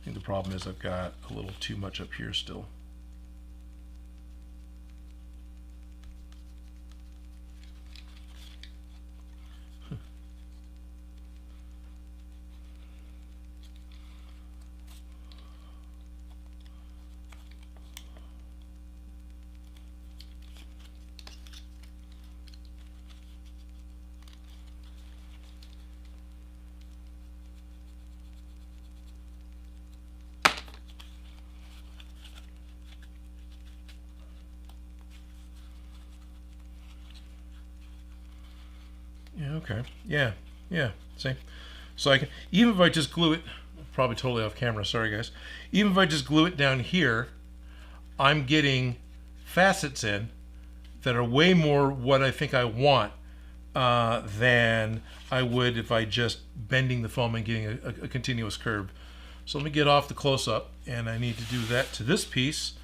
think the problem is I've got a little too much up here still. Yeah, okay. Yeah, see? So I can, even if I just glue it, probably totally off camera, sorry guys. Even if I just glue it down here, I'm getting facets in that are way more what I think I want than I would if I just bending the foam and getting a continuous curve. So let me get off the close-up, and I need to do that to this piece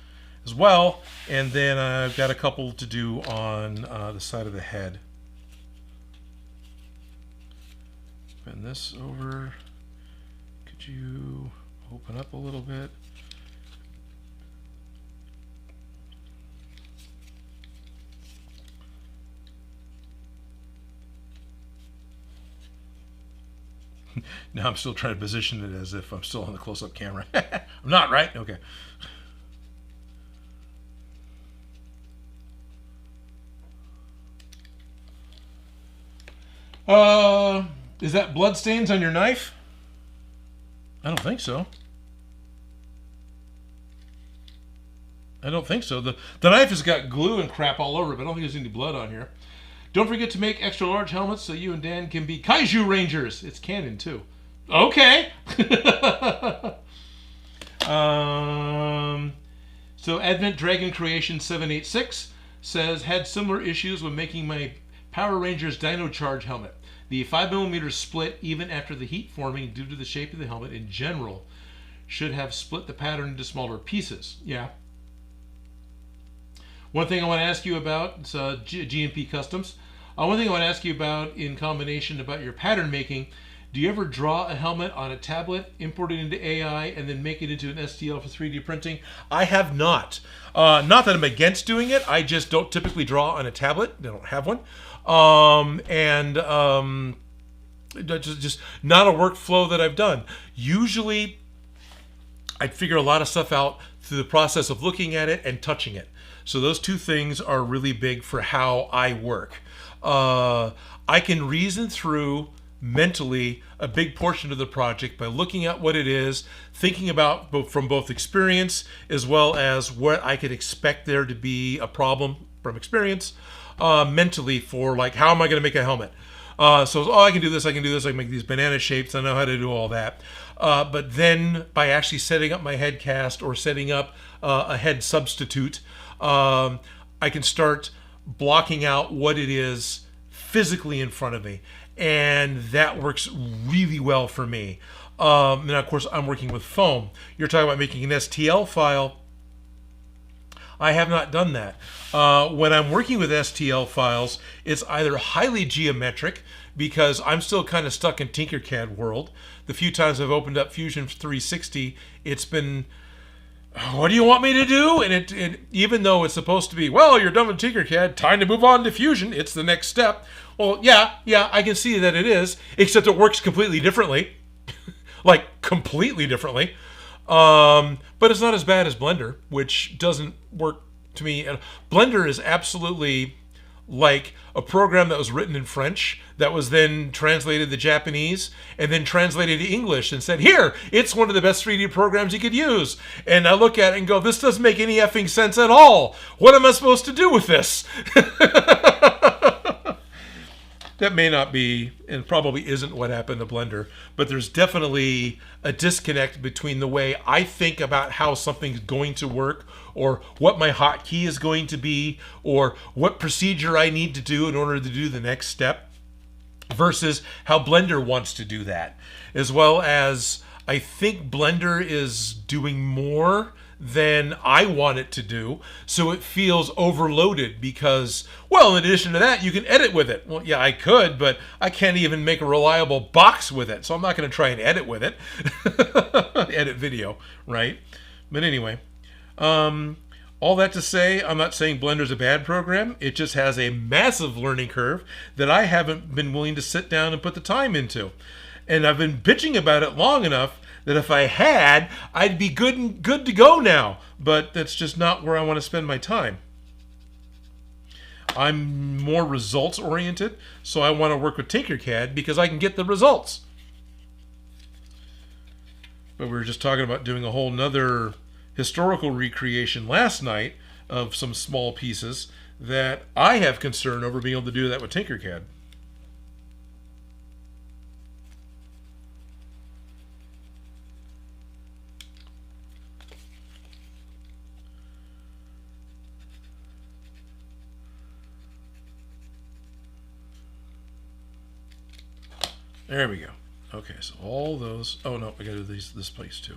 as well, and then I've got a couple to do on the side of the head. Bend this over. Could you open up a little bit? Now I'm still trying to position it as if I'm still on the close-up camera. I'm not, right? Okay. Is that blood stains on your knife? I don't think so. I don't think so. The knife has got glue and crap all over it, but I don't think there's any blood on here. Don't forget to make extra large helmets so you and Dan can be Kaiju Rangers. It's canon too. Okay. So Advent Dragon Creation 786 says, had similar issues when making my Power Rangers Dino Charge helmet. The 5mm split even after the heat forming due to the shape of the helmet in general should have split the pattern into smaller pieces. Yeah. One thing I want to ask you about is GMP Customs. One thing I want to ask you about in combination about your pattern making. Do you ever draw a helmet on a tablet, import it into AI, and then make it into an STL for 3D printing? I have not. Not that I'm against doing it. I just don't typically draw on a tablet. I don't have one. Just not a workflow that I've done. Usually, I figure a lot of stuff out through the process of looking at it and touching it. So those two things are really big for how I work. I can reason through mentally a big portion of the project by looking at what it is, thinking about from both experience as well as what I could expect there to be a problem from experience, mentally for like, how am I going to make a helmet? So, I can do this, I can make these banana shapes, I know how to do all that. But then by actually setting up my head cast or setting up a head substitute, I can start blocking out what it is physically in front of me. And that works really well for me. And of course, I'm working with foam. You're talking about making an STL file. I have not done that. When I'm working with STL files, it's either highly geometric, because I'm still kind of stuck in Tinkercad world. The few times I've opened up Fusion 360, it's been, what do you want me to do? And it even though it's supposed to be, well, you're done with Tinkercad, time to move on to Fusion, it's the next step. Well, yeah, I can see that it is, except it works completely differently. Like, completely differently. But it's not as bad as Blender, which doesn't work to me. Blender is absolutely like a program that was written in French that was then translated to Japanese and then translated to English and said, here, it's one of the best 3D programs you could use. And I look at it and go, this doesn't make any effing sense at all. What am I supposed to do with this? That may not be, and probably isn't what happened to Blender, but there's definitely a disconnect between the way I think about how something's going to work, or what my hotkey is going to be, or what procedure I need to do in order to do the next step, versus how Blender wants to do that. As well as, I think Blender is doing more than I want it to do, so it feels overloaded because, well, in addition to that, you can edit with it. Well, yeah, I could, but I can't even make a reliable box with it, so I'm not going to try and edit with it. Edit video, right? But anyway, all that to say, I'm not saying Blender's a bad program. It just has a massive learning curve that I haven't been willing to sit down and put the time into. And I've been bitching about it long enough that if I had, I'd be good to go now. But that's just not where I want to spend my time. I'm more results oriented, so I want to work with Tinkercad because I can get the results. But we were just talking about doing a whole nother historical recreation last night of some small pieces that I have concern over being able to do that with Tinkercad. There we go. Okay, so all those. Oh no, I gotta do this place too.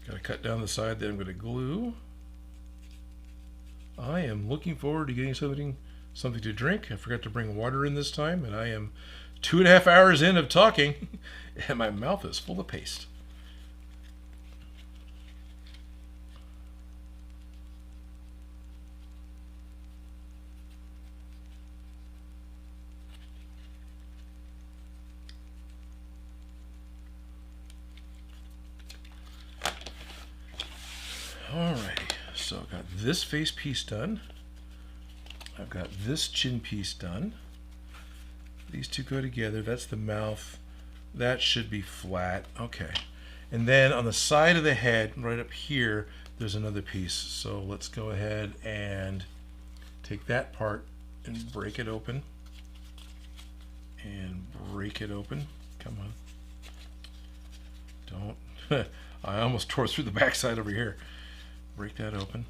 Gotta cut down the side that I'm gonna glue. I am looking forward to getting something to drink. I forgot to bring water in this time, and I am 2.5 hours in of talking, and my mouth is full of paste. Alrighty, so I've got this face piece done. I've got this chin piece done. These two go together. That's the mouth. That should be flat. Okay. And then on the side of the head, right up here, there's another piece. So let's go ahead and take that part and break it open. And break it open. Come on. Don't. I almost tore through the backside over here. Break that open.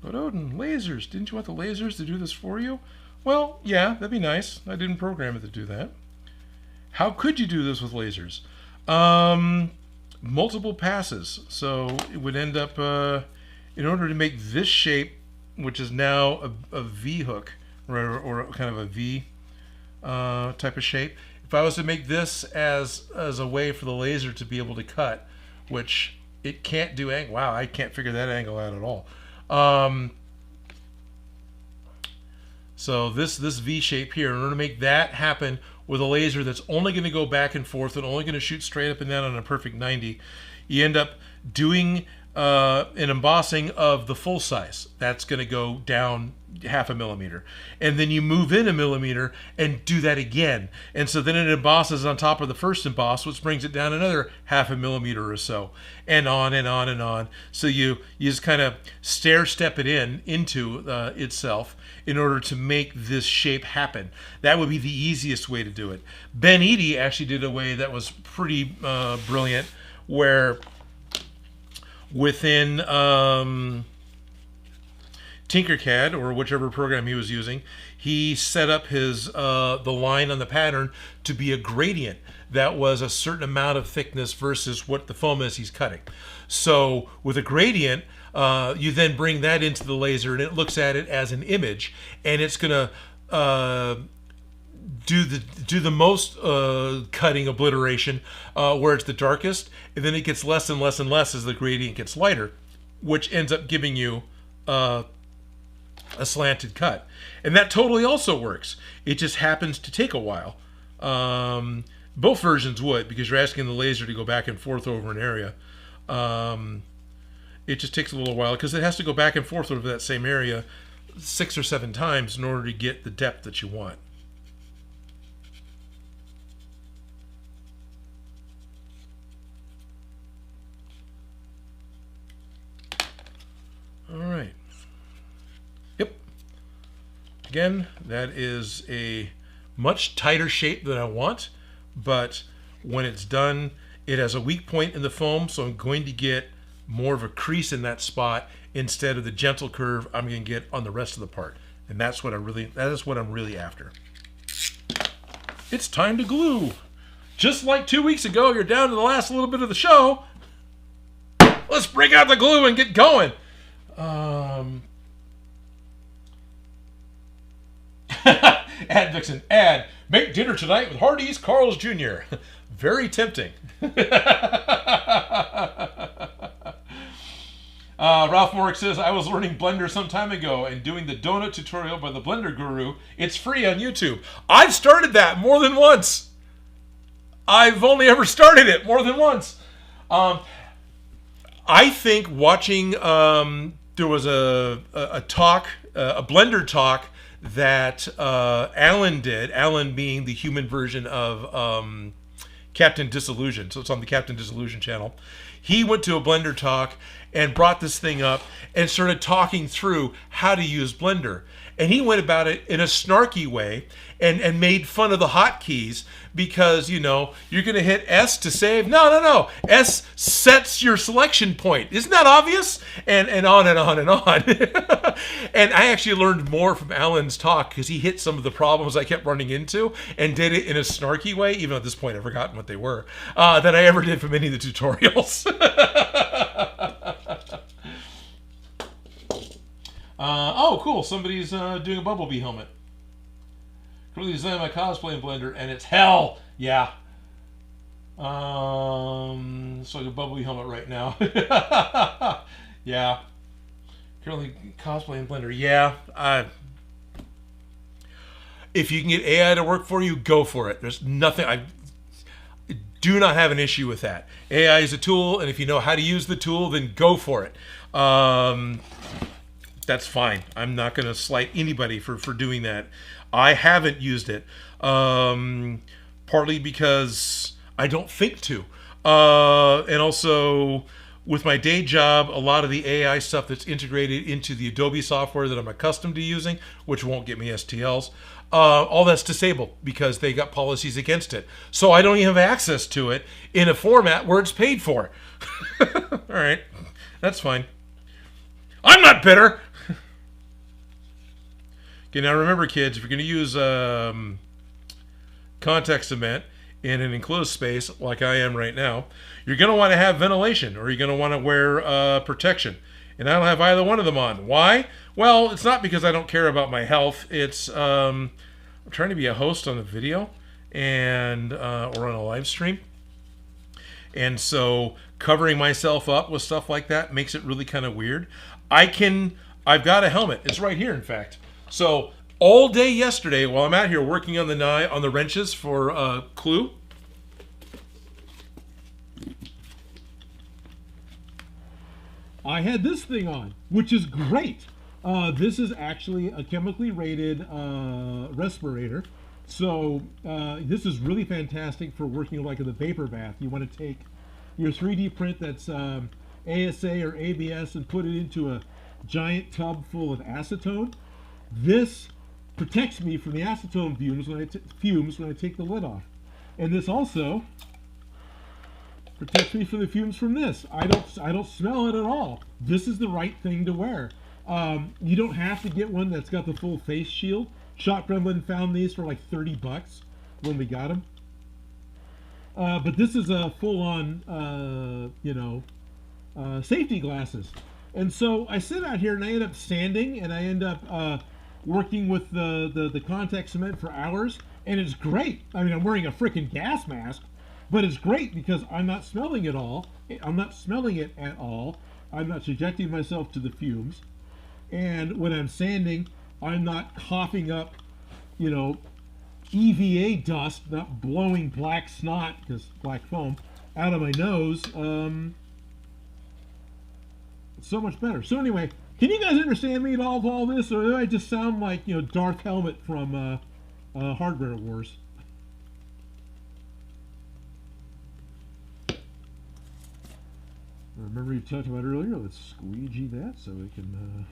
But Odin, lasers. Didn't you want the lasers to do this for you? Well, yeah, that'd be nice. I didn't program it to do that. How could you do this with lasers? Multiple passes. So it would end up, in order to make this shape, which is now a V hook, or kind of a V type of shape. If I was to make this as a way for the laser to be able to cut, which it can't do angle. Wow, I can't figure that angle out at all. So this V shape here, in order to make that happen with a laser that's only going to go back and forth and only going to shoot straight up and down on a perfect 90, you end up doing an embossing of the full size. That's going to go down 0.5 millimeter. And then you move in 1 millimeter and do that again. And so then it embosses on top of the first emboss, which brings it down another 0.5 millimeter or so. And on and on and on. So you just kind of stair step it into itself in order to make this shape happen. That would be the easiest way to do it. Ben Eady actually did a way that was pretty brilliant, where within Tinkercad, or whichever program he was using, he set up his the line on the pattern to be a gradient that was a certain amount of thickness versus what the foam is he's cutting. So with a gradient, you then bring that into the laser, and it looks at it as an image, and it's going to do the most cutting obliteration where it's the darkest, and then it gets less and less and less as the gradient gets lighter, which ends up giving you a slanted cut. And that totally also works. It just happens to take a while. Both versions would, because you're asking the laser to go back and forth over an area. It just takes a little while because it has to go back and forth over that same area 6 or 7 times in order to get the depth that you want. All right. Yep. Again, that is a much tighter shape than I want, but when it's done, it has a weak point in the foam, so I'm going to get more of a crease in that spot instead of the gentle curve I'm going to get on the rest of the part. And that is what I'm really after. It's time to glue. Just like 2 weeks ago, you're down to the last little bit of the show. Let's break out the glue and get going. Ad Vixen, ad. Make dinner tonight with Hardee's Carl's Jr. Very tempting. Ralph Morrick says, I was learning Blender some time ago and doing the donut tutorial by the Blender Guru. It's free on YouTube. I've started that more than once. I've only ever started it more than once. I think watching, there was a talk, a Blender talk that Alan did, Alan being the human version of Captain Disillusion. So it's on the Captain Disillusion channel. He went to a Blender talk and brought this thing up and started talking through how to use Blender. And he went about it in a snarky way and made fun of the hotkeys because, you know, you're going to hit S to save. No. S sets your selection point. Isn't that obvious? And on and on and on. And I actually learned more from Alan's talk because he hit some of the problems I kept running into and did it in a snarky way, even at this point I've forgotten what they were, than I ever did from any of the tutorials. Oh, cool. Somebody's doing a Bumblebee helmet. Currently designing my cosplay in Blender, and it's hell. Yeah. So I do Bumblebee helmet right now. Yeah. Currently cosplay in Blender. Yeah. If you can get AI to work for you, go for it. There's nothing. I do not have an issue with that. AI is a tool, and if you know how to use the tool, then go for it. That's fine. I'm not going to slight anybody for doing that. I haven't used it, partly because I don't think to. And also, with my day job, a lot of the AI stuff that's integrated into the Adobe software that I'm accustomed to using, which won't get me STLs, all that's disabled because they got policies against it. So I don't even have access to it in a format where it's paid for. All right, that's fine. I'm not bitter. Okay, now remember, kids, if you're going to use contact cement in an enclosed space like I am right now, you're going to want to have ventilation, or you're going to want to wear protection. And I don't have either one of them on. Why? Well, it's not because I don't care about my health. It's I'm trying to be a host on a video and or on a live stream. And so covering myself up with stuff like that makes it really kind of weird. I've got a helmet. It's right here, in fact. So all day yesterday, while I'm out here working on the wrenches for Clue, I had this thing on, which is great. This is actually a chemically rated respirator. So this is really fantastic for working like in the vapor bath. You want to take your 3D print that's ASA or ABS and put it into a giant tub full of acetone. This protects me from the acetone fumes when I take the lid off. And this also protects me from the fumes from this. I don't smell it at all. This is the right thing to wear. You don't have to get one that's got the full face shield. Shot Gremlin found these for like 30 bucks when we got them. But this is a full-on, safety glasses. And so I sit out here and I end up sanding and I end up working with the contact cement for hours, and it's great. I mean, I'm wearing a freaking gas mask, but it's great because I'm not smelling it all. I'm not smelling it at all. I'm not subjecting myself to the fumes. And when I'm sanding, I'm not coughing up, EVA dust, not blowing black snot, because black foam, out of my nose. It's so much better. So anyway, can you guys understand me at all of all this, or do I just sound like, Darth Helmet from Hardware Wars? Remember you talked about earlier, let's squeegee that so it can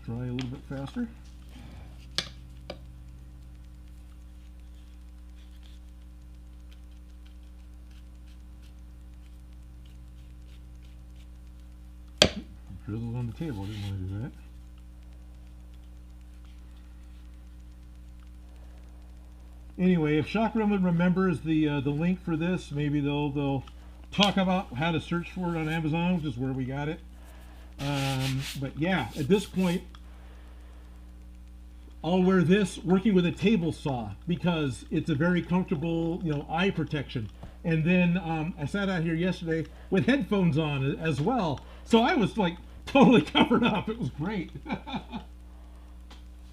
dry a little bit faster. Drizzled on the table, I didn't want to do that. Anyway, if Shock Gremlin remembers the link for this, maybe they'll talk about how to search for it on Amazon, which is where we got it. But yeah, at this point, I'll wear this working with a table saw because it's a very comfortable, eye protection. And then I sat out here yesterday with headphones on as well, so I was like totally covered up. It was great.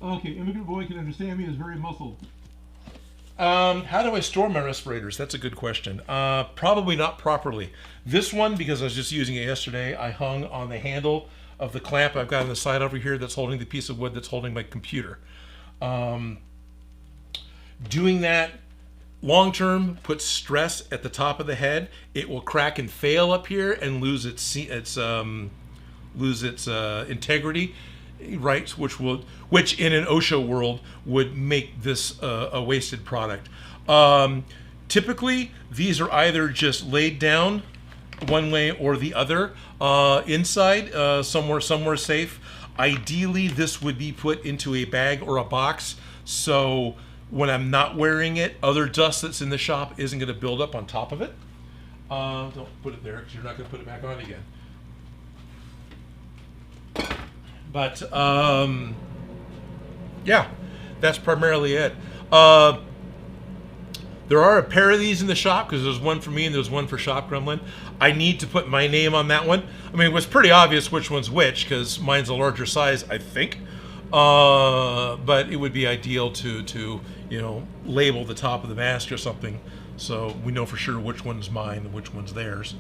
Okay, Immigrant Boy can understand me. Is very muscled. How do I store my respirators? That's a good question. Probably not properly. This one, because I was just using it yesterday, I hung on the handle of the clamp I've got on the side over here that's holding the piece of wood that's holding my computer. Doing that long term puts stress at the top of the head. It will crack and fail up here and lose its integrity, right? Which in an OSHA world would make this a wasted product. Typically, these are either just laid down one way or the other inside somewhere safe. Ideally, this would be put into a bag or a box, so when I'm not wearing it, other dust that's in the shop isn't going to build up on top of it. Don't put it there because you're not going to put it back on again. But yeah, that's primarily it. There are a pair of these in the shop because there's one for me and there's one for Shop Gremlin. I need to put my name on that one. I mean, it was pretty obvious which one's which because mine's a larger size, I think. But it would be ideal to label the top of the mask or something so we know for sure which one's mine and which one's theirs.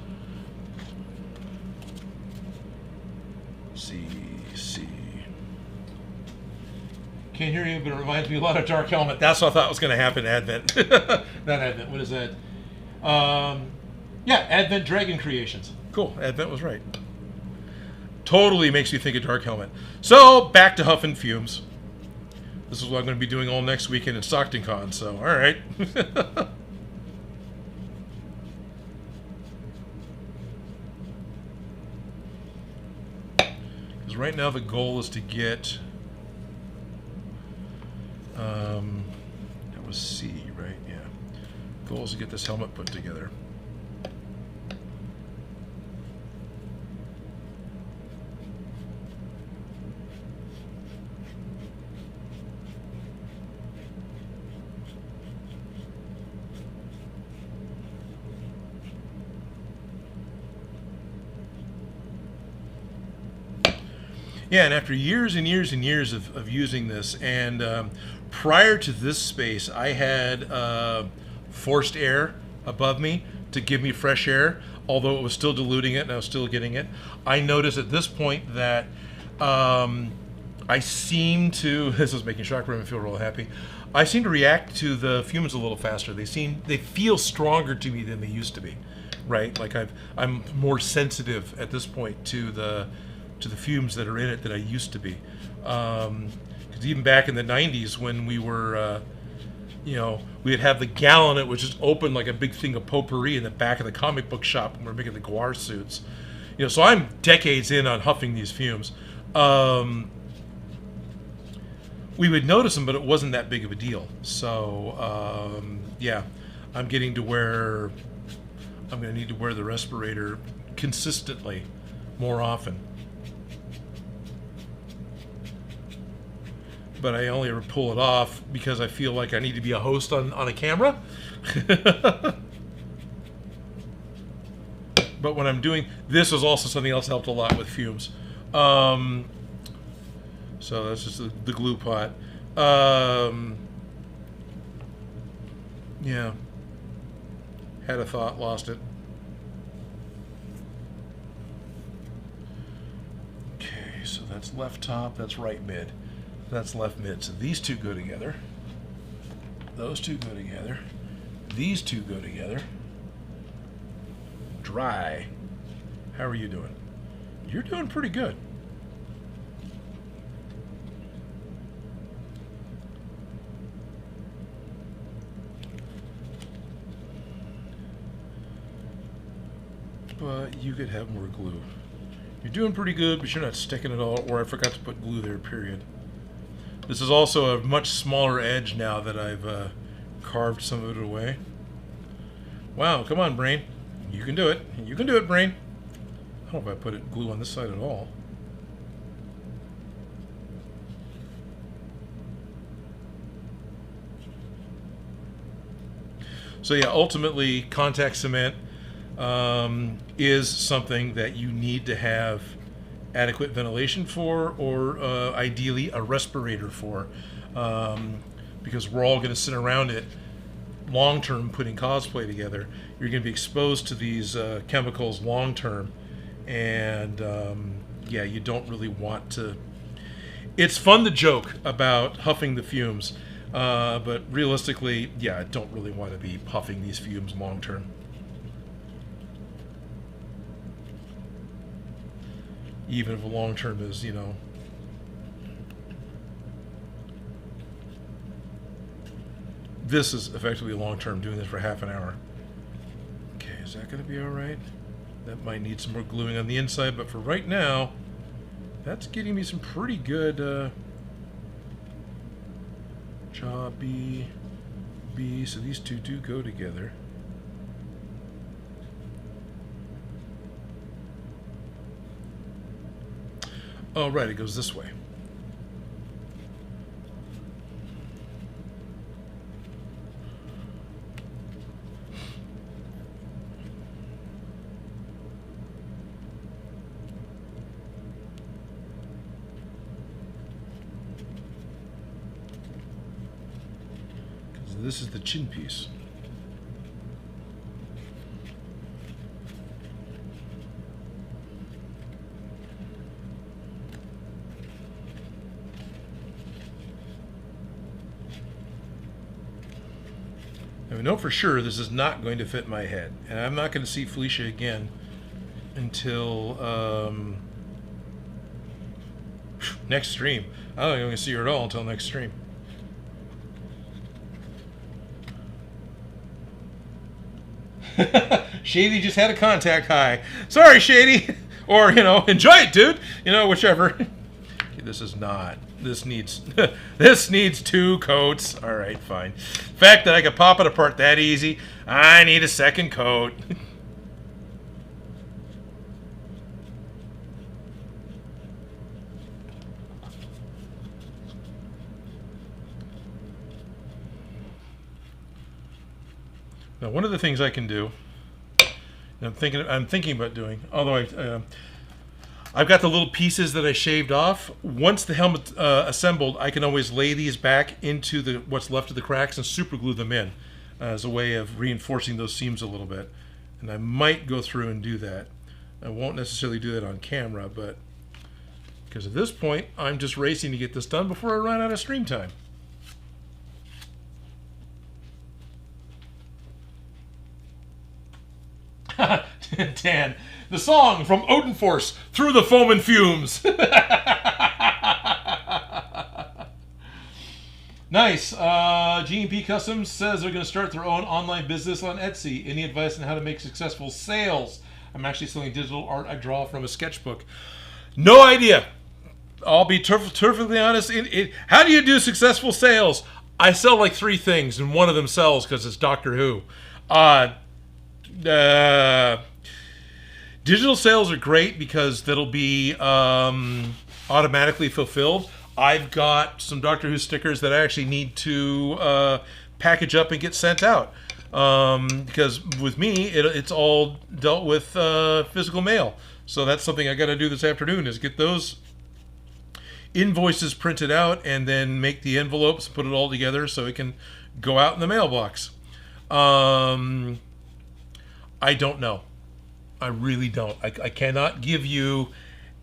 See. Can't hear you, but it reminds me a lot of Dark Helmet. That's what I thought was going to happen. Advent, not Advent. What is that? Yeah, Advent Dragon Creations. Cool. Advent was right. Totally makes me think of Dark Helmet. So back to Huff and Fumes. This is what I'm going to be doing all next weekend at Stockton Con. So all right. Because right now the goal is to get. That was C, right? Yeah. Goal is to get this helmet put together. Yeah, and after years and years and years of using this, and prior to this space, I had forced air above me to give me fresh air, although it was still diluting it and I was still getting it. I noticed at this point that I seem to, this is making Shock Room feel real happy, I seem to react to the fumes a little faster. They feel stronger to me than they used to be, right? Like I'm more sensitive at this point to the fumes that are in it than I used to be. Because even back in the 90s when we were, we'd have the gallon, it was just open like a big thing of potpourri in the back of the comic book shop when we were making the Gwar suits. So I'm decades in on huffing these fumes. We would notice them, but it wasn't that big of a deal. So, yeah, I'm getting to where I'm going to need to wear the respirator consistently more often. But I only ever pull it off because I feel like I need to be a host on a camera. But when I'm doing, this is also something else that helped a lot with fumes. So that's just the glue pot. Yeah. Had a thought, lost it. Okay, so that's left top, that's right mid. That's left mid. So these two go together. Those two go together. These two go together. Dry. How are you doing? You're doing pretty good. But you could have more glue. You're doing pretty good, but you're not sticking it all, or I forgot to put glue there, period. This is also a much smaller edge now that I've carved some of it away. Wow, come on, Brain. You can do it. You can do it, Brain. I don't know if I put glue on this side at all. So yeah, ultimately, contact cement is something that you need to have adequate ventilation for, or ideally a respirator for, because we're all going to sit around it long term putting cosplay together. You're going to be exposed to these chemicals long term, and yeah, you don't really want to. It's fun to joke about huffing the fumes. But realistically, yeah, I don't really want to be puffing these fumes long term. Even if a long term is, you know, this is effectively long term, doing this for half an hour. Okay, is that going to be all right? That might need some more gluing on the inside, but for right now, that's getting me some pretty good jaw B, B. So these two do go together. Oh, right, it goes this way. Because this is the chin piece. I know for sure this is not going to fit my head, and I'm not going to see Felicia again until next stream. I don't think I'm going to see her at all until next stream. Shady just had a contact high. Sorry, Shady. Or, you know, enjoy it, dude. You know, whichever. This is not. This needs this needs 2 coats. All right, fine. The fact that I could pop it apart that easy, I need a second coat. Now, one of the things I can do, and I'm thinking about doing, although I've got the little pieces that I shaved off. Once the helmet's assembled, I can always lay these back into what's left of the cracks and super glue them in as a way of reinforcing those seams a little bit. And I might go through and do that. I won't necessarily do that on camera, but because at this point, I'm just racing to get this done before I run out of stream time. Dan, the song from Odin Force, Through the Foam and Fumes. Nice. G&P Customs says they're going to start their own online business on Etsy. Any advice on how to make successful sales? I'm actually selling digital art I draw from a sketchbook. No idea. I'll be perfectly honest. How do you do successful sales? I sell like 3 things, and one of them sells because it's Doctor Who. Digital sales are great because that'll be automatically fulfilled. I've got some Doctor Who stickers that I actually need to package up and get sent out because with me it's all dealt with physical mail. So that's something I got to do this afternoon is get those invoices printed out and then make the envelopes, put it all together so it can go out in the mailbox. I don't know. I really don't. I cannot give you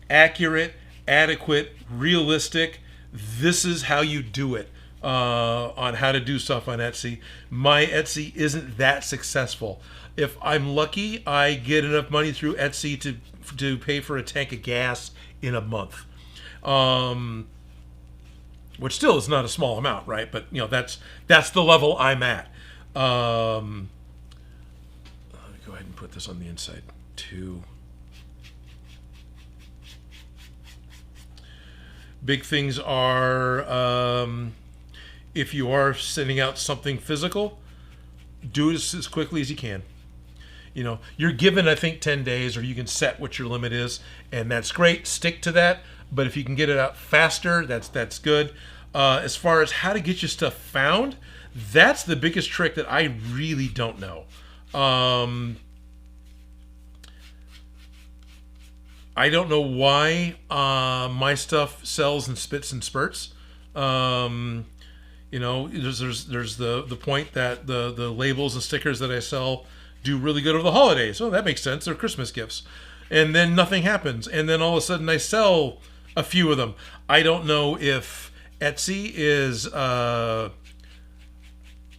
accurate, adequate, realistic, this is how you do it on how to do stuff on Etsy. My Etsy isn't that successful. If I'm lucky, I get enough money through Etsy to pay for a tank of gas in a month. Which still is not a small amount, right? But you know, that's the level I'm at. Let me go ahead and put this on the inside too. Big things are if you are sending out something physical, do it as quickly as you can. You know, you're given, I think, 10 days, or you can set what your limit is, and that's great. Stick to that. But if you can get it out faster, that's good. As far as how to get your stuff found, that's the biggest trick that I really don't know. I don't know why my stuff sells in spits and spurts. You know, there's the point that the labels and stickers that I sell do really good over the holidays. Oh, that makes sense. They're Christmas gifts. And then nothing happens. And then all of a sudden I sell a few of them. I don't know if Etsy is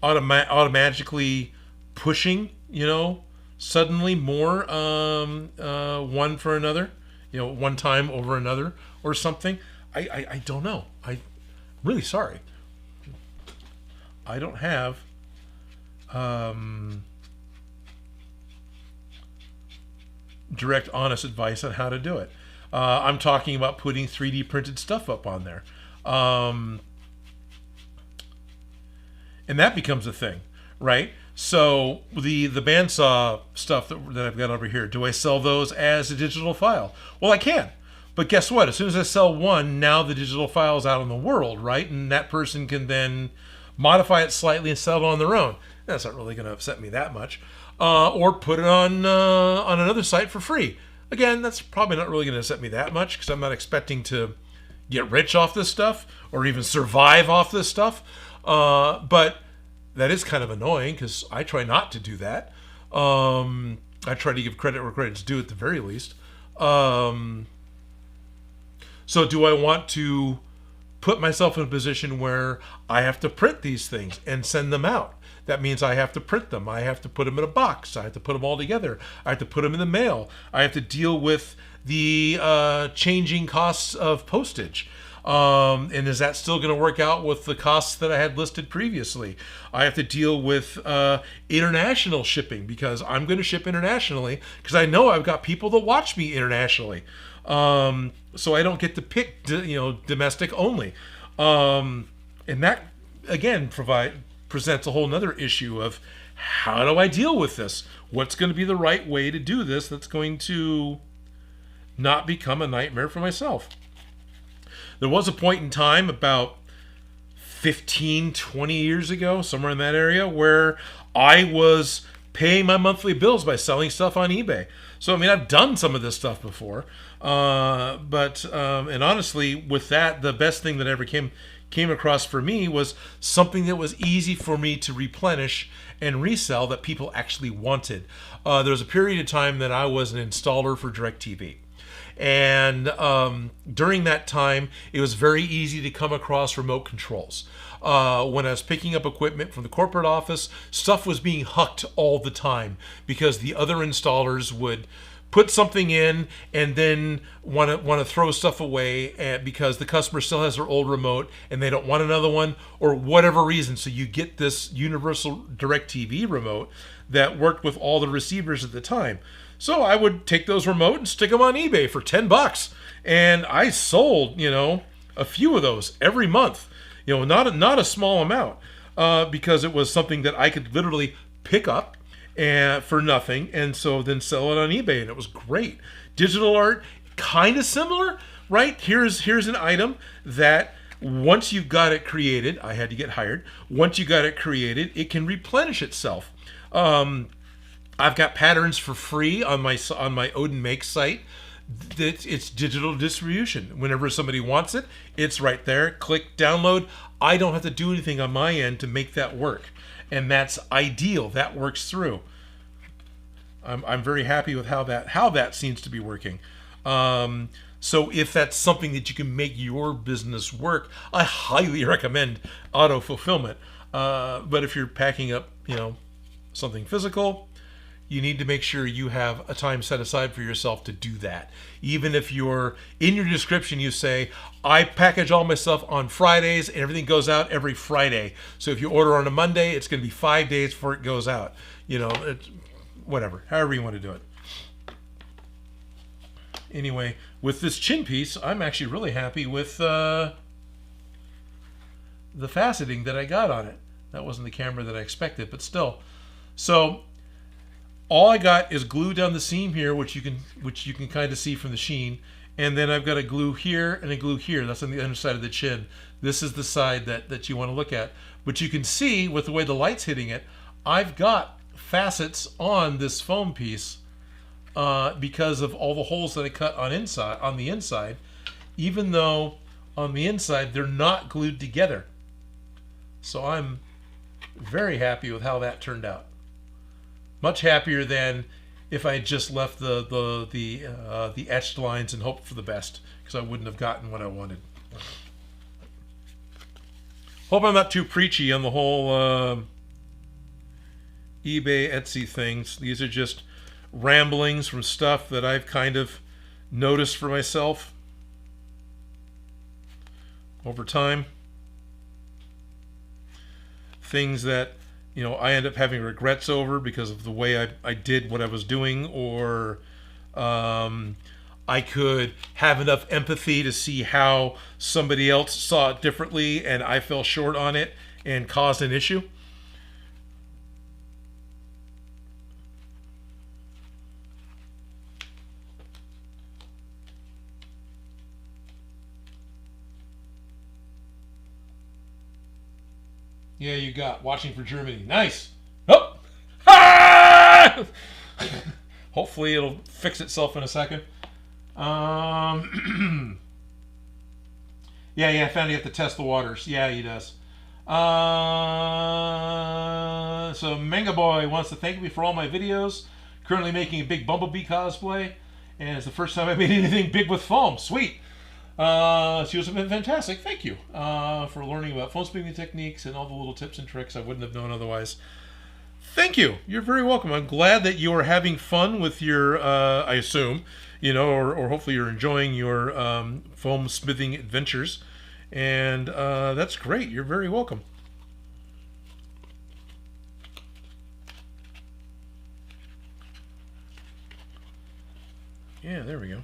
automatically pushing, suddenly more one for another, one time over another or something. I don't know. I'm really sorry. I don't have direct, honest advice on how to do it. I'm talking about putting 3D printed stuff up on there. And that becomes a thing, right? So the bandsaw stuff that I've got over here, do I sell those as a digital file? Well, I can. But guess what? As soon as I sell one, now the digital file is out in the world, right? And that person can then modify it slightly and sell it on their own. That's not really going to upset me that much. Or put it on another site for free. Again, that's probably not really going to upset me that much because I'm not expecting to get rich off this stuff or even survive off this stuff. But that is kind of annoying because I try not to do that. I try to give credit where credit's due at the very least. So do I want to put myself in a position where I have to print these things and send them out? That means I have to print them. I have to put them in a box. I have to put them all together. I have to put them in the mail. I have to deal with the changing costs of postage. And is that still going to work out with the costs that I had listed previously? I have to deal with international shipping because I'm going to ship internationally because I know I've got people that watch me internationally. So I don't get to pick, domestic only. And that, again, presents a whole nother issue of how do I deal with this? What's going to be the right way to do this that's going to not become a nightmare for myself? There was a point in time about 15, 20 years ago, somewhere in that area, where I was paying my monthly bills by selling stuff on eBay. So, I've done some of this stuff before. But honestly, with that, the best thing that ever came across for me was something that was easy for me to replenish and resell that people actually wanted. There was a period of time that I was an installer for DirecTV. And during that time, it was very easy to come across remote controls. When I was picking up equipment from the corporate office, stuff was being hucked all the time because the other installers would put something in and then want to throw stuff away because the customer still has their old remote and they don't want another one or whatever reason. So you get this universal DirecTV remote that worked with all the receivers at the time. So I would take those remote and stick them on eBay for $10, and I sold, a few of those every month. Not a small amount, because it was something that I could literally pick up and for nothing, and so then sell it on eBay, and it was great. Digital art, kind of similar, right? Here's an item that once you've got it created, I had to get hired. Once you got it created, it can replenish itself. I've got patterns for free on my Odin Makes site. It's digital distribution. Whenever somebody wants it, it's right there. Click download. I don't have to do anything on my end to make that work, and that's ideal. That works through. I'm very happy with how that seems to be working. So if that's something that you can make your business work, I highly recommend auto fulfillment. But if you're packing up, something physical, you need to make sure you have a time set aside for yourself to do that. Even if you're in your description, you say, I package all my stuff on Fridays and everything goes out every Friday. So if you order on a Monday, it's going to be 5 days before it goes out. Whatever, however you want to do it. Anyway, with this chin piece, I'm actually really happy with the faceting that I got on it. That wasn't the camera that I expected, but still. So all I got is glue down the seam here, which you can kind of see from the sheen, and then I've got a glue here and a glue here. That's on the underside of the chin. This is the side that you want to look at. But you can see with the way the light's hitting it, I've got facets on this foam piece because of all the holes that I cut on the inside, even though on the inside they're not glued together. So I'm very happy with how that turned out. Much happier than if I had just left the etched lines and hoped for the best, because I wouldn't have gotten what I wanted. Hope I'm not too preachy on the whole eBay, Etsy things. These are just ramblings from stuff that I've kind of noticed for myself over time. Things that, you know, I end up having regrets over because of the way I did what I was doing, or I could have enough empathy to see how somebody else saw it differently and I fell short on it and caused an issue. Yeah, you got watching for Germany. Nice. Oh! Ah! Hopefully it'll fix itself in a second. Yeah, I found he had to test the waters. Yeah, he does. So Manga Boy wants to thank me for all my videos. Currently making a big Bumblebee cosplay, and it's the first time I made anything big with foam. Sweet. She has been fantastic. Thank you for learning about foam spinning techniques and all the little tips and tricks I wouldn't have known otherwise. Thank you. You're very welcome. I'm glad that you are having fun with your, I assume, you know, or hopefully you're enjoying your foam smithing adventures. And that's great. You're very welcome. Yeah, there we go.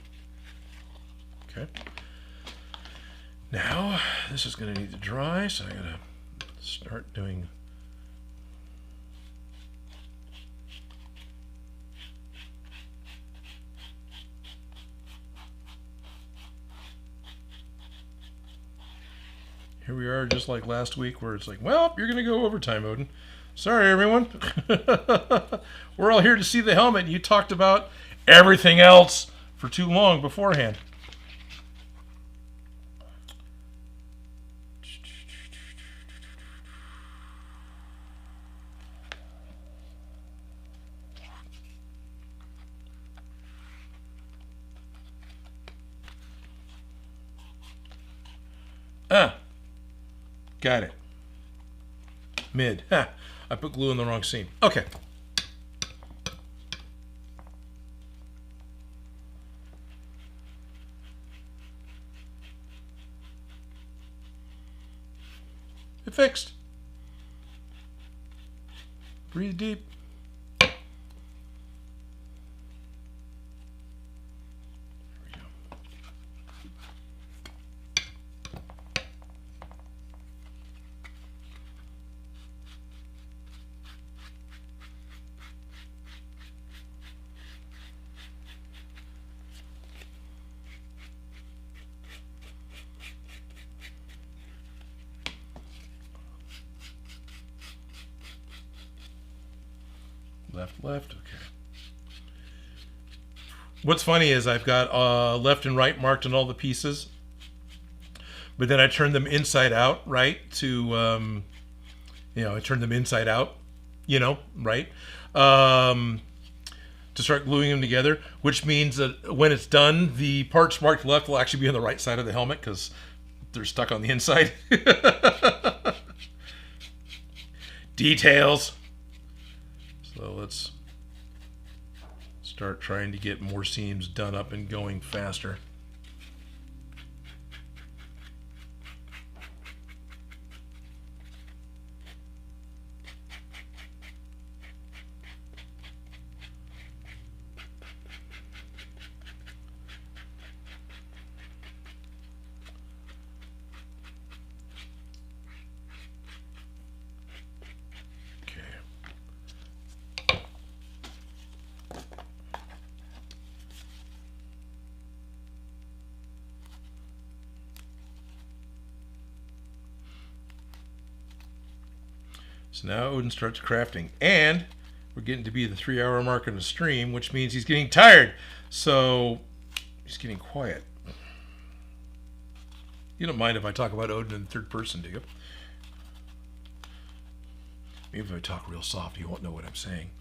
Okay. Now, this is going to need to dry, so I got to start doing... Here we are, just like last week, where it's like, well, you're going to go overtime, Odin. Sorry, everyone. We're all here to see the helmet, and you talked about everything else for too long beforehand. Got it. Mid. Ha! I put glue in the wrong seam. Okay. It fixed. Breathe deep. Left, okay. What's funny is I've got left and right marked on all the pieces, but then I turned them inside out, right, to, I turned them inside out, right, to start gluing them together, which means that when it's done, the parts marked left will actually be on the right side of the helmet because they're stuck on the inside. Details. So let's start trying to get more seams done up and going faster. So now Odin starts crafting, and we're getting to be the 3-hour mark in the stream, which means he's getting tired. So he's getting quiet. You don't mind if I talk about Odin in the third person, do you? Maybe if I talk real soft, you won't know what I'm saying.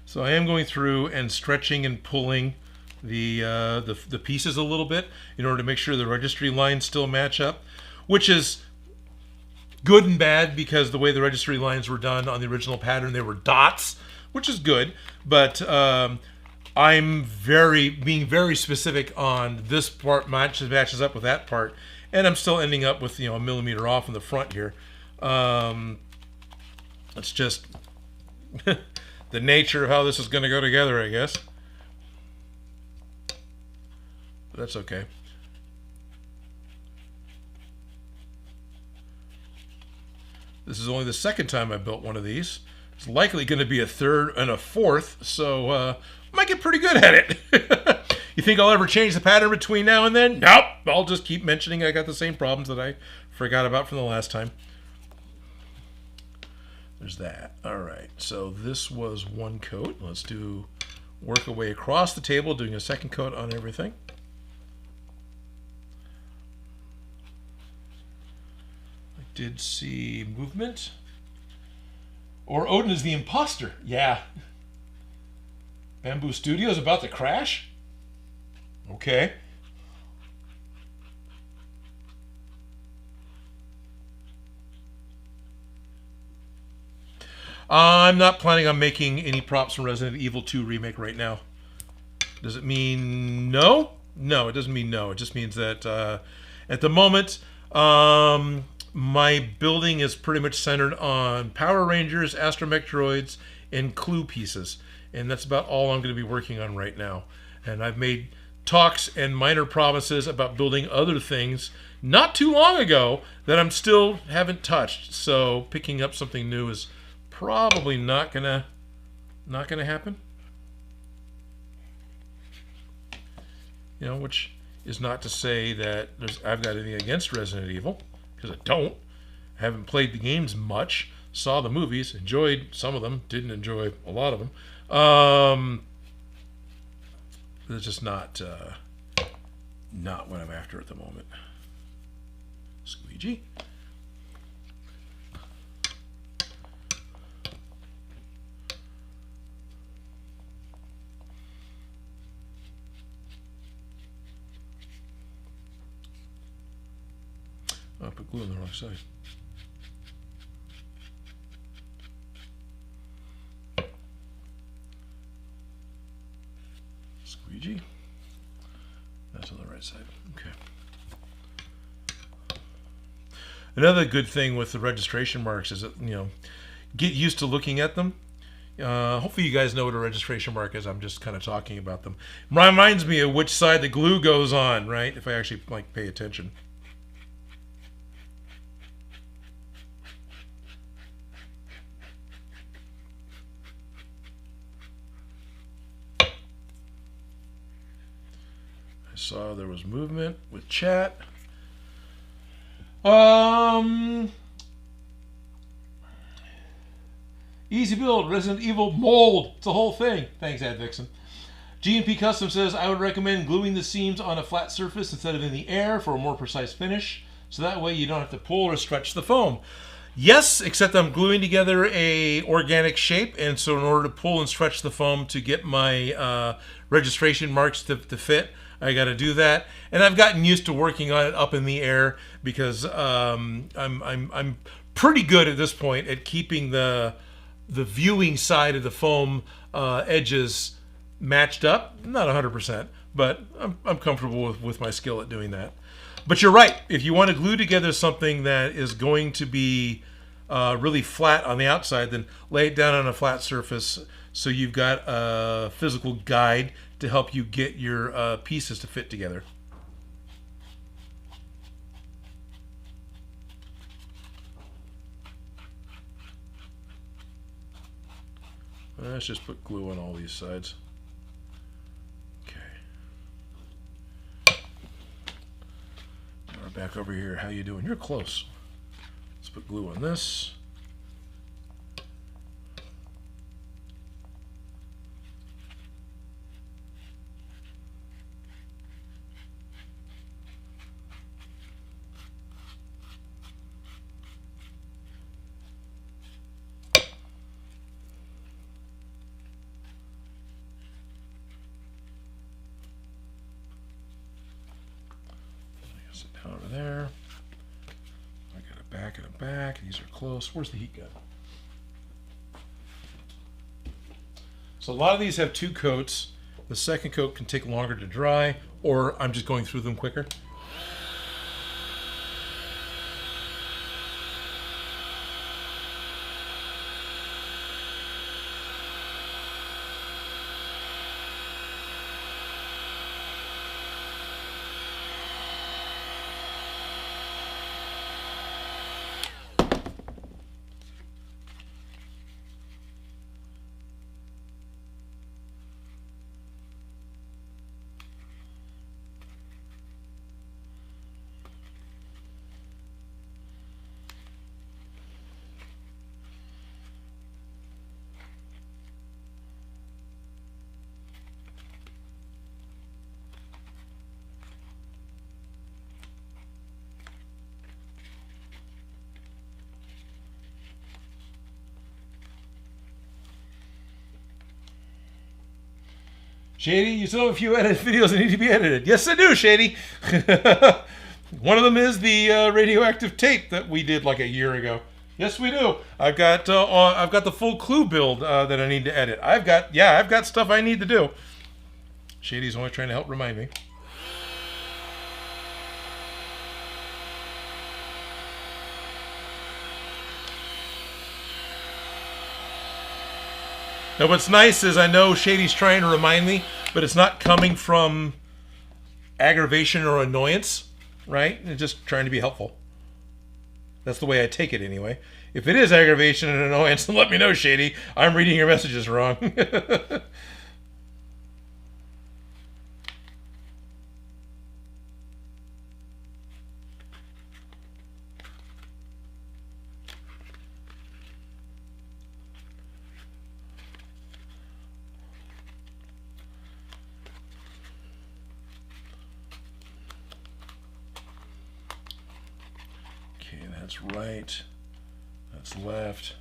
So I am going through and stretching and pulling the pieces a little bit in order to make sure the registry lines still match up, which is good and bad because the way the registry lines were done on the original pattern, they were dots, which is good, but I'm being very specific on this part matches up with that part, and I'm still ending up with, a millimeter off in the front here. It's just the nature of how this is going to go together, I guess. But that's okay. This is only the second time I built one of these. It's likely going to be a third and a fourth, so I might get pretty good at it. You think I'll ever change the pattern between now and then? Nope. I'll just keep mentioning I got the same problems that I forgot about from the last time. There's that. All right, so this was one coat. Let's work our way across the table, doing a second coat on everything. I did see movement. Or Odin is the imposter. Yeah. Bamboo Studios about to crash? Okay. I'm not planning on making any props from Resident Evil 2 Remake right now. Does it mean no? No, it doesn't mean no. It just means that at the moment, my building is pretty much centered on Power Rangers, Astromech Droids, and Clue pieces. And that's about all I'm going to be working on right now. And I've made talks and minor promises about building other things not too long ago that I'm still haven't touched. So picking up something new is probably not gonna happen. Which is not to say that I've got anything against Resident Evil, because I don't. I haven't played the games much. Saw the movies, enjoyed some of them, didn't enjoy a lot of them. It's just not what I'm after at the moment. Squeegee. Oh, I put glue on the wrong side. Squeegee. That's on the right side. Okay. Another good thing with the registration marks is that, get used to looking at them. Hopefully you guys know what a registration mark is. I'm just kind of talking about them. Reminds me of which side the glue goes on, right? If I actually pay attention. Saw there was movement with chat. Easy build, Resident Evil mold. It's a whole thing. Thanks, Ad Vixen. G&P Custom says, I would recommend gluing the seams on a flat surface instead of in the air for a more precise finish. So that way you don't have to pull or stretch the foam. Yes, except I'm gluing together a organic shape, and so in order to pull and stretch the foam to get my registration marks to fit, I got to do that, and I've gotten used to working on it up in the air because I'm pretty good at this point at keeping the viewing side of the foam edges matched up. Not 100%, but I'm comfortable with my skill at doing that. But you're right. If you want to glue together something that is going to be really flat on the outside, then lay it down on a flat surface so you've got a physical guide to help you get your pieces to fit together. Let's just put glue on all these sides. Okay. Now we're back over here. How you doing? You're close. Let's put glue on this. Sit down over there. I got a back and a back. These are close. Where's the heat gun? So a lot of these have 2 coats. The second coat can take longer to dry, or I'm just going through them quicker. Shady, you still have a few edited videos that need to be edited. Yes, I do, Shady. One of them is the radioactive tape that we did like a year ago. Yes, we do. I've got the full clue build that I need to edit. I've got stuff I need to do. Shady's always trying to help remind me. Now what's nice is I know Shady's trying to remind me, but it's not coming from aggravation or annoyance, right? It's just trying to be helpful. That's the way I take it anyway. If it is aggravation and annoyance, then let me know, Shady. I'm reading your messages wrong. That's right, that's left,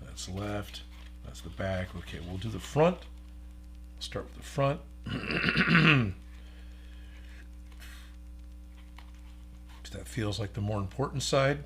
that's left, that's the back. Okay, we'll do the front. We'll start with the front. That feels like the more important side.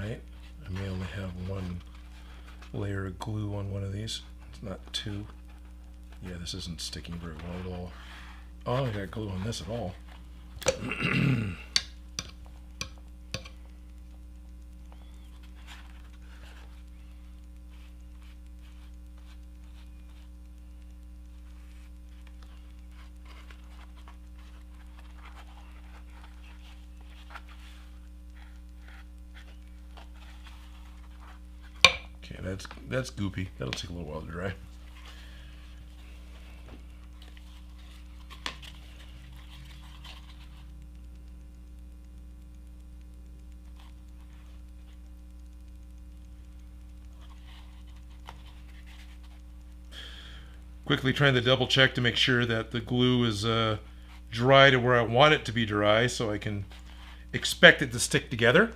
Right, I may only have 1 layer of glue on one of these. It's not 2. Yeah, this isn't sticking very well at all. Oh, I got glue on this at all. Okay, that's goopy. That'll take a little while to dry. Quickly trying to double check to make sure that the glue is dry to where I want it to be dry, so I can expect it to stick together.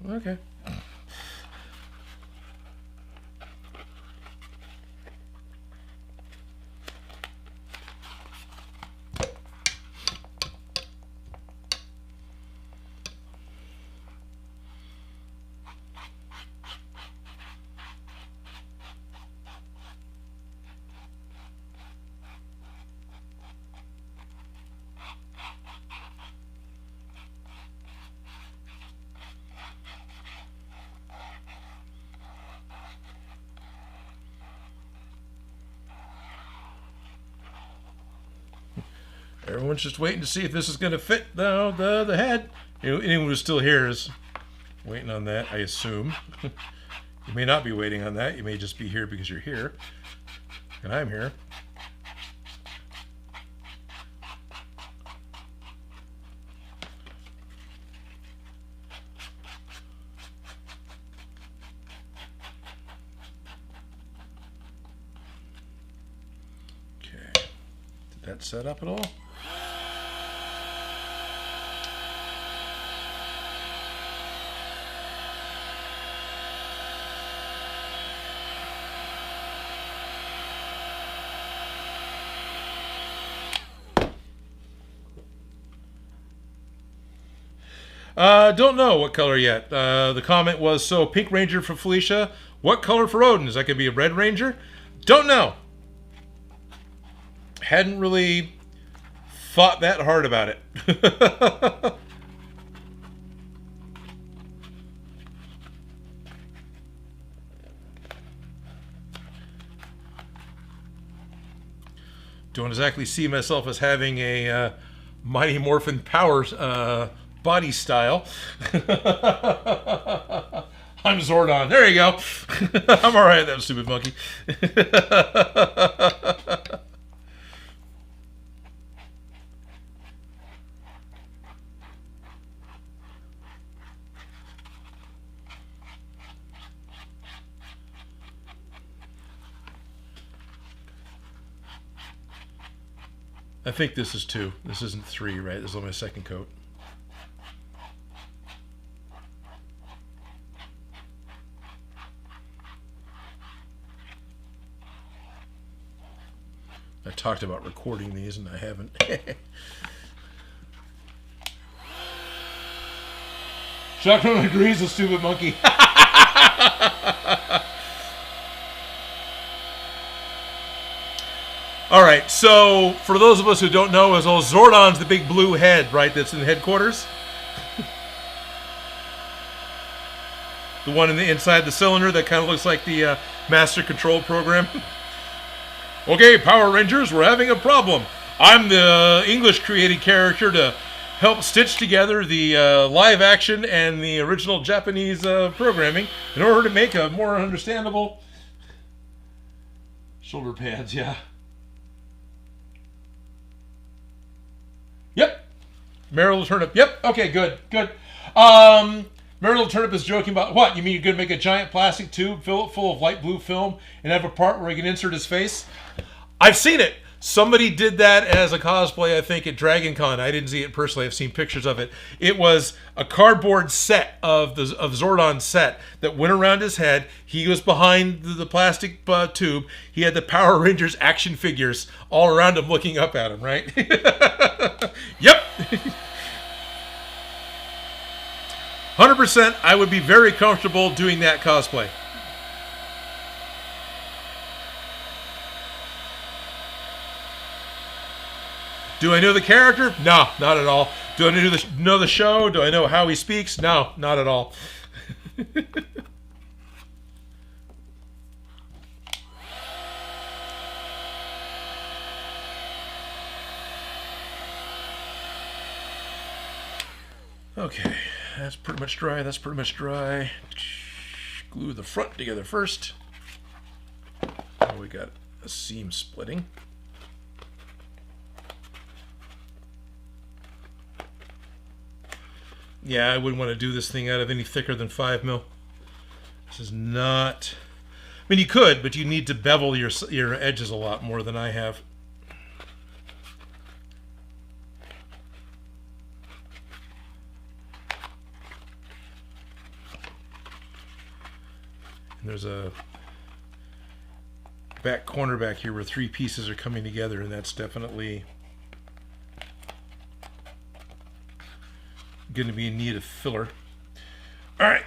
Okay. Everyone's just waiting to see if this is going to fit the head. Anyone who's still here is waiting on that, I assume. You may not be waiting on that. You may just be here because you're here. And I'm here. Okay. Did that set up at all? Don't know what color yet. The comment was, so pink ranger for Felicia. What color for Odin? Is that going to be a red ranger? Don't know. Hadn't really thought that hard about it. Don't exactly see myself as having a Mighty Morphing Power body style. I'm Zordon. There you go. I'm alright, that stupid monkey. I think this is 2. This isn't 3, right? This is only my second coat. I talked about recording these and I haven't. Shotgun agrees, a stupid monkey. Alright, so for those of us who don't know, Zordon's the big blue head, right, that's in the headquarters. The one in the inside the cylinder that kind of looks like the master control program. Okay, Power Rangers, we're having a problem. I'm the English created character to help stitch together the live action and the original Japanese programming in order to make a more understandable shoulder pads, yeah. Yep. Meryl Turnip. Yep. Okay, good. Good. Meryl Turnip is joking about what? You mean you're going to make a giant plastic tube, fill it full of light blue film, and have a part where he can insert his face? I've seen it. Somebody did that as a cosplay, I think, at Dragon Con. I didn't see it personally. I've seen pictures of it. It was a cardboard set of Zordon's set that went around his head. He was behind the plastic tube. He had the Power Rangers action figures all around him looking up at him, right? Yep. 100%, I would be very comfortable doing that cosplay. Do I know the character? No, not at all. Do I know the show? Do I know how he speaks? No, not at all. Okay, that's pretty much dry. That's pretty much dry. Glue the front together first. Oh, we got a seam splitting. Yeah, I wouldn't want to do this thing out of any thicker than 5 mil. This is not... I mean, you could, but you need to bevel your edges a lot more than I have. And there's a back corner back here where 3 pieces are coming together, and that's definitely going to be in need of filler. All right.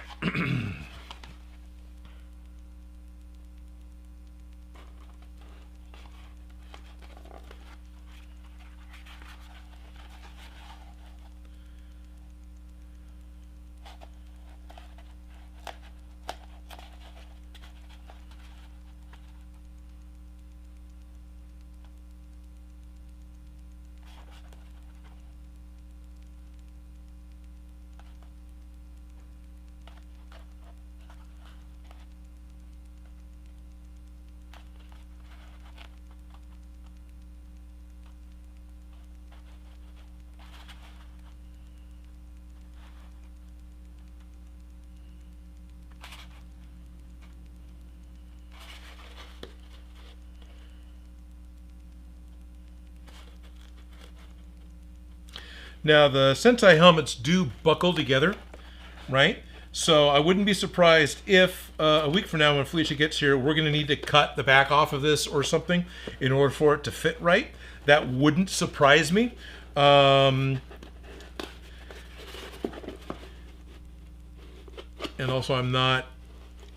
Now, the Sentai helmets do buckle together, right? So I wouldn't be surprised if a week from now when Felicia gets here, we're going to need to cut the back off of this or something in order for it to fit right. That wouldn't surprise me. And also, I'm not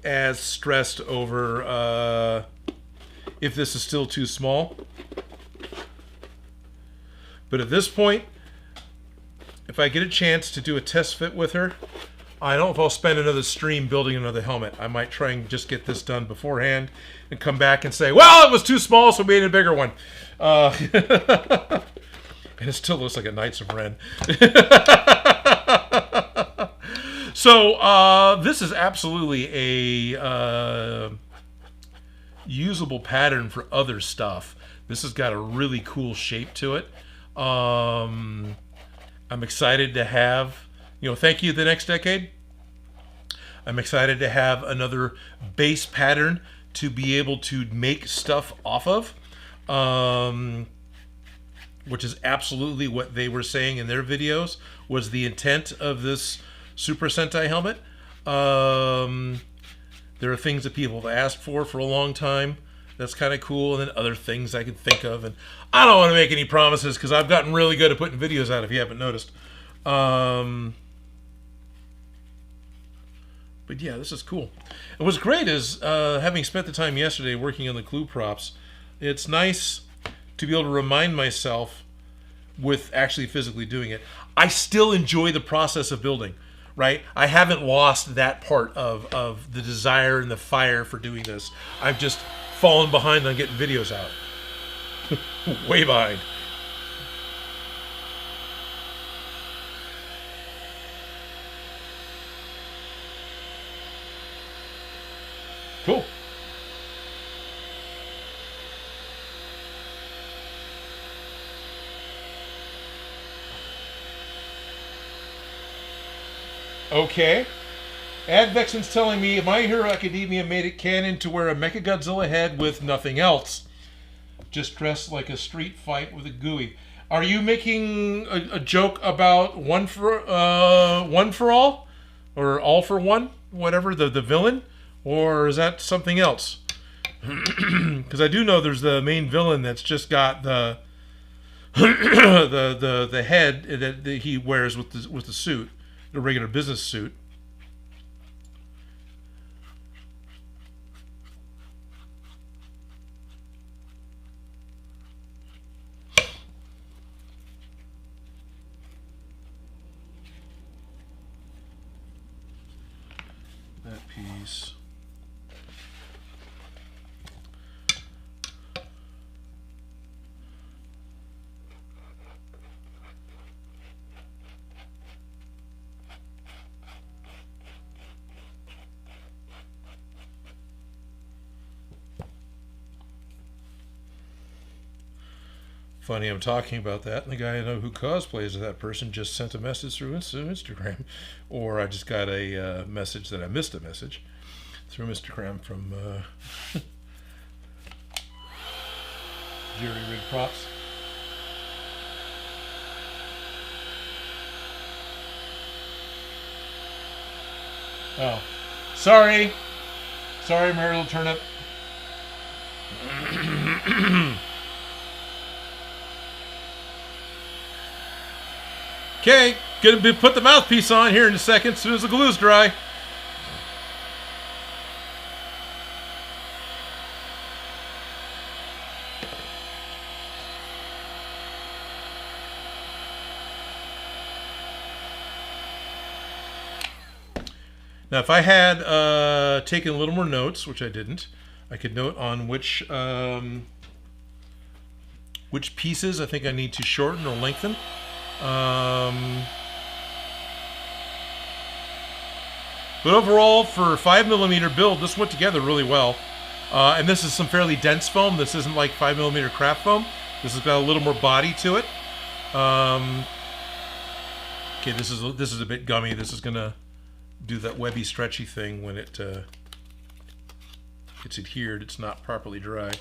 as stressed over if this is still too small. But at this point, if I get a chance to do a test fit with her, I don't know if I'll spend another stream building another helmet. I might try and just get this done beforehand and come back and say, well, it was too small, so we made a bigger one. And it still looks like a Knights of Ren. So this is absolutely a usable pattern for other stuff. This has got a really cool shape to it. I'm excited to have, thank you, The Next Decade. I'm excited to have another base pattern to be able to make stuff off of, which is absolutely what they were saying in their videos was the intent of this Super Sentai helmet. There are things that people have asked for a long time. That's kind of cool. And then other things I could think of. And I don't want to make any promises because I've gotten really good at putting videos out if you haven't noticed. But yeah, this is cool. And what's great is having spent the time yesterday working on the clue props, it's nice to be able to remind myself with actually physically doing it. I still enjoy the process of building, right? I haven't lost that part of the desire and the fire for doing this. I've just fallen behind on getting videos out. Way behind. Cool. Okay. Advexen's telling me My Hero Academia made it canon to wear a Mechagodzilla head with nothing else. Just dressed like a street fight with a GUI. Are you making a joke about one for all? Or all for one? Whatever, the villain? Or is that something else? Because I do know there's the main villain that's just got the the head that he wears with the suit, the regular business suit. That piece. Funny, I'm talking about that, and the guy I know who cosplays as that person just sent a message through Instagram, or I just got a message that I missed a message through Instagram from Jerry Rig Props. Oh, sorry. Sorry, Marital Turnip. Okay, gonna put the mouthpiece on here in a second as soon as the glue's dry. Now, if I had taken a little more notes, which I didn't, I could note on which pieces I think I need to shorten or lengthen. But overall, for a 5mm build, this went together really well. And this is some fairly dense foam. This isn't like 5mm craft foam. This has got a little more body to it. Okay, this is a bit gummy. This is gonna do that webby, stretchy thing when it gets adhered. It's not properly dry.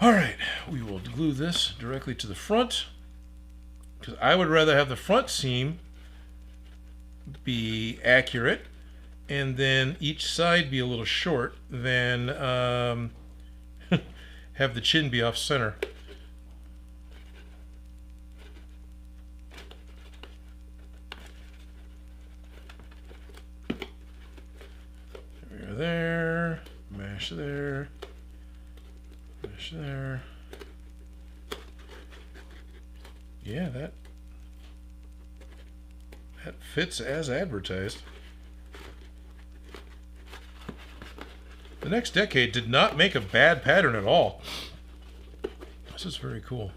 Alright, we will glue this directly to the front, because I would rather have the front seam be accurate and then each side be a little short than have the chin be off center. There, mash there, mash there. Yeah, that fits as advertised. The Next Decade did not make a bad pattern at all. This is very cool.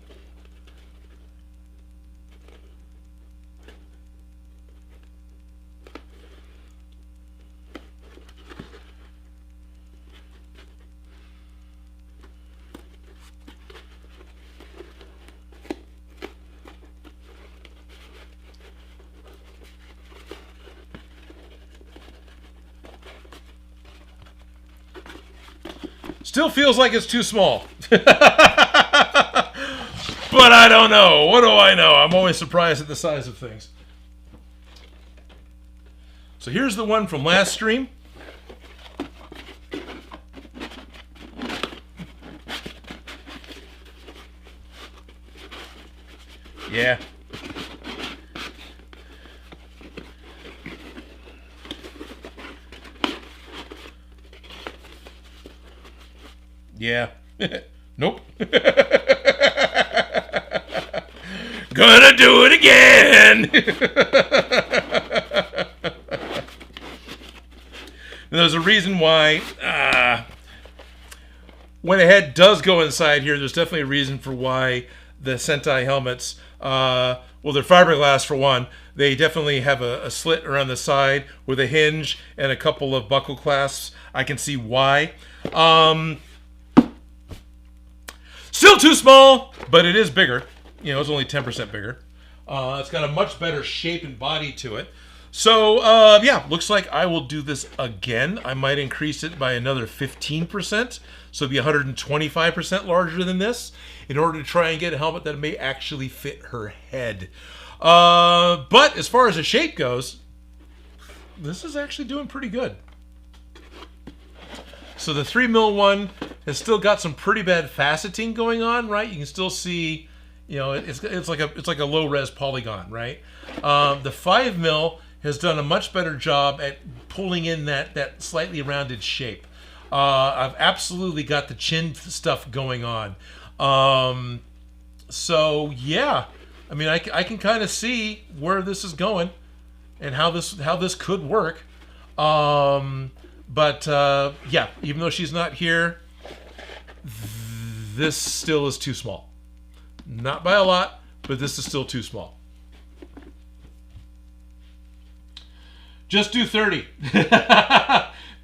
Still feels like it's too small. But I don't know. What do I know? I'm always surprised at the size of things. So here's the one from last stream. Yeah. Yeah. Nope. Gonna do it again. There's a reason why when a head does go inside here, there's definitely a reason for why the Sentai helmets, well, they're fiberglass for one. They definitely have a slit around the side with a hinge and a couple of buckle clasps. I can see why. Still too small, but it is bigger. You know, it's only 10% bigger. It's got a much better shape and body to it. So, yeah, looks like I will do this again. I might increase it by another 15%, so it'll be 125% larger than this, in order to try and get a helmet that may actually fit her head. But as far as the shape goes, this is actually doing pretty good. So the 3mm one has still got some pretty bad faceting going on, right? You can still see, you know, it's like a low res polygon, right? The 5mm has done a much better job at pulling in that slightly rounded shape. I've absolutely got the chin stuff going on. So yeah, I mean, I can kind of see where this is going and how this could work. But yeah, even though she's not here, this still is too small. Not by a lot, but this is still too small. Just do 30.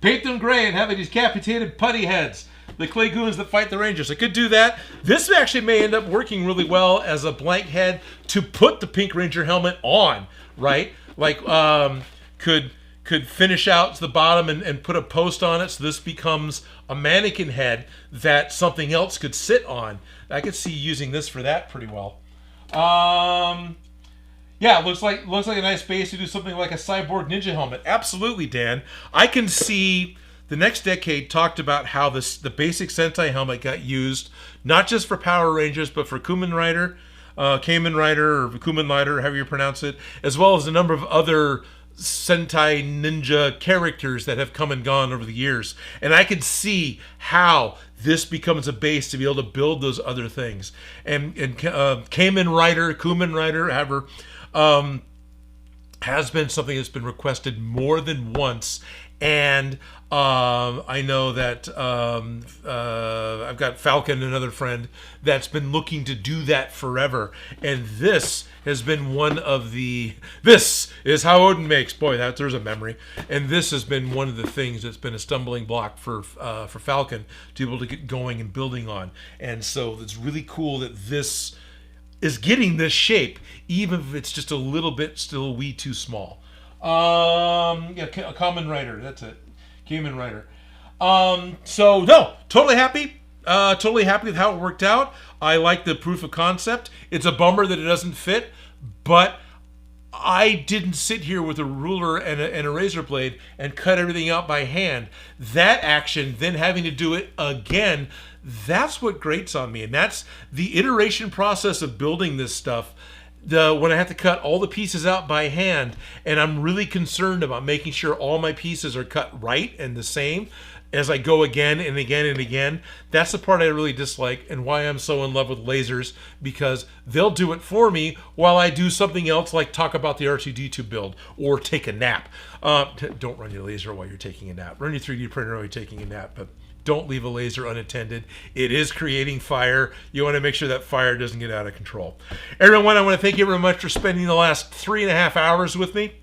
Paint them gray and have these decapitated putty heads. The clay goons that fight the Rangers. I could do that. This actually may end up working really well as a blank head to put the Pink Ranger helmet on, right? Like, could finish out to the bottom and put a post on it, so this becomes a mannequin head that something else could sit on. I could see using this for that pretty well. Yeah, it looks like a nice base to do something like a cyborg ninja helmet. Absolutely, Dan. I can see the next decade talked about how the basic Sentai helmet got used not just for Power Rangers but for Kamen Rider, or Kamen Rider, however you pronounce it, as well as a number of other Sentai ninja characters that have come and gone over the years. And I can see how this becomes a base to be able to build those other things. And Kamen Rider, however, has been something that's been requested more than once. And I know that I've got Falcon, another friend, that's been looking to do that forever. And this has been one of the... This is how Odin makes. Boy, there's a memory. And this has been one of the things that's been a stumbling block for Falcon to be able to get going and building on. And so it's really cool that this is getting this shape, even if it's just a little bit still a wee too small. Yeah, a Kamen Rider. That's it. Kamen Rider. So no, totally happy. Totally happy with how it worked out. I like the proof of concept. It's a bummer that it doesn't fit, but I didn't sit here with a ruler and a razor blade and cut everything out by hand. That action, then having to do it again, that's what grates on me. And that's the iteration process of building this stuff. When I have to cut all the pieces out by hand, and I'm really concerned about making sure all my pieces are cut right and the same as I go again and again and again. That's the part I really dislike, and why I'm so in love with lasers, because they'll do it for me while I do something else, like talk about the R2-D2 build or take a nap. Don't run your laser while you're taking a nap. Run your 3D printer while you're taking a nap, but don't leave a laser unattended. It is creating fire. You want to make sure that fire doesn't get out of control. Everyone, I want to thank you very much for spending the last 3.5 hours with me.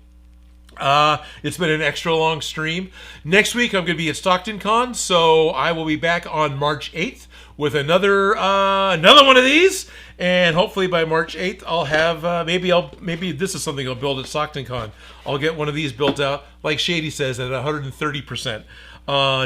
It's been an extra long stream. Next week, I'm going to be at Stockton Con, so I will be back on March 8th with another one of these. And hopefully by March 8th, I'll have, maybe this is something I'll build at Stockton Con. I'll get one of these built out, like Shady says, at 130%.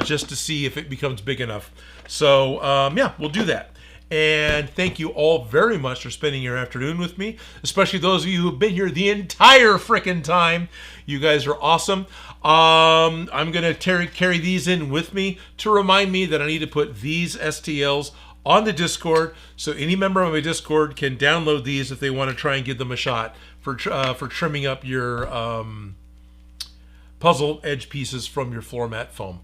Just to see if it becomes big enough. So, yeah, we'll do that. And thank you all very much for spending your afternoon with me, especially those of you who have been here the entire frickin' time. You guys are awesome. I'm going to carry these in with me to remind me that I need to put these STLs on the Discord, so any member of my Discord can download these if they want to try and give them a shot for trimming up your puzzle edge pieces from your floor mat foam.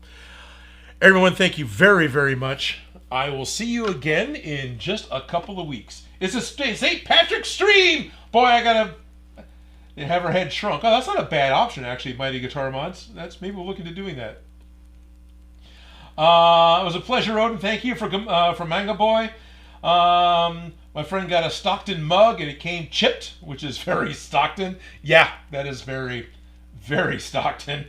Everyone, thank you very, very much. I will see you again in just a couple of weeks. It's a St. Patrick's stream! Boy, I gotta have her head shrunk. Oh, that's not a bad option, actually, Mighty Guitar Mods. Maybe we'll look into doing that. It was a pleasure, Odin. Thank you for Manga Boy. My friend got a Stockton mug, and it came chipped, which is very Stockton. Yeah, that is very, very Stockton.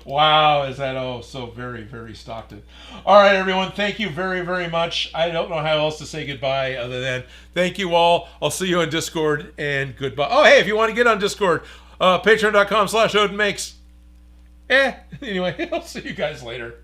Wow, is that so very, very Stockton. All right, everyone, thank you very, very much. I don't know how else to say goodbye other than thank you all. I'll see you on Discord, and goodbye. Oh, hey, if you want to get on Discord, patreon.com/Odin Makes. Anyway, I'll see you guys later.